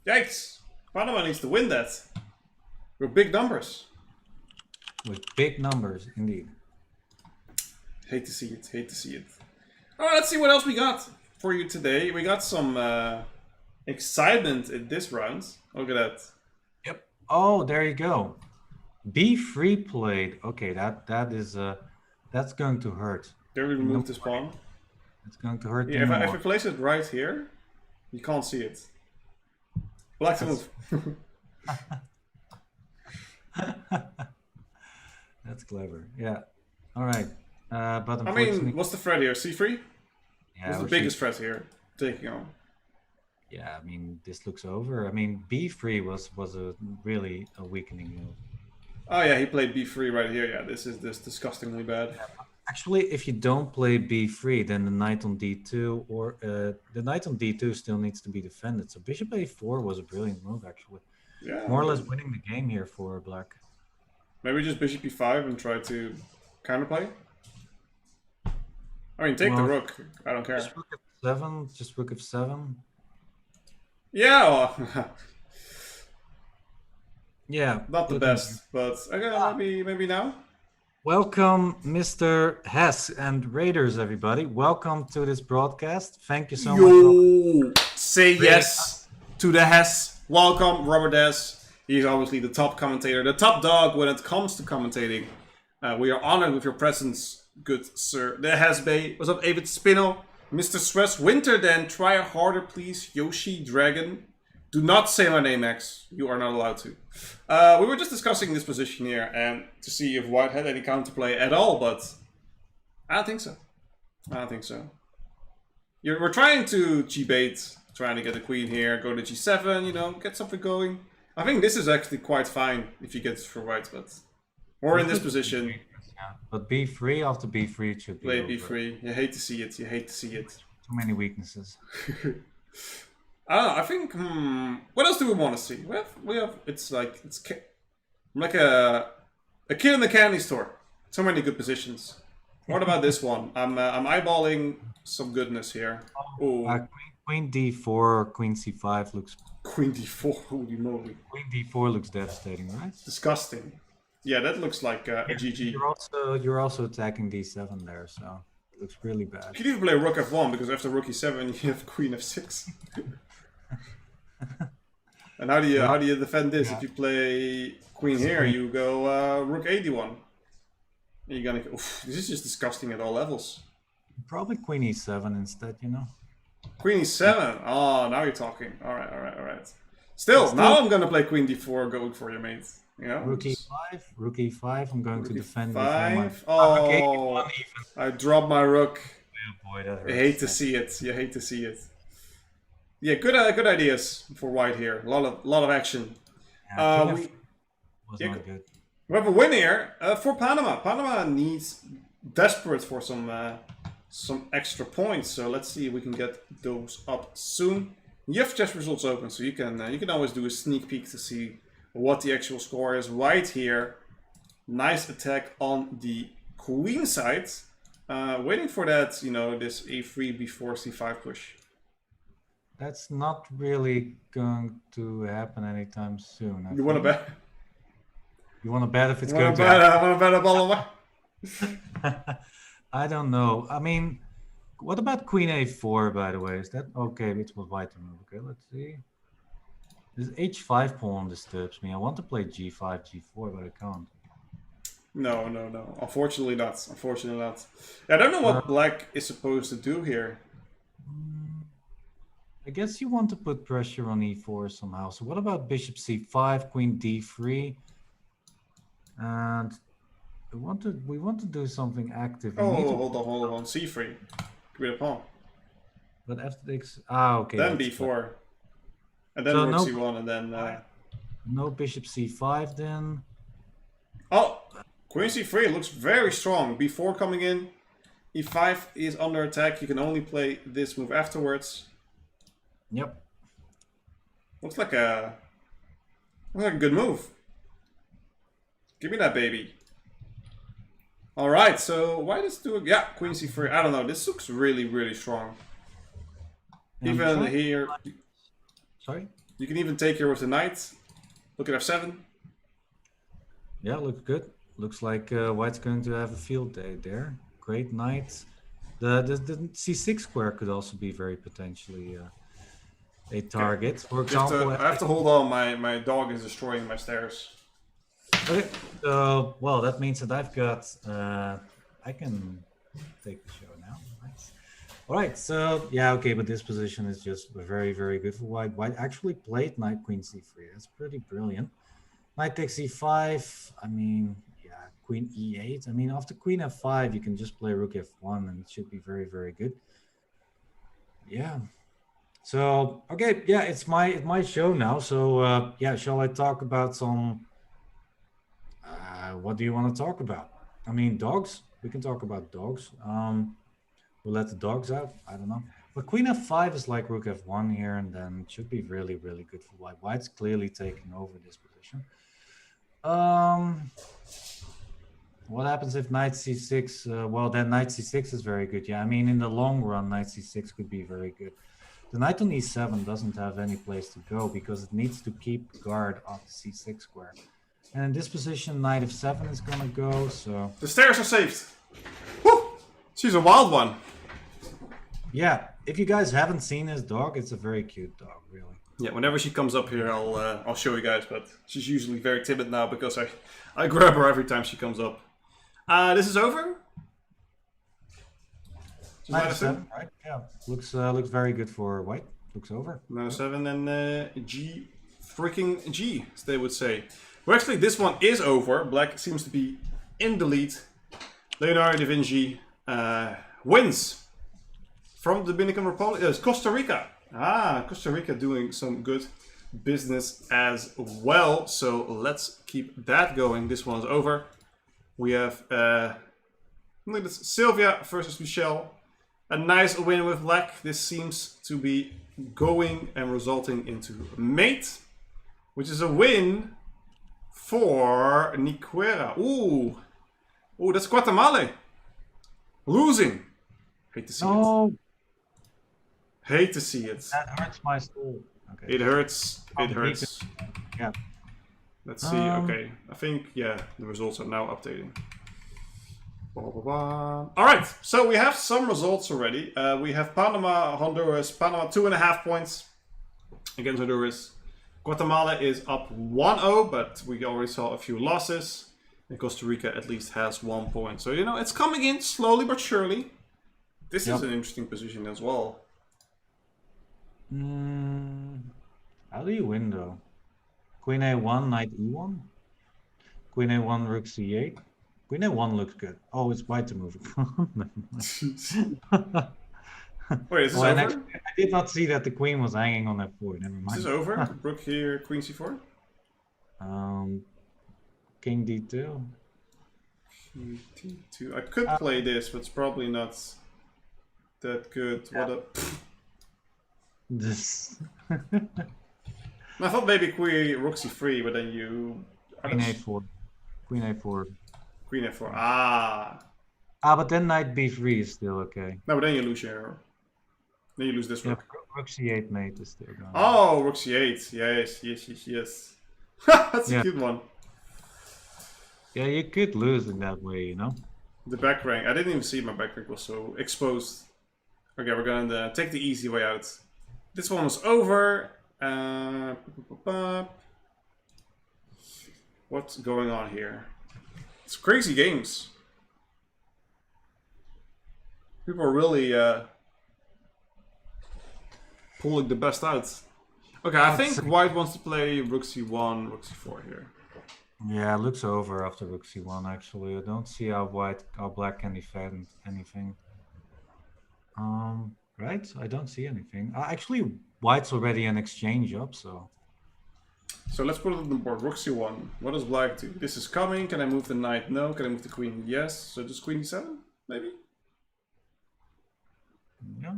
Yikes! Panama needs to win that. With big numbers. With big numbers, indeed. Hate to see it. Hate to see it. All right, let's see what else we got for you today. We got some excitement in this round. Look at that. Yep. Oh, there you go. B3 played. Okay, that's going to hurt. There we remove this pawn. It's going to hurt. Yeah, if I place it right here, you can't see it. Black to move. That's clever. Yeah. All right. But I unfortunately, mean, what's the threat here? C3? yeah, What's the biggest threat here? Taking on. Yeah, I mean, this looks over. I mean, B3 was a really a weakening move. Oh yeah, he played b3 right here. Yeah, this is disgustingly bad. Actually, if you don't play b3, then the knight on d2 or the knight on d2 still needs to be defended. So bishop a4 was a brilliant move, actually. Yeah. More or less winning the game here for black. Maybe just bishop e5 and try to counterplay. I mean, take the rook. I don't care. Just rook f7. Just rook f7. Yeah. Well, Yeah. not the best, but okay, maybe now. Welcome, Mr. Hess and Raiders, everybody. Welcome to this broadcast. Thank you so much. Yo, say yes to the Hess. Welcome, Robert Hess. He's obviously the top commentator, the top dog when it comes to commentating. We are honored with your presence, good sir. The Hess Bay. What's up, David Spinel? Mr. Stress Winter, then try harder, please. Yoshi Dragon. Do not say my name, Max. You are not allowed to. We were just discussing this position here and to see if White had any counterplay at all, but I don't think so. I don't think so. We're trying to g-bait, trying to get the queen here, go to g7, you know, get something going. I think this is actually quite fine if you get for White, but we're in this position. Yeah. But b3 after b3 it should be Play over. b3. You hate to see it. You hate to see it. Too many weaknesses. I don't know. I think. What else do we want to see? We have. It's like like a kid in the candy store. So many good positions. What about this one? I'm eyeballing some goodness here. Oh, Queen d4, queen c5 looks. Queen d4. Holy moly! Queen d4 looks devastating, right? Disgusting. Yeah, that looks like a GG. You're also attacking d7 there, so it looks really bad. You could even play rook f1 because after rook e7 you have queen f6. And how do you defend this? If you play queen here, you go rook a1. You're gonna. Oof, this is just disgusting at all levels. Probably queen e7 instead, you know. Queen e7. Oh, now you're talking. All right. Still, now I'm gonna play queen d4, going for your mate. You know. Rook e5. I'm going to defend. Five. Oh, I dropped my rook. Oh boy, that hurts. You hate to see it. You hate to see it. Yeah, good ideas for White here. A lot of action. Yeah, was not good. We have a win here for Panama. Panama needs desperate for some extra points. So let's see if we can get those up soon. You have chess results open, so you can always do a sneak peek to see what the actual score is. White here, nice attack on the queen side. Waiting for that, you know, this a3 before c5 push. That's not really going to happen anytime soon. You want to bet? You want to bet if it's going to I want to bet a ball away. I don't know. I mean, what about queen a4, by the way? Is that okay? It was white to move. Okay, let's see. This h5 pawn disturbs me. I want to play g5, g4, but I can't. No, no, no. Unfortunately not. Unfortunately not. I don't know what black is supposed to do here. I guess you want to put pressure on e4 somehow. So what about bishop c5, queen d3? And we want to do something active. You need Oh, to, hold on. C3. Give me the pawn. but after takes okay. Then B4. And then So rook no, C1 and then no bishop c5 then. oh, queen C3 looks very strong. B4 coming in. E5 is under attack. You can only play this move afterwards. Yep. Looks like a good move. Give me that baby. All right, so why does do it? Yeah, queen c3. I don't know. This looks really, really strong. Even here, Sorry. you can even take here with the knight. Look at f7. Yeah, looks good. Looks like White's going to have a field day there. Great knight. The c6 square could also be very potentially a target. For example, I have to hold on. My dog is destroying my stairs. okay. Well, that means that I've got. I can take the show now. Nice. All right. So yeah, okay, but this position is just very, very good for White. White actually played knight queen c3. That's pretty brilliant. Knight takes e5. I mean, yeah, queen e8. I mean, after queen f5, you can just play rook f1, and it should be very, very good. Yeah. So okay, yeah, it's my show now. So yeah, shall I talk about some? What do you want to talk about? I mean, dogs. We can talk about dogs. We'll let the dogs out. I don't know. But queen f5 is like rook f1 here, and then it should be really, really good for White. White's clearly taking over this position. What happens if knight c6? Well, then knight c6 is very good. Yeah, I mean, in the long run, knight c6 could be very good. The knight on e7 doesn't have any place to go because it needs to keep guard on the c6 square. And in this position, knight f7 is gonna go, so... The stairs are saved. Woo! She's a wild one. Yeah, if you guys haven't seen this dog, it's a very cute dog, really. Yeah, whenever she comes up here, I'll show you guys, but she's usually very timid now because I grab her every time she comes up. This is over? Knight f7, right? Yeah, looks very good for White. Looks over. Knight f7 and G freaking G, as they would say. Well, actually, this one is over. Black seems to be in the lead. Leonardo da Vinci wins from the Dominican Republic. It's Costa Rica. Costa Rica doing some good business as well. So let's keep that going. This one's over. We have look at this, Sylvia versus Michelle. A nice win with black. This seems to be going and resulting into mate, which is a win for Niquera. Ooh, that's Guatemala losing. Hate to see it. Hate to see it. That hurts my soul. Okay. It hurts. It hurts. Yeah. Let's see. Okay, I think the results are now updating. Blah, blah, blah. All right, so we have some results already. We have Panama, Honduras. Panama 2.5 points against Honduras. Guatemala is up 1-0, but we already saw a few losses. And Costa Rica at least has 1 point. So, you know, it's coming in slowly but surely. This is an interesting position as well. How do you win, though? Queen a1, knight e1? Queen a1, rook c8? Queen a1 looks good. Oh, it's White to move it. Wait, is this over? Actually, I did not see that the queen was hanging on f4. Never mind. Is this over? Rook here, queen c4? King d2. King d2. I could play this, but it's probably not that good. Yeah. What a... This. I thought maybe queen rook c3, but then you... Queen a4. Queen a4. Queen f4. But then knight b3 is still okay. No, but then you lose your... Then you lose this rook. Rook c8 mate is still going. Oh, rook c8. Yes. That's a cute one. Yeah, you could lose in that way, you know? The back rank. I didn't even see my back rank was so exposed. Okay, we're gonna take the easy way out. This one was over. What's going on here? It's crazy games. People are really pulling the best out. Okay, I think White wants to play Rook C1, Rook C4 here. Yeah, it looks over after Rook C1 actually. I don't see how black can defend anything. Right? I don't see anything. Actually, White's already an exchange up, so. So let's put it on the board. Rook C1. What does black do? This is coming. Can I move the knight? No. Can I move the queen? Yes. So just queen D7, maybe? Yeah.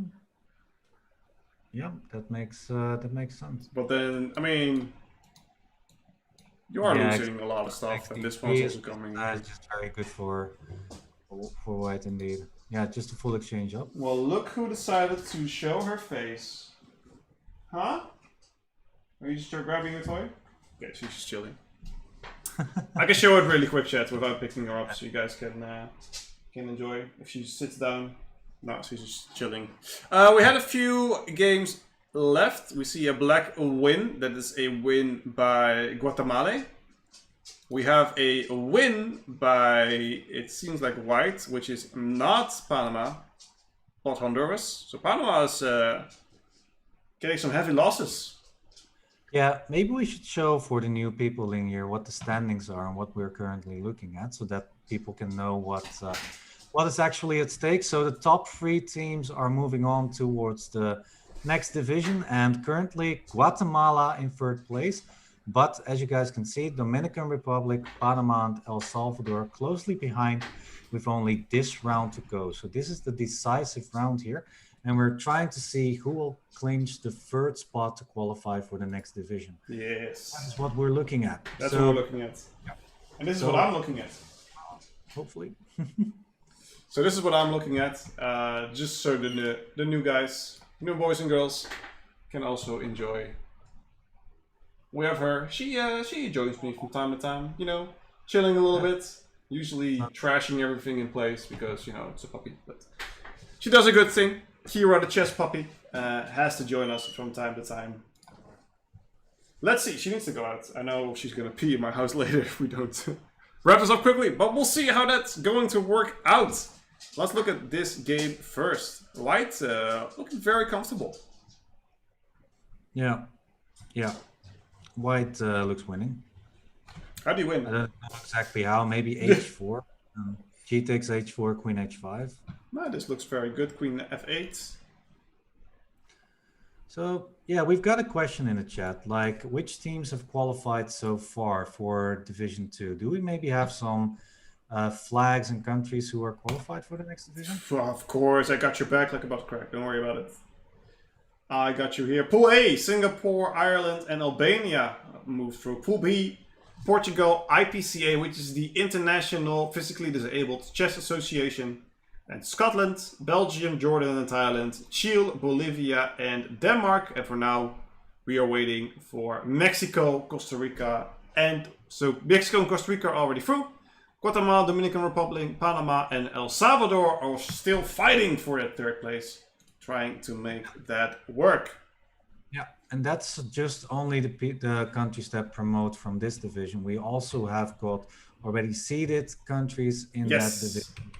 Yeah, that makes sense. But then, I mean, you are losing a lot of stuff, and this one's also coming. It's just very good for White indeed. Yeah, just a full exchange up. Well, look who decided to show her face. Huh? Are you just grabbing your toy? Okay, she's just chilling. I can show it really quick, chat, without picking her up, so you guys can enjoy. If she sits down. No, she's just chilling. We had a few games left. We see a black win. That is a win by Guatemala. We have a win by, it seems like white, which is not Panama, but Honduras. So Panama is getting some heavy losses. Yeah, maybe we should show for the new people in here what the standings are and what we're currently looking at, so that people can know what is actually at stake. So the top 3 teams are moving on towards the next division, and currently Guatemala in 3rd place. But as you guys can see, Dominican Republic, Panama, and El Salvador closely behind with only this round to go. So this is the decisive round here. And we're trying to see who will clinch the 3rd spot to qualify for the next division. Yes. That is what we're looking at. That's what we're looking at. Yeah. And this is what I'm looking at. Hopefully. So this is what I'm looking at. Just so the new guys, new boys and girls can also enjoy. We have her. She joins me from time to time, you know, chilling a little bit, usually trashing everything in place because, you know, it's a puppy. But she does a good thing. Kira, the chess puppy, has to join us from time to time. Let's see. She needs to go out. I know she's going to pee in my house later if we don't wrap this up quickly, but we'll see how that's going to work out. Let's look at this game first. White looking very comfortable. Yeah. White looks winning. How do you win? I don't know exactly how. Maybe h4. G takes h4, queen h5. No, this looks very good. Queen f8. So, yeah, we've got a question in the chat. Like, which teams have qualified so far for Division 2? Do we maybe have some flags and countries who are qualified for the next division? Well, of course, I got your back like a butt crack. Don't worry about it. I got you here. Pool A, Singapore, Ireland, and Albania moved through. Pool B, Portugal, IPCA, which is the International Physically Disabled Chess Association, and Scotland, Belgium, Jordan, and Thailand, Chile, Bolivia, and Denmark. And for now, we are waiting for Mexico, Costa Rica, and so Mexico and Costa Rica are already through. Guatemala, Dominican Republic, Panama, and El Salvador are still fighting for that 3rd place, trying to make that work. Yeah, and that's just only the countries that promote from this division. We also have got already seeded countries in that division.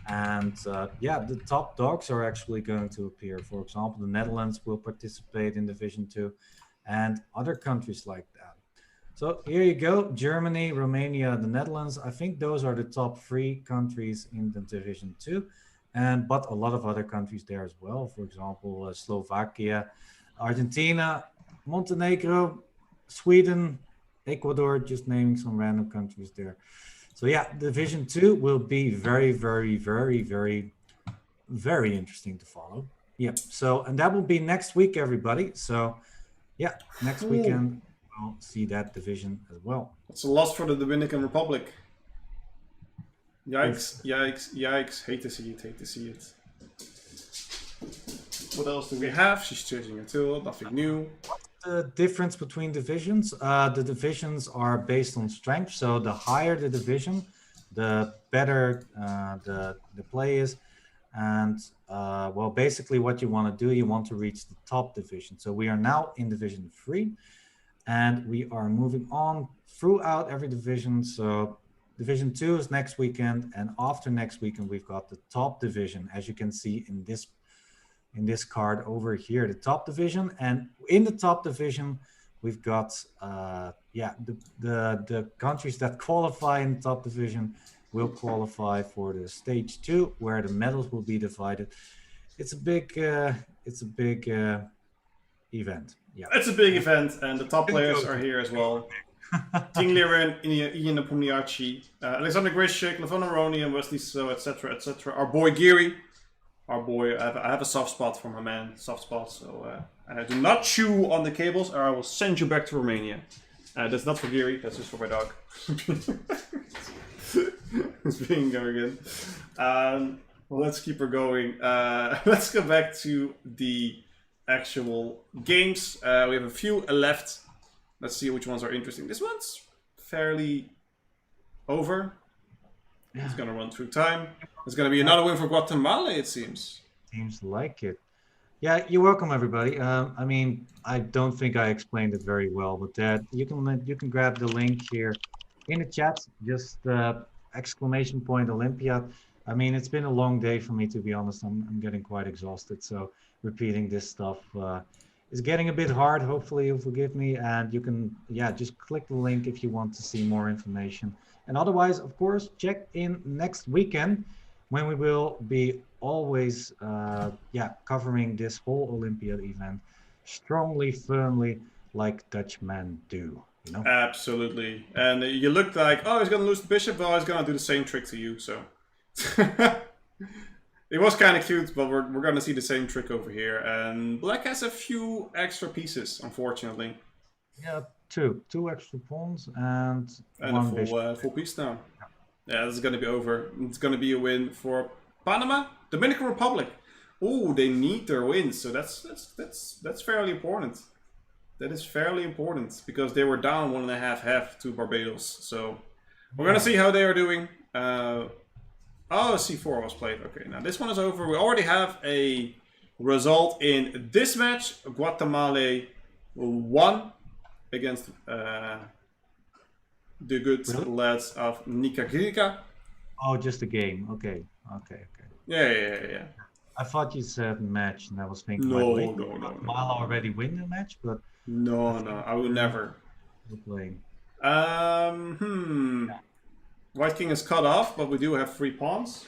And yeah, the top dogs are actually going to appear. For example, the Netherlands will participate in Division 2 and other countries like that. So here you go, Germany, Romania, the Netherlands. I think those are the top 3 countries in the Division 2. But a lot of other countries there as well. For example, Slovakia, Argentina, Montenegro, Sweden, Ecuador, just naming some random countries there. So yeah, Division 2 will be very, very, very, very, very interesting to follow. Yep. So, and that will be next week, everybody. So yeah, next weekend we'll see that division as well. It's a loss for the Dominican Republic. Yikes, yikes, yikes. Hate to see it, hate to see it. What else do we have? She's changing a tool, nothing new. The difference between divisions? The divisions are based on strength. So the higher the division, the better the play is. And well, basically what you want to do, you want to reach the top division. So we are now in Division 3, and we are moving on throughout every division. So Division 2 is next weekend, and after next weekend, we've got the top division, as you can see in this card over here, the top division. And in the top division, we've got the countries that qualify in the top division will qualify for the stage 2, where the medals will be divided. It's a big event. Yeah, It's a big event, and the top players are here as well. Ting Liren, Ian Pumniachi, Alexander Grishik, Levon Aroni, and Wesley So, etc., etc. Our boy Geary. Our boy, I have a soft spot for my man, soft spot, so and I do not chew on the cables, or I will send you back to Romania. That's not for Geary, that's just for my dog. It's being arrogant. Well, let's keep her going. Let's go back to the actual games. We have a few left. Let's see which ones are interesting. This one's fairly over. Yeah. It's gonna run through time. It's gonna be another win for Guatemala, it seems. Seems like it. Yeah, you're welcome, everybody. I mean, I don't think I explained it very well, but you can grab the link here in the chat. Just exclamation point Olympiad. I mean, it's been a long day for me, to be honest. I'm getting quite exhausted, so repeating this stuff is getting a bit hard. Hopefully you'll forgive me, and you can just click the link if you want to see more information. And otherwise, of course, check in next weekend when we will be always covering this whole Olympiad event strongly, firmly, like Dutchmen do. You know? Absolutely. And you looked like, oh, he's gonna lose the bishop. Well, he's gonna do the same trick to you. So it was kind of cute, but we're gonna see the same trick over here. And black has a few extra pieces, unfortunately. Yeah, two extra pawns and one a full piece now. Yeah, this is gonna be over. It's gonna be a win for Panama, Dominican Republic. Oh, they need their wins, so that's fairly important. That is fairly important because they were down 1.5 to Barbados. So we're gonna see how they are doing. Oh, C4 was played. Okay, now this one is over. We already have a result in this match. Guatemala won against the good lads of Nicaragua. Oh, just a game. Okay. Yeah. I thought you said match, and I was thinking, no. Guatemala already win the match, but no, I would never. Playing. White king is cut off, but we do have 3 pawns,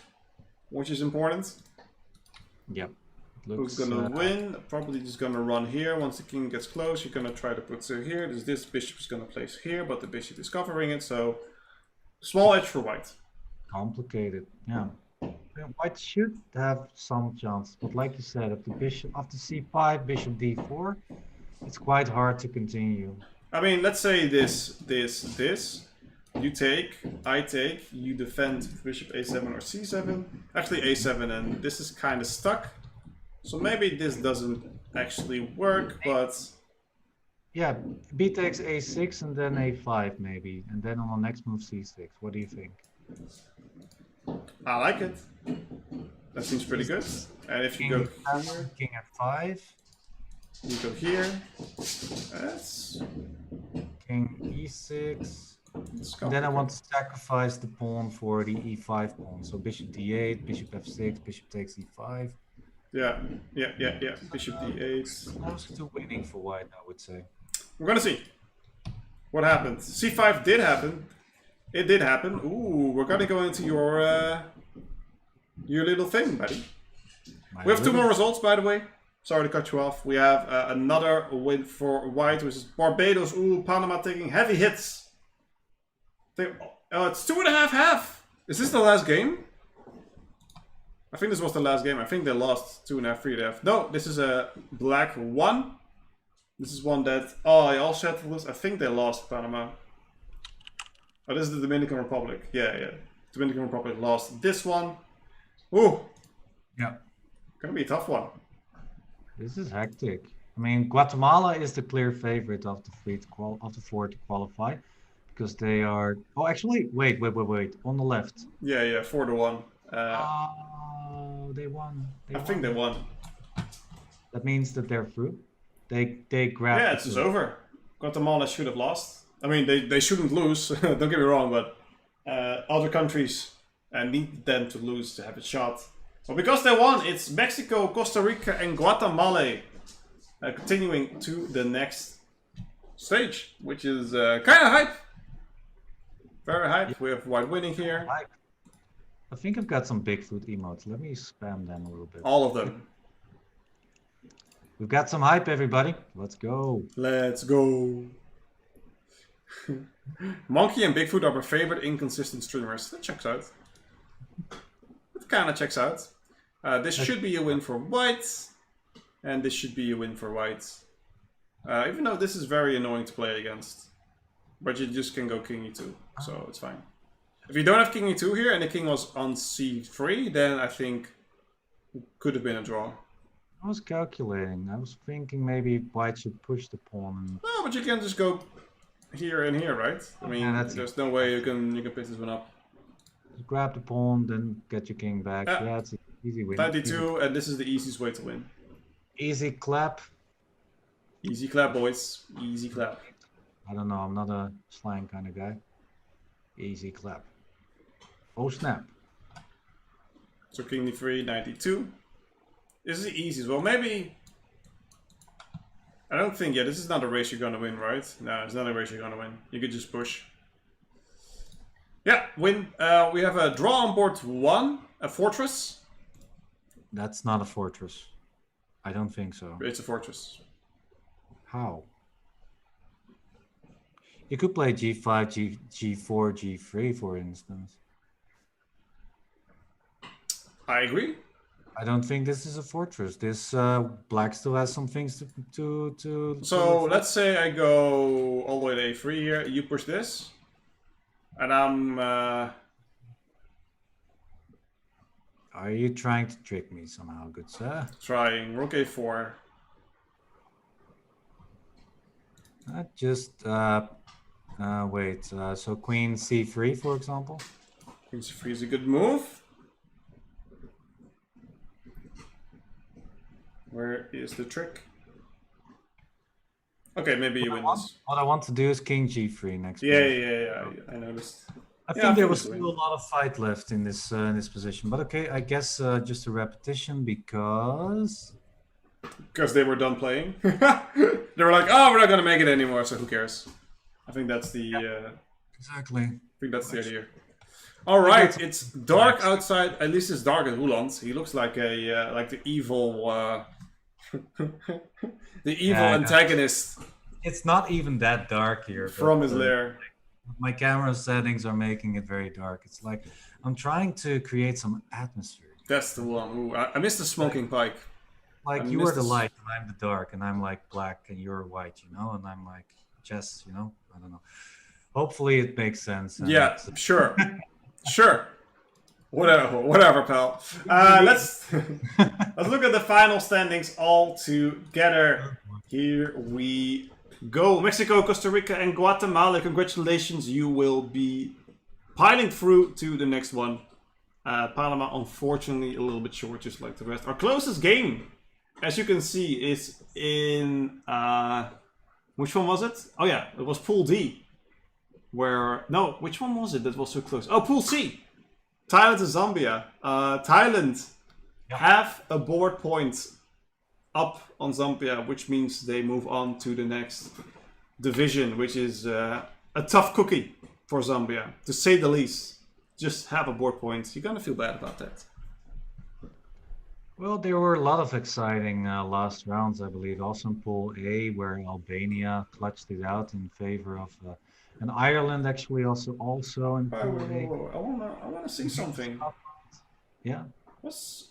which is important. Yep. Who's gonna win? Probably just gonna run here. Once the king gets close, you're gonna try to put it here. This bishop is gonna place here, but the bishop is covering it, so small edge for white. Complicated, yeah. White should have some chance, but like you said, if the bishop after c5, bishop d4, it's quite hard to continue. I mean, let's say this. You take, I take, you defend bishop a7 or c7. Actually a7, and this is kind of stuck. So maybe this doesn't actually work, but... Yeah, b takes a6 and then a5 maybe. And then on the next move c6. What do you think? I like it. That seems pretty good. And if you go here... King f5. You go here. That's... King e6. And then I want to sacrifice the pawn for the e5 pawn. So bishop d8, bishop f6, bishop takes e5. Yeah. Bishop d8. Close to winning for white, I would say. We're gonna see what happens. c5 did happen. It did happen. Ooh, we're gonna go into your little thing, buddy. We have 2 more results, by the way. Sorry to cut you off. We have another win for white, which is Barbados. Ooh, Panama taking heavy hits. It's 2.5. Is this the last game? I think this was the last game. I think they lost 2.5, 3.5. No, this is a black 1. This is one that... Oh, I also had to lose. I think they lost Panama. Oh, this is the Dominican Republic. Yeah. Dominican Republic lost this one. Ooh. Yeah. Gonna be a tough one. This is hectic. I mean, Guatemala is the clear favorite of the 4 to qualify. Because they are... Oh, actually, wait. On the left. Yeah, 4-1. they won. I think they won. That means that they're through. They grabbed. Yeah, it's just over. Guatemala should have lost. I mean, they shouldn't lose. Don't get me wrong, but other countries need them to lose to have a shot. So because they won, it's Mexico, Costa Rica, and Guatemala continuing to the next stage, which is kind of hype. Very hype. We have white winning here. I think I've got some Bigfoot emotes. Let me spam them a little bit. All of them. We've got some hype, everybody. Let's go. Let's go. Monkey and Bigfoot are my favorite inconsistent streamers. That checks out. It kind of checks out. This should be a win for whites. And this should be a win for whites. Even though this is very annoying to play against. But you just can go king e2. So it's fine. If you don't have king e2 here and the king was on c3, then I think it could have been a draw. I was calculating. I was thinking maybe white should push the pawn. No, but you can just go here and here, right? I mean, there's no way you can pick this one up. Just grab the pawn, then get your king back. Yeah, it's an easy win. 92, and this is the easiest way to win. Easy clap. Easy clap, boys. Easy clap. I don't know. I'm not a slang kind of guy. Easy clap. Oh snap. So king d3, 92. This is easy as well. Maybe. I don't think. Yeah, this is not a race you're gonna win, right? No, it's not a race you're gonna win. You could just push. Yeah, win. We have a draw on board 1, a fortress. That's not a fortress. I don't think so. It's a fortress. How? You could play g5, g4, g3, for instance. I agree. I don't think this is a fortress. This black still has some things to. So let's say I go all the way to a3 here. You push this, and I'm. Are you trying to trick me somehow, good sir? Trying rook a4. Just wait. So queen c3, for example. Queen c3 is a good move. Where is the trick? Okay, maybe you win this. What I want to do is king g3 next. Yeah. I noticed. I think there was still a lot of fight left in this position, but okay, I guess just a repetition because they were done playing. They were like, "Oh, we're not gonna make it anymore, so who cares?" I think that's the exactly. I think that's the idea. All right, it's dark outside. At least it's dark at Roland. He looks like a like the evil. The evil antagonist. It's not even that dark here. From his lair. My camera settings are making it very dark. It's like I'm trying to create some atmosphere. That's the one. Ooh, I missed the smoking pike. Like you are the light and I'm the dark, and I'm like black and you're white, you know, and I'm like chess, you know. I don't know. Hopefully it makes sense. Yeah, sure, sure. Whatever, pal. Let's look at the final standings all together. Here we go. Mexico, Costa Rica, and Guatemala. Congratulations, you will be piling through to the next one. Panama, unfortunately, a little bit short, just like the rest. Our closest game, as you can see, is in which one was it? Oh yeah, it was Pool D. Which one was it that was so close? Oh, Pool C. Thailand and Zambia. Thailand have a board point up on Zambia, which means they move on to the next division, which is a tough cookie for Zambia, to say the least. Just have a board point. You're gonna feel bad about that. Well, there were a lot of exciting last rounds, I believe. Also in Pool A, where Albania clutched it out in favor of. And Ireland actually also in Pool A. I wanna see something. Yeah. Was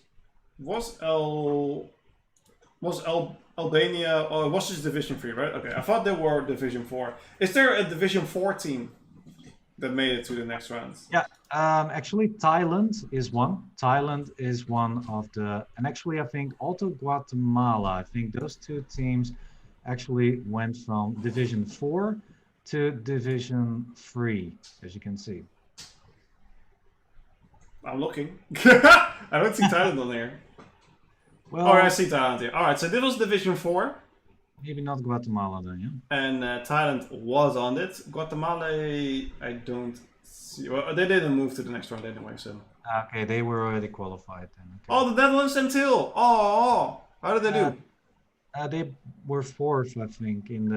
Albania? Oh, it was just Division 3, right? Okay, I thought they were Division 4. Is there a Division 4 team that made it to the next round? Yeah. Actually, Thailand is one. Thailand is one of the, and actually, I think also Guatemala. I think those two teams actually went from Division 4 to Division 3, as you can see. I'm looking. I don't see Thailand on there. Well, Oh, I see Thailand here. Alright, so this was Division 4. maybe not Guatemala then, yeah? And Thailand was on it. Guatemala, I don't see. Well, they didn't move to the next round anyway, so. Okay, they were already qualified then. Okay. Oh, the Netherlands until. Oh, how did they do? They were fourth, I think, in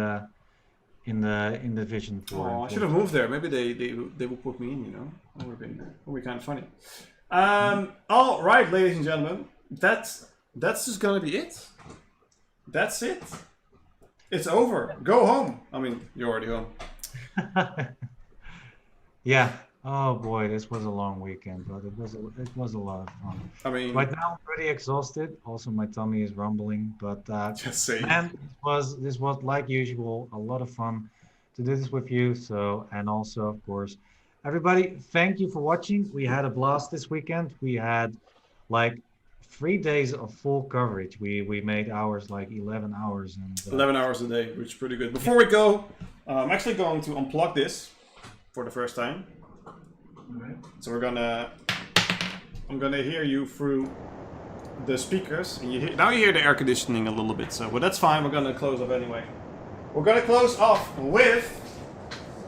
Division 4. Oh, I should have moved there. Maybe they will put me in, you know. That would be kind of funny. All right, ladies and gentlemen, that's just gonna be it. That's it. It's over. Go home. I mean, you're already home. Yeah. Oh boy, this was a long weekend, but it was a lot of fun. I mean, Right now I'm pretty exhausted. Also, my tummy is rumbling, but just say. man, this was like usual a lot of fun to do this with you. So, and also of course, everybody, thank you for watching. We had a blast this weekend. We had like 3 days of full coverage. We made hours like 11 hours and 11 hours a day, which is pretty good. Before we go, I'm actually going to unplug this for the first time. So I'm gonna hear you through the speakers, and now you hear the air conditioning a little bit. So, but that's fine. We're gonna close off anyway. We're gonna close off with.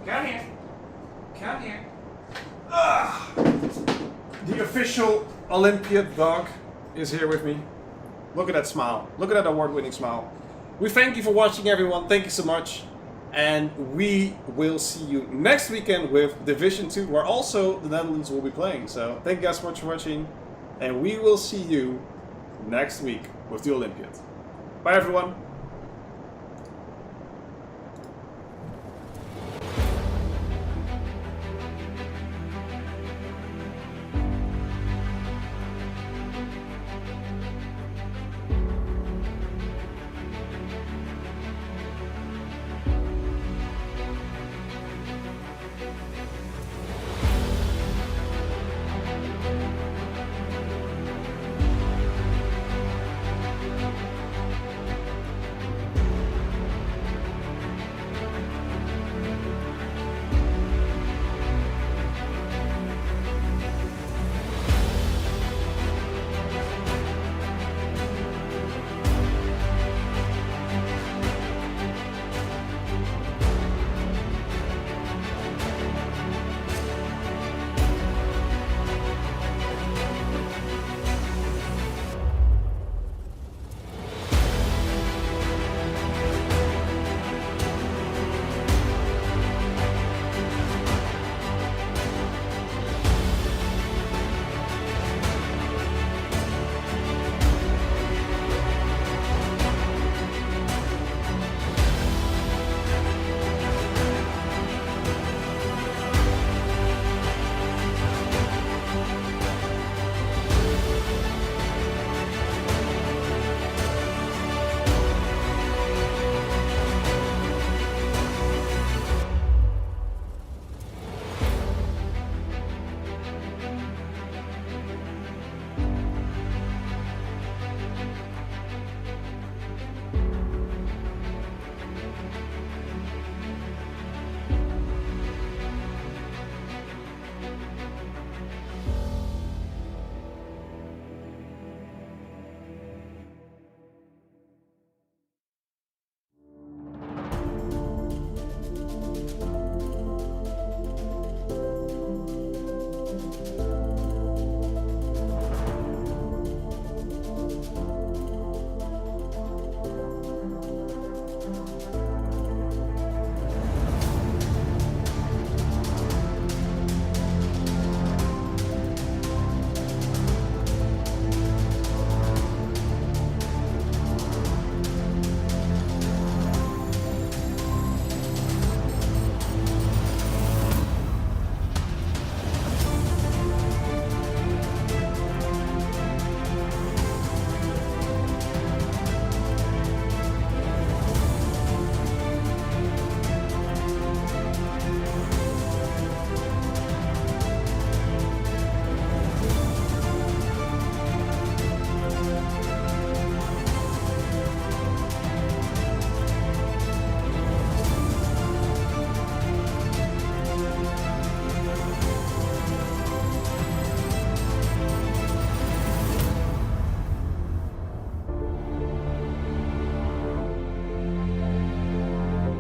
Come here. Come here. The official Olympiad dog is here with me. Look at that smile. Look at that award-winning smile. We thank you for watching, everyone. Thank you so much. And we will see you next weekend with Division 2, where also the Netherlands will be playing. So thank you guys so much for watching. And we will see you next week with the Olympiad. Bye, everyone.